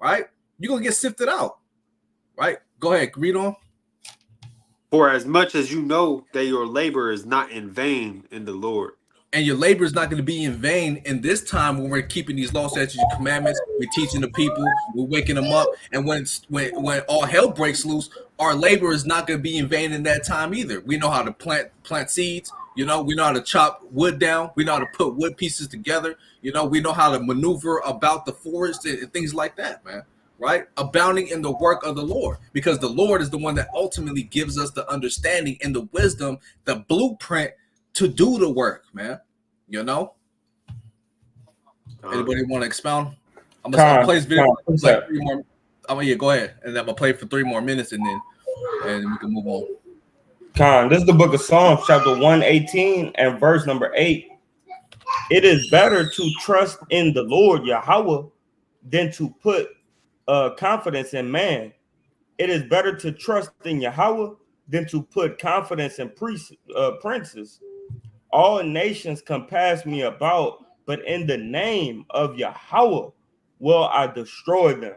Right? You're gonna get sifted out. Right? Go ahead, read on. For as much as you know that your labor is not in vain in the Lord. And your labor is not going to be in vain in this time when we're keeping these law, statutes, and commandments. We're teaching the people. We're waking them up. And when all hell breaks loose, our labor is not going to be in vain in that time either. We know how to plant seeds. You know, we know how to chop wood down. We know how to put wood pieces together. You know, we know how to maneuver about the forest and things like that, man. Right? Abounding in the work of the Lord, because the Lord is the one that ultimately gives us the understanding and the wisdom, the blueprint to do the work, man. You know? Anybody want to expound? I'm gonna play this video for like 3 more. Yeah, go ahead. And I'm gonna play for 3 more minutes and then we can move on. Khan, this is the book of Psalms, chapter 118 and verse number 8. It is better to trust in the Lord Yahweh than to put confidence in man. It is better to trust in Yahweh than to put confidence in princes. All nations compass me about, but in the name of Yahweh will I destroy them.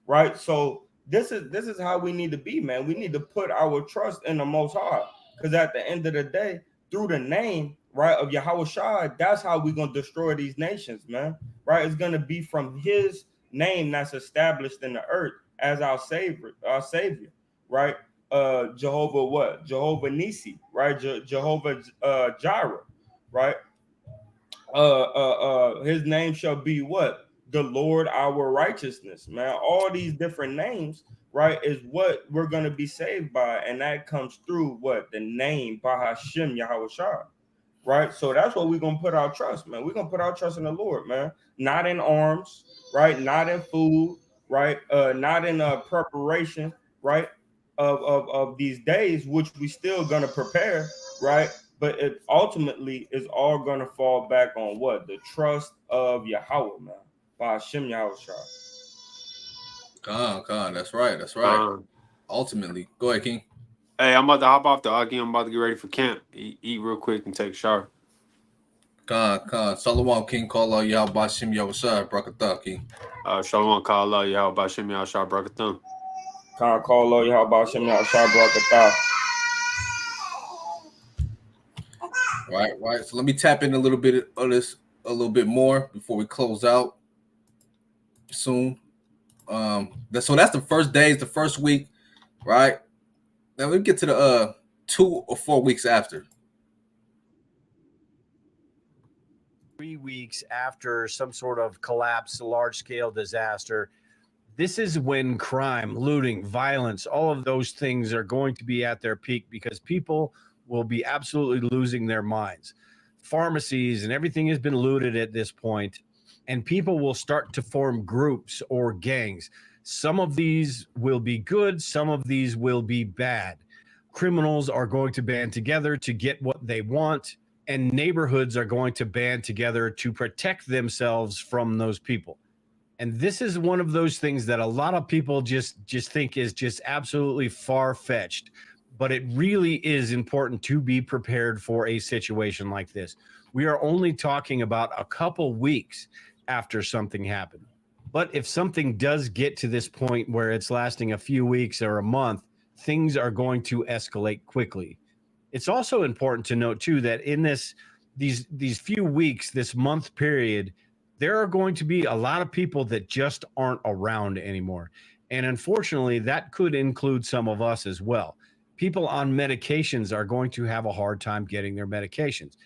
Right? So this is how we need to be, man. We need to put our trust in the Most High, because at the end of the day, through the name, right, of Yahweh Shai, that's how we're gonna destroy these nations, man. Right? It's gonna be from His name that's established in the earth as our savior, right? Jehovah what? Jehovah Nisi, right? Jehovah Jireh, right? His name shall be what? The Lord our righteousness, man. All these different names, right, is what we're gonna be saved by, and that comes through what? The name Bahashem Yahweh Shai. Right, so that's what we're gonna put our trust, man. We're gonna put our trust in the Lord, man. Not in arms, right? Not in food, right? Not in preparation, right? Of these days, which we still gonna prepare, right? But it ultimately is all gonna fall back on what? The trust of Yahweh, man. By Hashem Yahweh Shai. Khan, that's right. That's right. Ultimately, go ahead, King. Hey, I'm about to hop off the Aki. I'm about to get ready for camp. Eat real quick and take a shower. Khan. Salawam, King. Call out Yahweh Bashim Yahweh Shai, Brakatah, King. Shalom, call out Yahweh Bashim Yahweh Shai, Brakatah. Khan, call out Yahweh Bashim Yahweh Shai, Brakatah. Right. So let me tap in a little bit of this, a little bit more before we close out soon. So that's the first days, the first week, right? Now we get to the 2 or 4 weeks after. 3 weeks after some sort of collapse, large-scale disaster. This is when crime, looting, violence, all of those things are going to be at their peak, because people will be absolutely losing their minds. Pharmacies and everything has been looted at this point, and people will start to form groups or gangs. Some of these will be good, some of these will be bad. Criminals are going to band together to get what they want, and neighborhoods are going to band together to protect themselves from those people. And this is one of those things that a lot of people just think is just absolutely far-fetched. But it really is important to be prepared for a situation like this. We are only talking about a couple weeks after something happened. But if something does get to this point where it's lasting a few weeks or a month, things are going to escalate quickly. It's also important to note, too, that in these few weeks, this month period, there are going to be a lot of people that just aren't around anymore. And unfortunately, that could include some of us as well. People on medications are going to have a hard time getting their medications.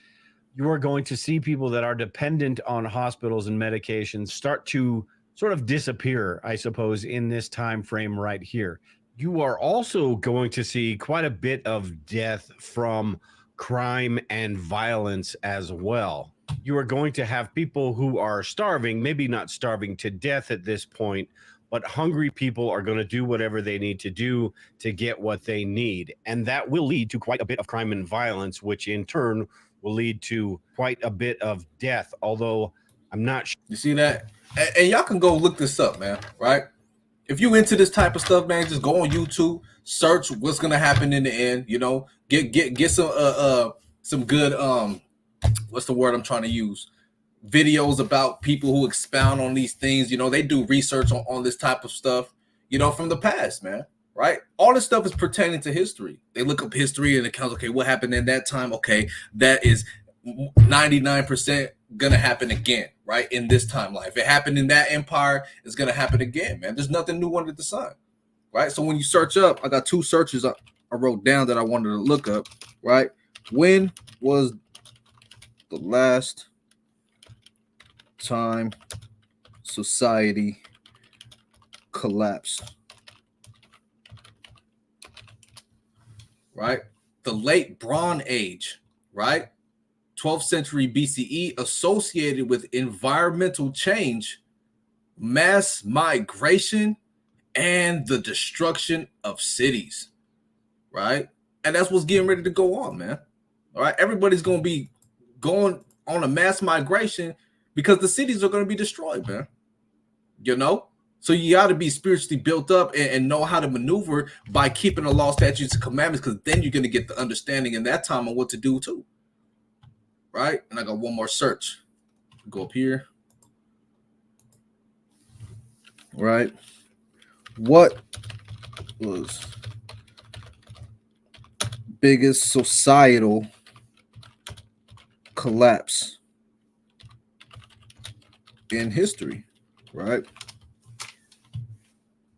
You are going to see people that are dependent on hospitals and medications start to sort of disappear, I suppose, in this time frame right here. You are also going to see quite a bit of death from crime and violence as well. You are going to have people who are starving, maybe not starving to death at this point, but hungry people are going to do whatever they need to do to get what they need. And that will lead to quite a bit of crime and violence, which in turn will lead to quite a bit of death. Although I'm not sure. You see that? And y'all can go look this up, man, right? If you into this type of stuff, man, just go on YouTube, search what's gonna happen in the end. You know, get some good what's the word I'm trying to use? Videos about people who expound on these things. You know, they do research on this type of stuff, you know, from the past, man. Right? All this stuff is pertaining to history. They look up history and accounts, okay, what happened in that time? Okay, that is 99% gonna happen again, right? In this timeline. If it happened in that empire, it's gonna happen again, man. There's nothing new under the sun, right? So when you search up, I got two searches I wrote down that I wanted to look up, right? When was the last time society collapsed? Right? The late Bronze Age, right? 12th century BCE, associated with environmental change, mass migration, and the destruction of cities, right? And that's what's getting ready to go on, man. All right, everybody's going to be going on a mass migration because the cities are going to be destroyed, man. You know? So you got to be spiritually built up and know how to maneuver by keeping the law, statutes, and commandments, because then you're going to get the understanding in that time on what to do too. Right? And I got one more search. Go up here. Right? What was biggest societal collapse in history? Right?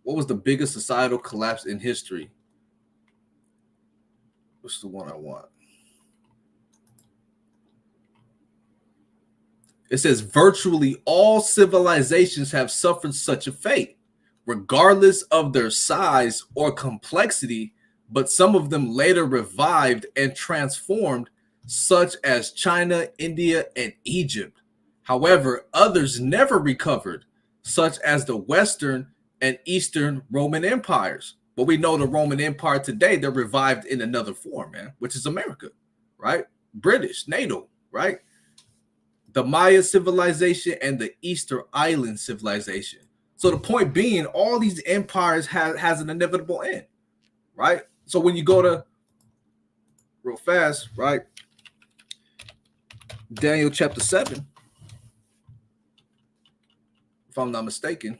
What was the biggest societal collapse in history? What's the one I want? It says virtually all civilizations have suffered such a fate, regardless of their size or complexity, but some of them later revived and transformed, such as China, India, and Egypt. However, others never recovered, such as the Western and Eastern Roman empires. But we know the Roman Empire today, they're revived in another form, man, which is America, right? British, NATO, right? The Maya civilization and the Easter Island civilization. So the point being, all these empires has an inevitable end, right? So when you go to, real fast, right? Daniel chapter 7, if I'm not mistaken.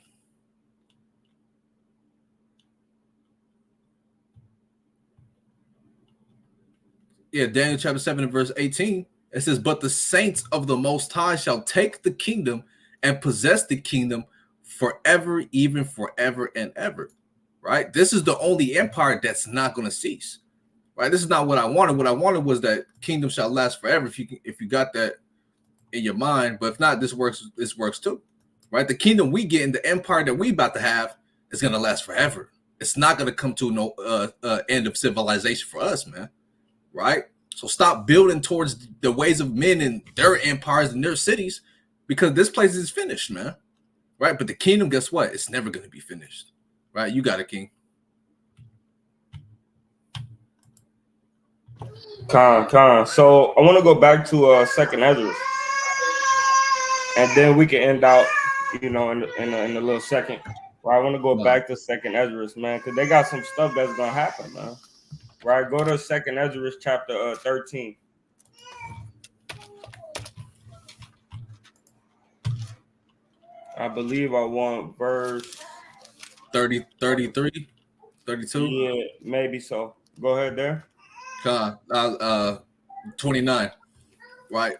Yeah, Daniel chapter 7 and verse 18. It says, but the saints of the Most High shall take the kingdom and possess the kingdom forever, even forever and ever. Right? This is the only empire that's not going to cease. Right? This is not what I wanted. What I wanted was that kingdom shall last forever. If you got that in your mind, but if not, this works too. Right? The kingdom we get in the empire that we about to have is going to last forever. It's not going to come to no end of civilization for us, man. Right? So stop building towards the ways of men and their empires and their cities, because this place is finished, man. Right? But the kingdom, guess what? It's never going to be finished. Right? You got it, King. Con. So I want to go back to Second Ezra, and then we can end out, you know, in a little second. Right? I want to go back to Second Ezra, man, because they got some stuff that's gonna happen, man. Right? Go to Second Ezra chapter 13. I believe I want verse 30, 33, 32. Yeah, maybe so. Go ahead there. 29. Right.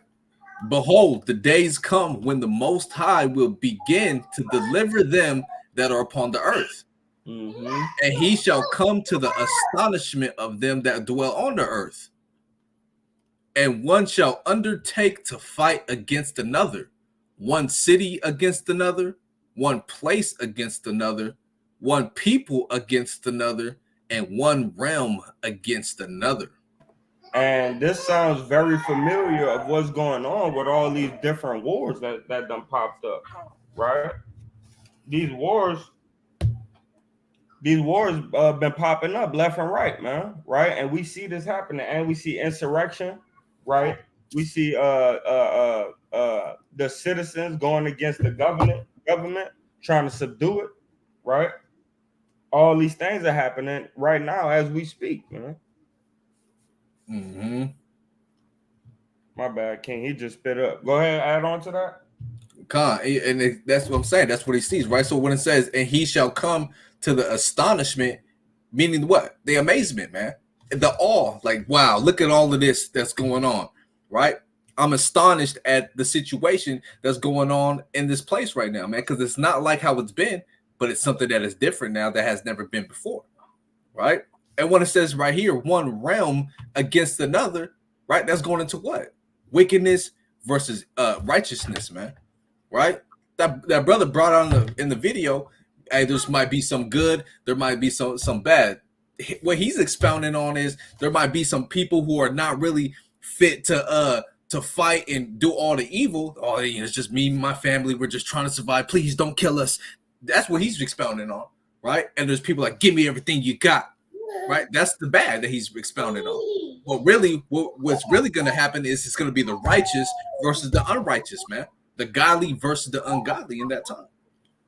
Behold, the days come when the Most High will begin to deliver them that are upon the earth. Mm-hmm. And he shall come to the astonishment of them that dwell on the earth. And one shall undertake to fight against another, one city against another, one place against another, one people against another, and one realm against another. And this sounds very familiar of what's going on with all these different wars that done popped up, right? These wars been popping up left and right, man, right? And we see this happening, and we see insurrection, right? We see the citizens going against the government trying to subdue it, right? All these things are happening right now as we speak, man. Mm-hmm. My bad, King. He just spit up. Go ahead, add on to that. That's what I'm saying. That's what he sees, right? So when it says, and he shall come to the astonishment, meaning what? The amazement, man. The awe, like, wow, look at all of this that's going on, right? I'm astonished at the situation that's going on in this place right now, man, because it's not like how it's been, but it's something that is different now that has never been before, right? And when it says right here, one realm against another, right? That's going into what? Wickedness versus righteousness, man, right? That brother brought on in the video, hey, there might be some good, there might be some bad. What he's expounding on is there might be some people who are not really fit to fight and do all the evil. Oh, you know, it's just me and my family. We're just trying to survive. Please don't kill us. That's what he's expounding on, right? And there's people like, give me everything you got, right? That's the bad that he's expounding on. What's really going to happen is it's going to be the righteous versus the unrighteous, man. The godly versus the ungodly in that time.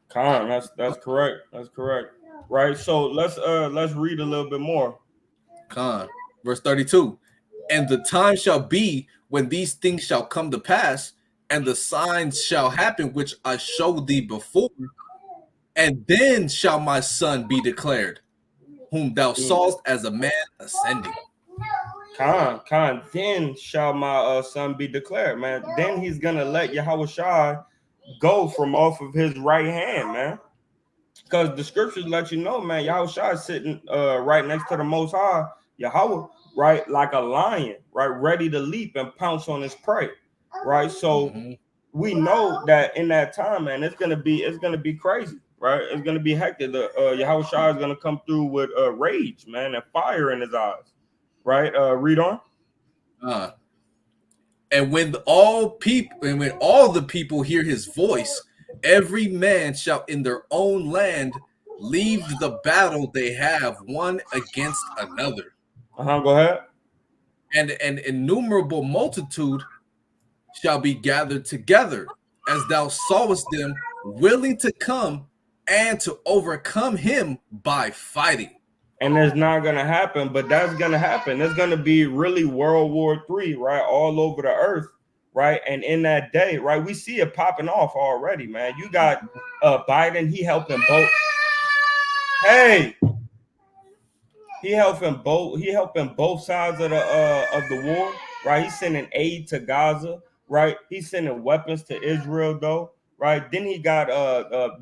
Khan, that's correct. That's correct. Right. So let's read a little bit more. Khan, verse 32. And the time shall be when these things shall come to pass, and the signs shall happen which I showed thee before, and then shall my son be declared, whom thou sawest as a man ascending. Khan, then shall my son be declared, man. Then he's gonna let Yahushua go from off of his right hand, man. Because the scriptures let you know, man, Yahushua is sitting right next to the Most High, Yahweh, right, like a lion, right, ready to leap and pounce on his prey, right? So we know that in that time, man, it's gonna be crazy, right? It's gonna be hectic. The Yahushua is gonna come through with rage, man, and fire in his eyes, right? Read on. And when all the people hear his voice, every man shall in their own land leave the battle they have one against another. Go ahead. And an innumerable multitude shall be gathered together, as thou sawest them willing to come and to overcome him by fighting. And it's not gonna happen, but that's gonna happen. It's gonna be really World War III, right, all over the earth, right? And in that day, right, we see it popping off already, man. You got Biden, he helping both. Hey, he helping both sides of the war, right? He's sending aid to Gaza, right? He's sending weapons to Israel, though, right? Then he got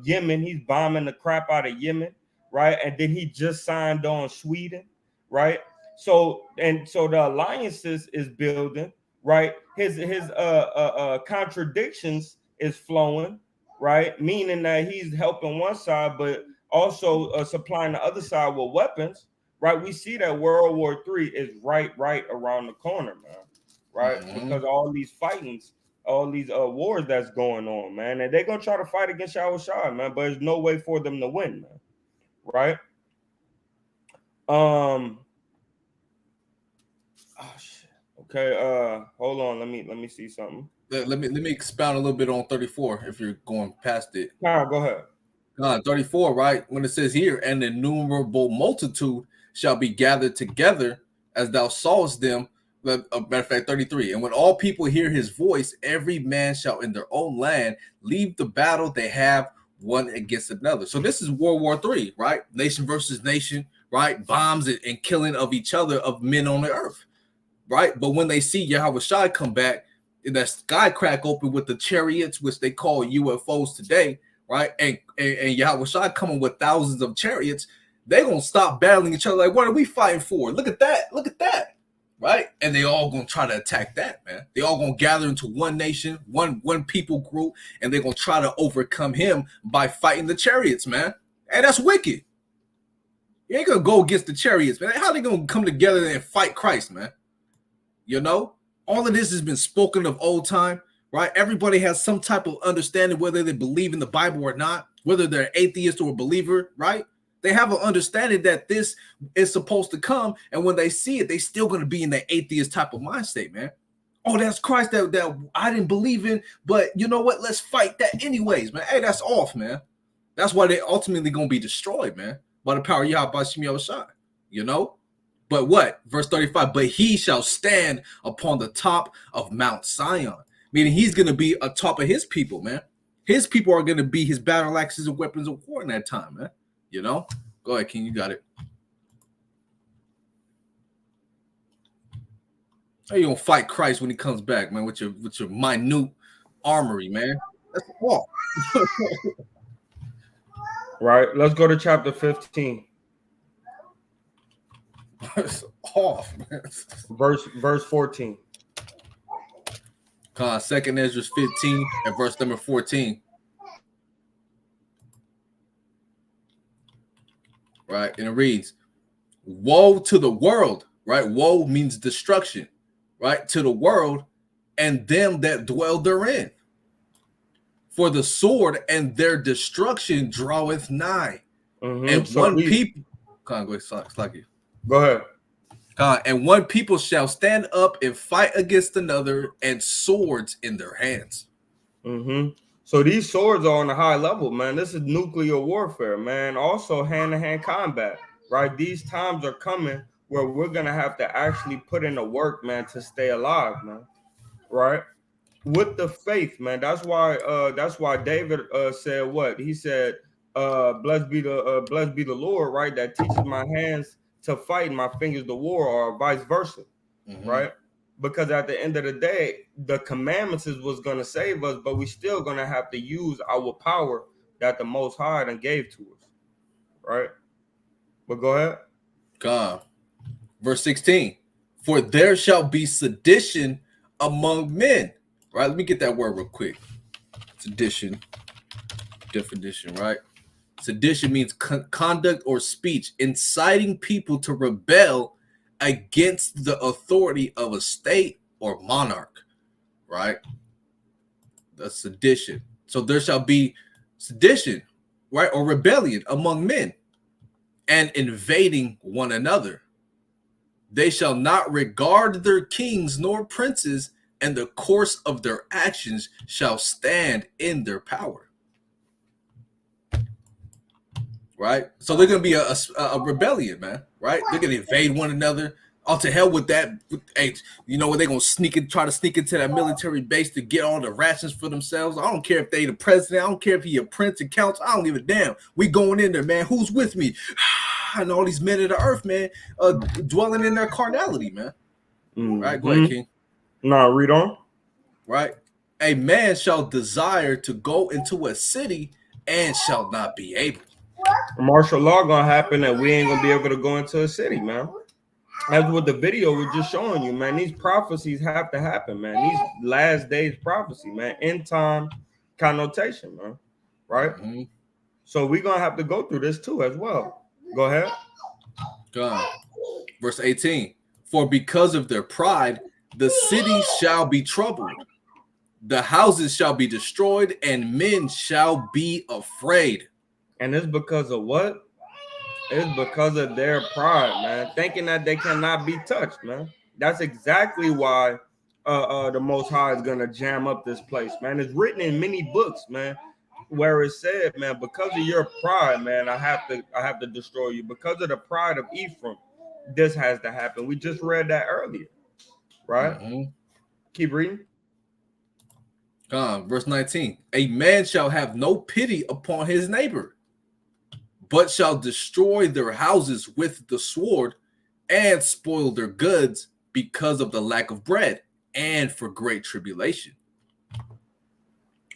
Yemen. He's bombing the crap out of Yemen, right? And then he just signed on Sweden, right? So the alliances is building, right? His contradictions is flowing, right? Meaning that he's helping one side, but also supplying the other side with weapons, right? We see that World War III is right around the corner, man, right? Because all these fightings, all these wars that's going on, man, and they're gonna try to fight against Yahushua, man, but there's no way for them to win, man, right? Oh shit. Okay, hold on, let me see something. Let me expound a little bit on 34 if you're going past it. Nah, go ahead. 34, right? When it says here, an innumerable multitude shall be gathered together, as thou sawest them. Matter of fact, 33. And when all people hear his voice, every man shall in their own land leave the battle they have one against another. So this is World War III, right? Nation versus nation, right? Bombs and killing of each other, of men on the earth, right? But when they see Yahushua come back, and that sky crack open with the chariots, which they call UFOs today, right? And Yahushua coming with thousands of chariots, they're going to stop battling each other. Like, what are we fighting for? Look at that. Look at that. Right? And they all going to try to attack that, man. They all going to gather into one nation, one people group, and they're going to try to overcome him by fighting the chariots, man. And that's wicked. You ain't going to go against the chariots, man. How are they going to come together and fight Christ, man? You know? All of this has been spoken of old time, right? Everybody has some type of understanding, whether they believe in the Bible or not, whether they're atheist or a believer, right? They have an understanding that this is supposed to come, and when they see it, they still going to be in that atheist type of mind state, man. Oh, that's Christ that I didn't believe in, but you know what? Let's fight that anyways, man. Hey, that's off, man. That's why they're ultimately going to be destroyed, man. by the power of Yahweh Bashim Yahushua, you know? But what? Verse 35, but he shall stand upon the top of Mount Zion. Meaning he's going to be atop of his people, man. His people are going to be his battle axes and weapons of war in that time, man. You know? Go ahead, King. You got it. How you going to fight Christ when he comes back, man, with your minute armory, man? That's all. Right. Let's go to chapter 15. It's off, man. Verse 14. Second Ezra 15 and verse number 14. Right, and it reads, woe to the world, right? Woe means destruction, right? To the world and them that dwell therein. For the sword and their destruction draweth nigh. Mm-hmm. And so one people, go ahead. And one people shall stand up and fight against another, and swords in their hands. Mm-hmm. So these swords are on a high level, man. This is nuclear warfare, man. Also hand-to-hand combat, right? These times are coming where we're gonna have to actually put in the work, man, to stay alive, man. Right? With the faith, man. That's why David said what? He said, blessed be the Lord, right? That teaches my hands to fight and my fingers to war, or vice versa. Mm-hmm. Right? Because at the end of the day, the commandments is what's going to save us, but we still going to have to use our power that the Most High and gave to us, right? But go ahead. God. Verse 16, for there shall be sedition among men, right? Let me get that word real quick. Sedition, definition, right? Sedition means conduct or speech, inciting people to rebel against the authority of a state or monarch, right? That's sedition. So there shall be sedition, right? Or rebellion among men, and invading one another. They shall not regard their kings nor princes, and the course of their actions shall stand in their power. Right? So they're going to be a rebellion, man, right? They're going to invade one another. Oh, to hell with that. Hey, you know what? They're going to try to sneak into that military base to get all the rations for themselves. I don't care if they the president. I don't care if he a prince and counts. I don't give a damn. We going in there, man. Who's with me? And all these men of the earth, man, dwelling in their carnality, man. Mm-hmm. Right? Go ahead, King. No, read on. Right? A man shall desire to go into a city and shall not be able. Martial law gonna happen and we ain't gonna be able to go into a city, man. That's what the video was just showing you, man. These prophecies have to happen, man. These last days prophecy, man. End time connotation, man. Right? Mm-hmm. So we're gonna have to go through this too as well. Go ahead. God. Verse 18. For because of their pride, the city shall be troubled. The houses shall be destroyed, and men shall be afraid. And it's because of what? It's because of their pride, man. Thinking that they cannot be touched, man. That's exactly why the Most High is gonna jam up this place, man. It's written in many books, man, where it said, man, because of your pride, man, I have to destroy you. Because of the pride of Ephraim, this has to happen. We just read that earlier, right? Mm-hmm. Keep reading. Verse 19. A man shall have no pity upon his neighbor, but shall destroy their houses with the sword and spoil their goods because of the lack of bread and for great tribulation.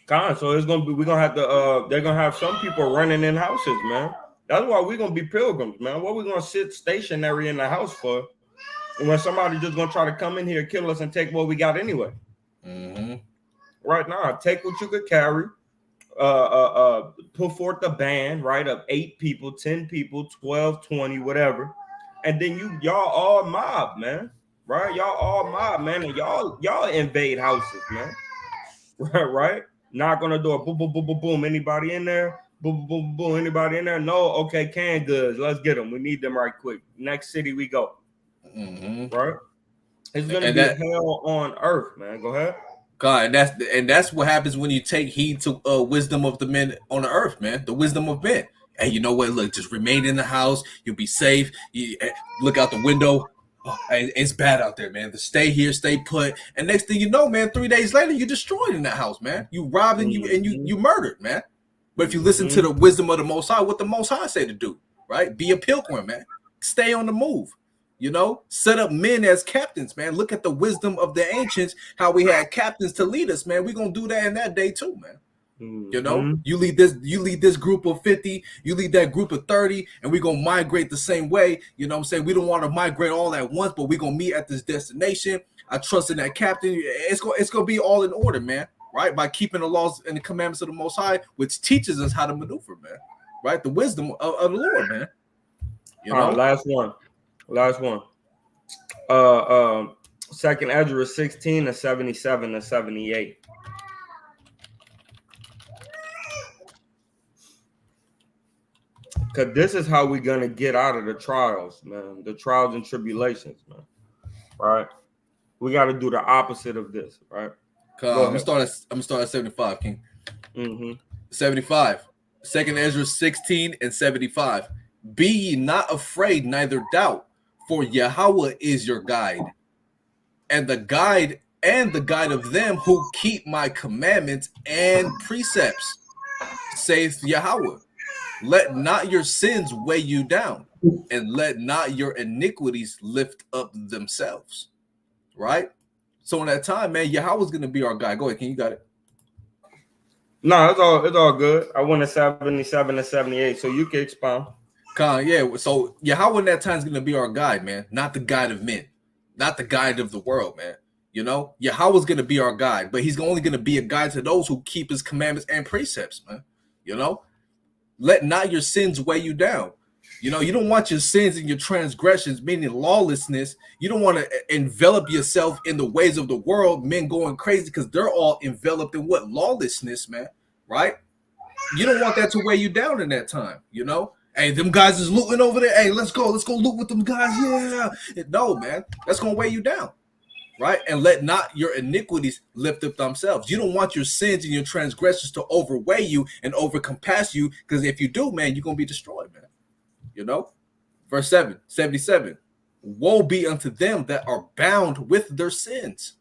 So it's gonna be, we're gonna have to they're gonna have some people running in houses, man. That's why we're gonna be pilgrims, man. What we gonna sit stationary in the house for when somebody just gonna try to come in here, kill us, and take what we got anyway? Mm-hmm. Right now, take what you could carry, put forth a band, right, of 8 people, 10 people, 12, 20, whatever, and then y'all all mob, man. Right? Y'all all mob, man, and y'all invade houses, man. Right? Knock on the door, boom, boom, boom, boom, boom. Anybody in there? Boom, boom, boom, boom. Anybody in there? No? Okay, canned goods. Let's get them. We need them right quick. Next city we go. Mm-hmm. Right? It's gonna be hell on earth, man. Go ahead. God, and that's what happens when you take heed to wisdom of the men on the earth, man. The wisdom of men. Hey, you know what? Look, just remain in the house. You'll be safe. Look out the window. Oh, hey, it's bad out there, man. Stay here, stay put. And next thing you know, man, 3 days later, you're destroyed in that house, man. You robbed and you murdered, man. But if you listen to the wisdom of the Most High, what the Most High say to do, right? Be a pilgrim, man. Stay on the move. You know, set up men as captains, man. Look at the wisdom of the ancients, how we had captains to lead us, man. We're gonna do that in that day too, man. You know, you lead this group of 50, you lead that group of 30, and we're gonna migrate the same way. You know what I'm saying? We don't want to migrate all at once, but we're gonna meet at this destination. I trust in that captain. It's gonna be all in order, man. Right? By keeping the laws and the commandments of the Most High, which teaches us how to maneuver, man. Right? The wisdom of the Lord, man. You know, last one. Second Ezra 16 to 77 to 78. Because this is how we're going to get out of the trials, man. The trials and tribulations, man. Right? We got to do the opposite of this, right? I'm going to start at 75, King. 75. Second Ezra 16 and 75. Be ye not afraid, neither doubt, for Yahweh is your guide. And the guide of them who keep my commandments and precepts, saith Yahweh. Let not your sins weigh you down, and let not your iniquities lift up themselves. Right? So in that time, man, Yahweh's going to be our guide. Go ahead, King. You got it. No, it's all good. I went to 77 and 78, so you can expound. Yeah. So Yahweh in that time is going to be our guide, man. Not the guide of men, not the guide of the world, man. You know, Yahweh's going to be our guide, but he's only going to be a guide to those who keep his commandments and precepts, man. You know, let not your sins weigh you down. You know, you don't want your sins and your transgressions, meaning lawlessness. You don't want to envelop yourself in the ways of the world, men going crazy because they're all enveloped in what? Lawlessness, man. Right? You don't want that to weigh you down in that time, you know? Hey, them guys is looting over there. Hey, let's go loot with them guys. Yeah. No, man. That's going to weigh you down. Right? And let not your iniquities lift up themselves. You don't want your sins and your transgressions to overweigh you and overcompass you, because if you do, man, you're going to be destroyed, man. You know? Verse 77. Woe be unto them that are bound with their sins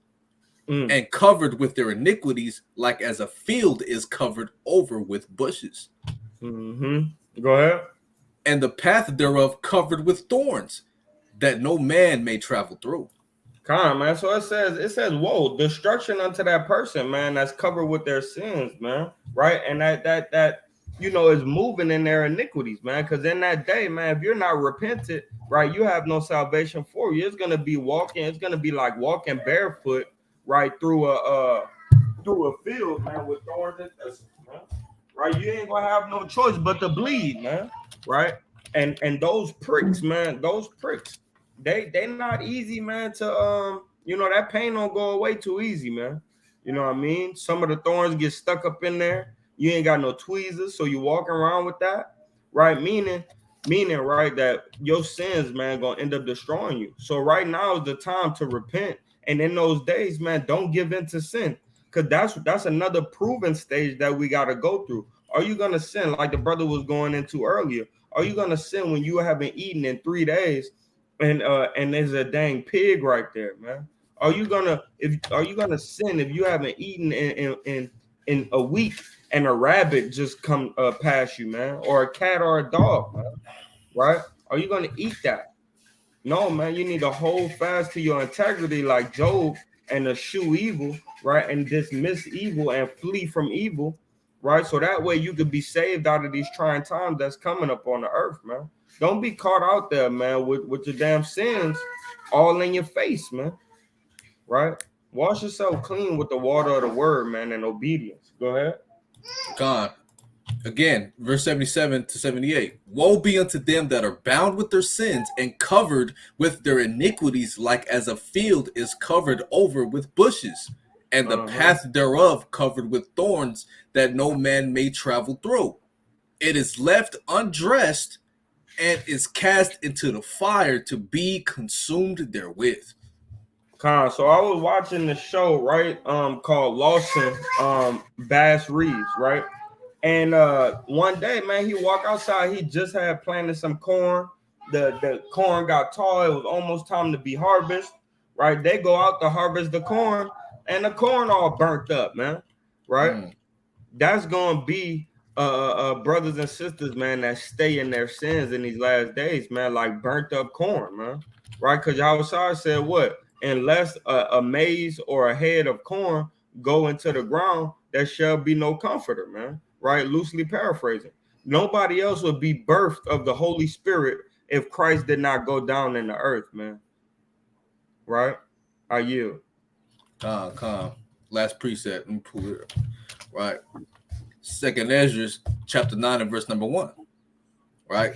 and covered with their iniquities, like as a field is covered over with bushes. Go ahead. And the path thereof covered with thorns, that no man may travel through. Come on, man. So it says, whoa, destruction unto that person, man, that's covered with their sins, man. Right? And that you know, is moving in their iniquities, man. Because in that day, man, if you're not repentant, right, you have no salvation for you. It's gonna be like walking barefoot, right, through a field, man, with thorns and thistles, man. Right? You ain't gonna have no choice but to bleed, man. Right? And those pricks, man, they not easy, man, to you know, that pain don't go away too easy, man. You know what I mean? Some of the thorns get stuck up in there. You ain't got no tweezers, so you walking around with that, right? Meaning, right, that your sins, man, gonna end up destroying you. So right now is the time to repent. And in those days, man, don't give in to sin, because that's another proven stage that we got to go through. Are you gonna sin like the brother was going into earlier? Are you gonna sin when you haven't eaten in 3 days, and there's a dang pig right there, man? Are you gonna sin if you haven't eaten in a week and a rabbit just come past you, man, or a cat or a dog, man? Right? Are you gonna eat that? No, man. You need to hold fast to your integrity, like Job, and eschew evil, right, and dismiss evil and flee from evil, right? So that way you could be saved out of these trying times that's coming up on the earth, man. Don't be caught out there, man, with your damn sins all in your face, man. Right? Wash yourself clean with the water of the word, man, and obedience. Go ahead. God. Again, verse 77 to 78. Woe be unto them that are bound with their sins and covered with their iniquities, like as a field is covered over with bushes, and the path thereof covered with thorns, that no man may travel through. It is left undressed and is cast into the fire to be consumed therewith. So I was watching the show, right, called Lawson, Bass Reeves, right? And one day, man, he walked outside. He just had planted some corn. The corn got tall. It was almost time to be harvest. Right? They go out to harvest the corn, and the corn all burnt up, man. Right? That's gonna be brothers and sisters, man, that stay in their sins in these last days, man, like burnt up corn, man. Right? Because Yahweh said what? Unless a maize or a head of corn go into the ground, there shall be no comforter, man. Right? Loosely paraphrasing. Nobody else would be birthed of the Holy Spirit if Christ did not go down in the earth, man. Right? I yield. Calm. Last precept. Let me pull it up. Right. Second Ezra, chapter 9 and verse number 1. Right.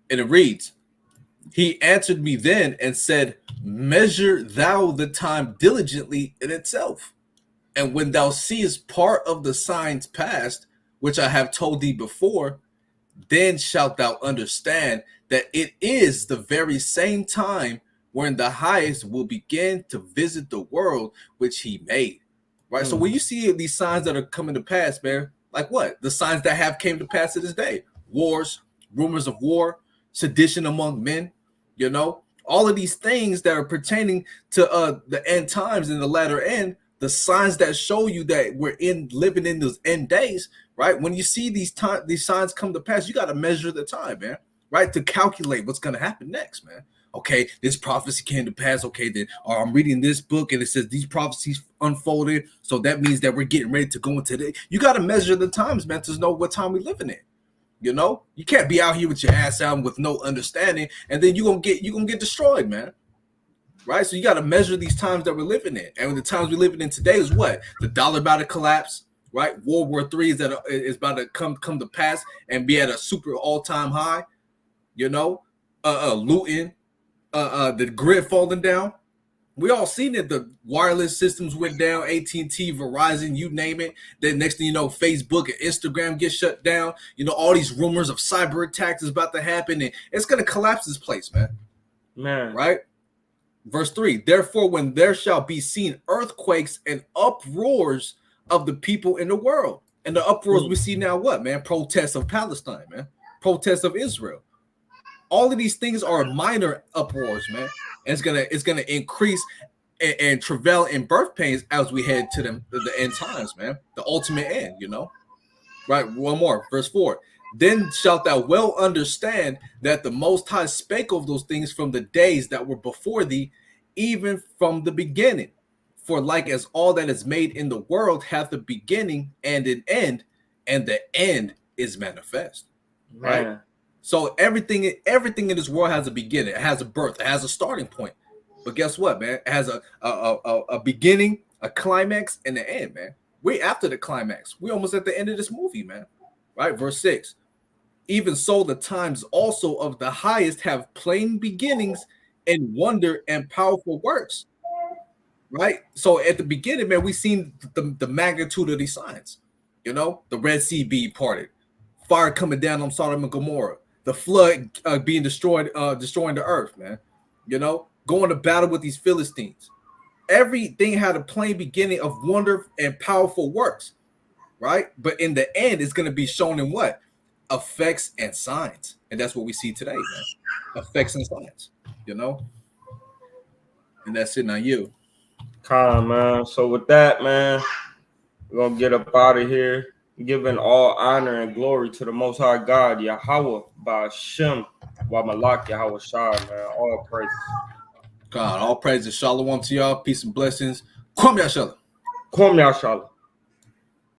And it reads, he answered me then and said, measure thou the time diligently in itself. And when thou seest part of the signs past, which I have told thee before, then shalt thou understand that it is the very same time when the highest will begin to visit the world which he made. Right. So when you see these signs that are coming to pass, man, like what? The signs that have came to pass to this day: wars, rumors of war, sedition among men, you know, all of these things that are pertaining to the end times and the latter end, the signs that show you that we're living in those end days, right? When you see these signs come to pass, you got to measure the time, man, right? To calculate what's going to happen next, man. Okay, this prophecy came to pass. Okay, then I'm reading this book and it says these prophecies unfolded. So that means that we're getting ready to go into you got to measure the times, man, to know what time we're living in. You know, you can't be out here with your ass out with no understanding, and then you're gonna get destroyed, man. Right? So you got to measure these times that we're living in. And the times we're living in today is what? The dollar about to collapse, right? World War III is about to come to pass and be at a super all-time high, you know, looting. The grid falling down. We all seen it. The wireless systems went down. AT&T, Verizon, you name it. Then next thing you know, Facebook and Instagram get shut down. You know, all these rumors of cyber attacks is about to happen, and it's gonna collapse this place, man. Right? Verse 3. Therefore, when there shall be seen earthquakes and uproars of the people in the world, and the uproars we see now, what, man? Protests of Palestine, man. Protests of Israel. All of these things are minor uproars, man. And it's gonna increase and travail in birth pains as we head to the end times, man. The ultimate end, you know. Right. One more, verse 4. Then shalt thou well understand that the Most High spake of those things from the days that were before thee, even from the beginning. For like as all that is made in the world hath a beginning and an end, and the end is manifest. Right. Man. So everything in this world has a beginning, it has a birth, it has a starting point. But guess what, man? It has a beginning, a climax, and an end, man. We're after the climax. We're almost at the end of this movie, man. Right? Verse 6. Even so, the times also of the highest have plain beginnings and wonder and powerful works. Right? So at the beginning, man, we seen the magnitude of these signs. You know, the Red Sea being parted, fire coming down on Sodom and Gomorrah, the flood being destroying the earth, man. You know, going to battle with these Philistines. Everything had a plain beginning of wonder and powerful works, right? But in the end, it's going to be shown in what? Effects and signs. And that's what we see today, man. Effects and signs, you know? And that's it. Now you. Calm, man. So with that, man, we're going to get up out of here. Giving all honor and glory to the Most High God, Yahweh, Ba'Shem, Wa Malak, Yahweh Shai, man. All praises. God, all praises. Shalom to y'all. Peace and blessings. Kwam Yashala. Kwam Yashala.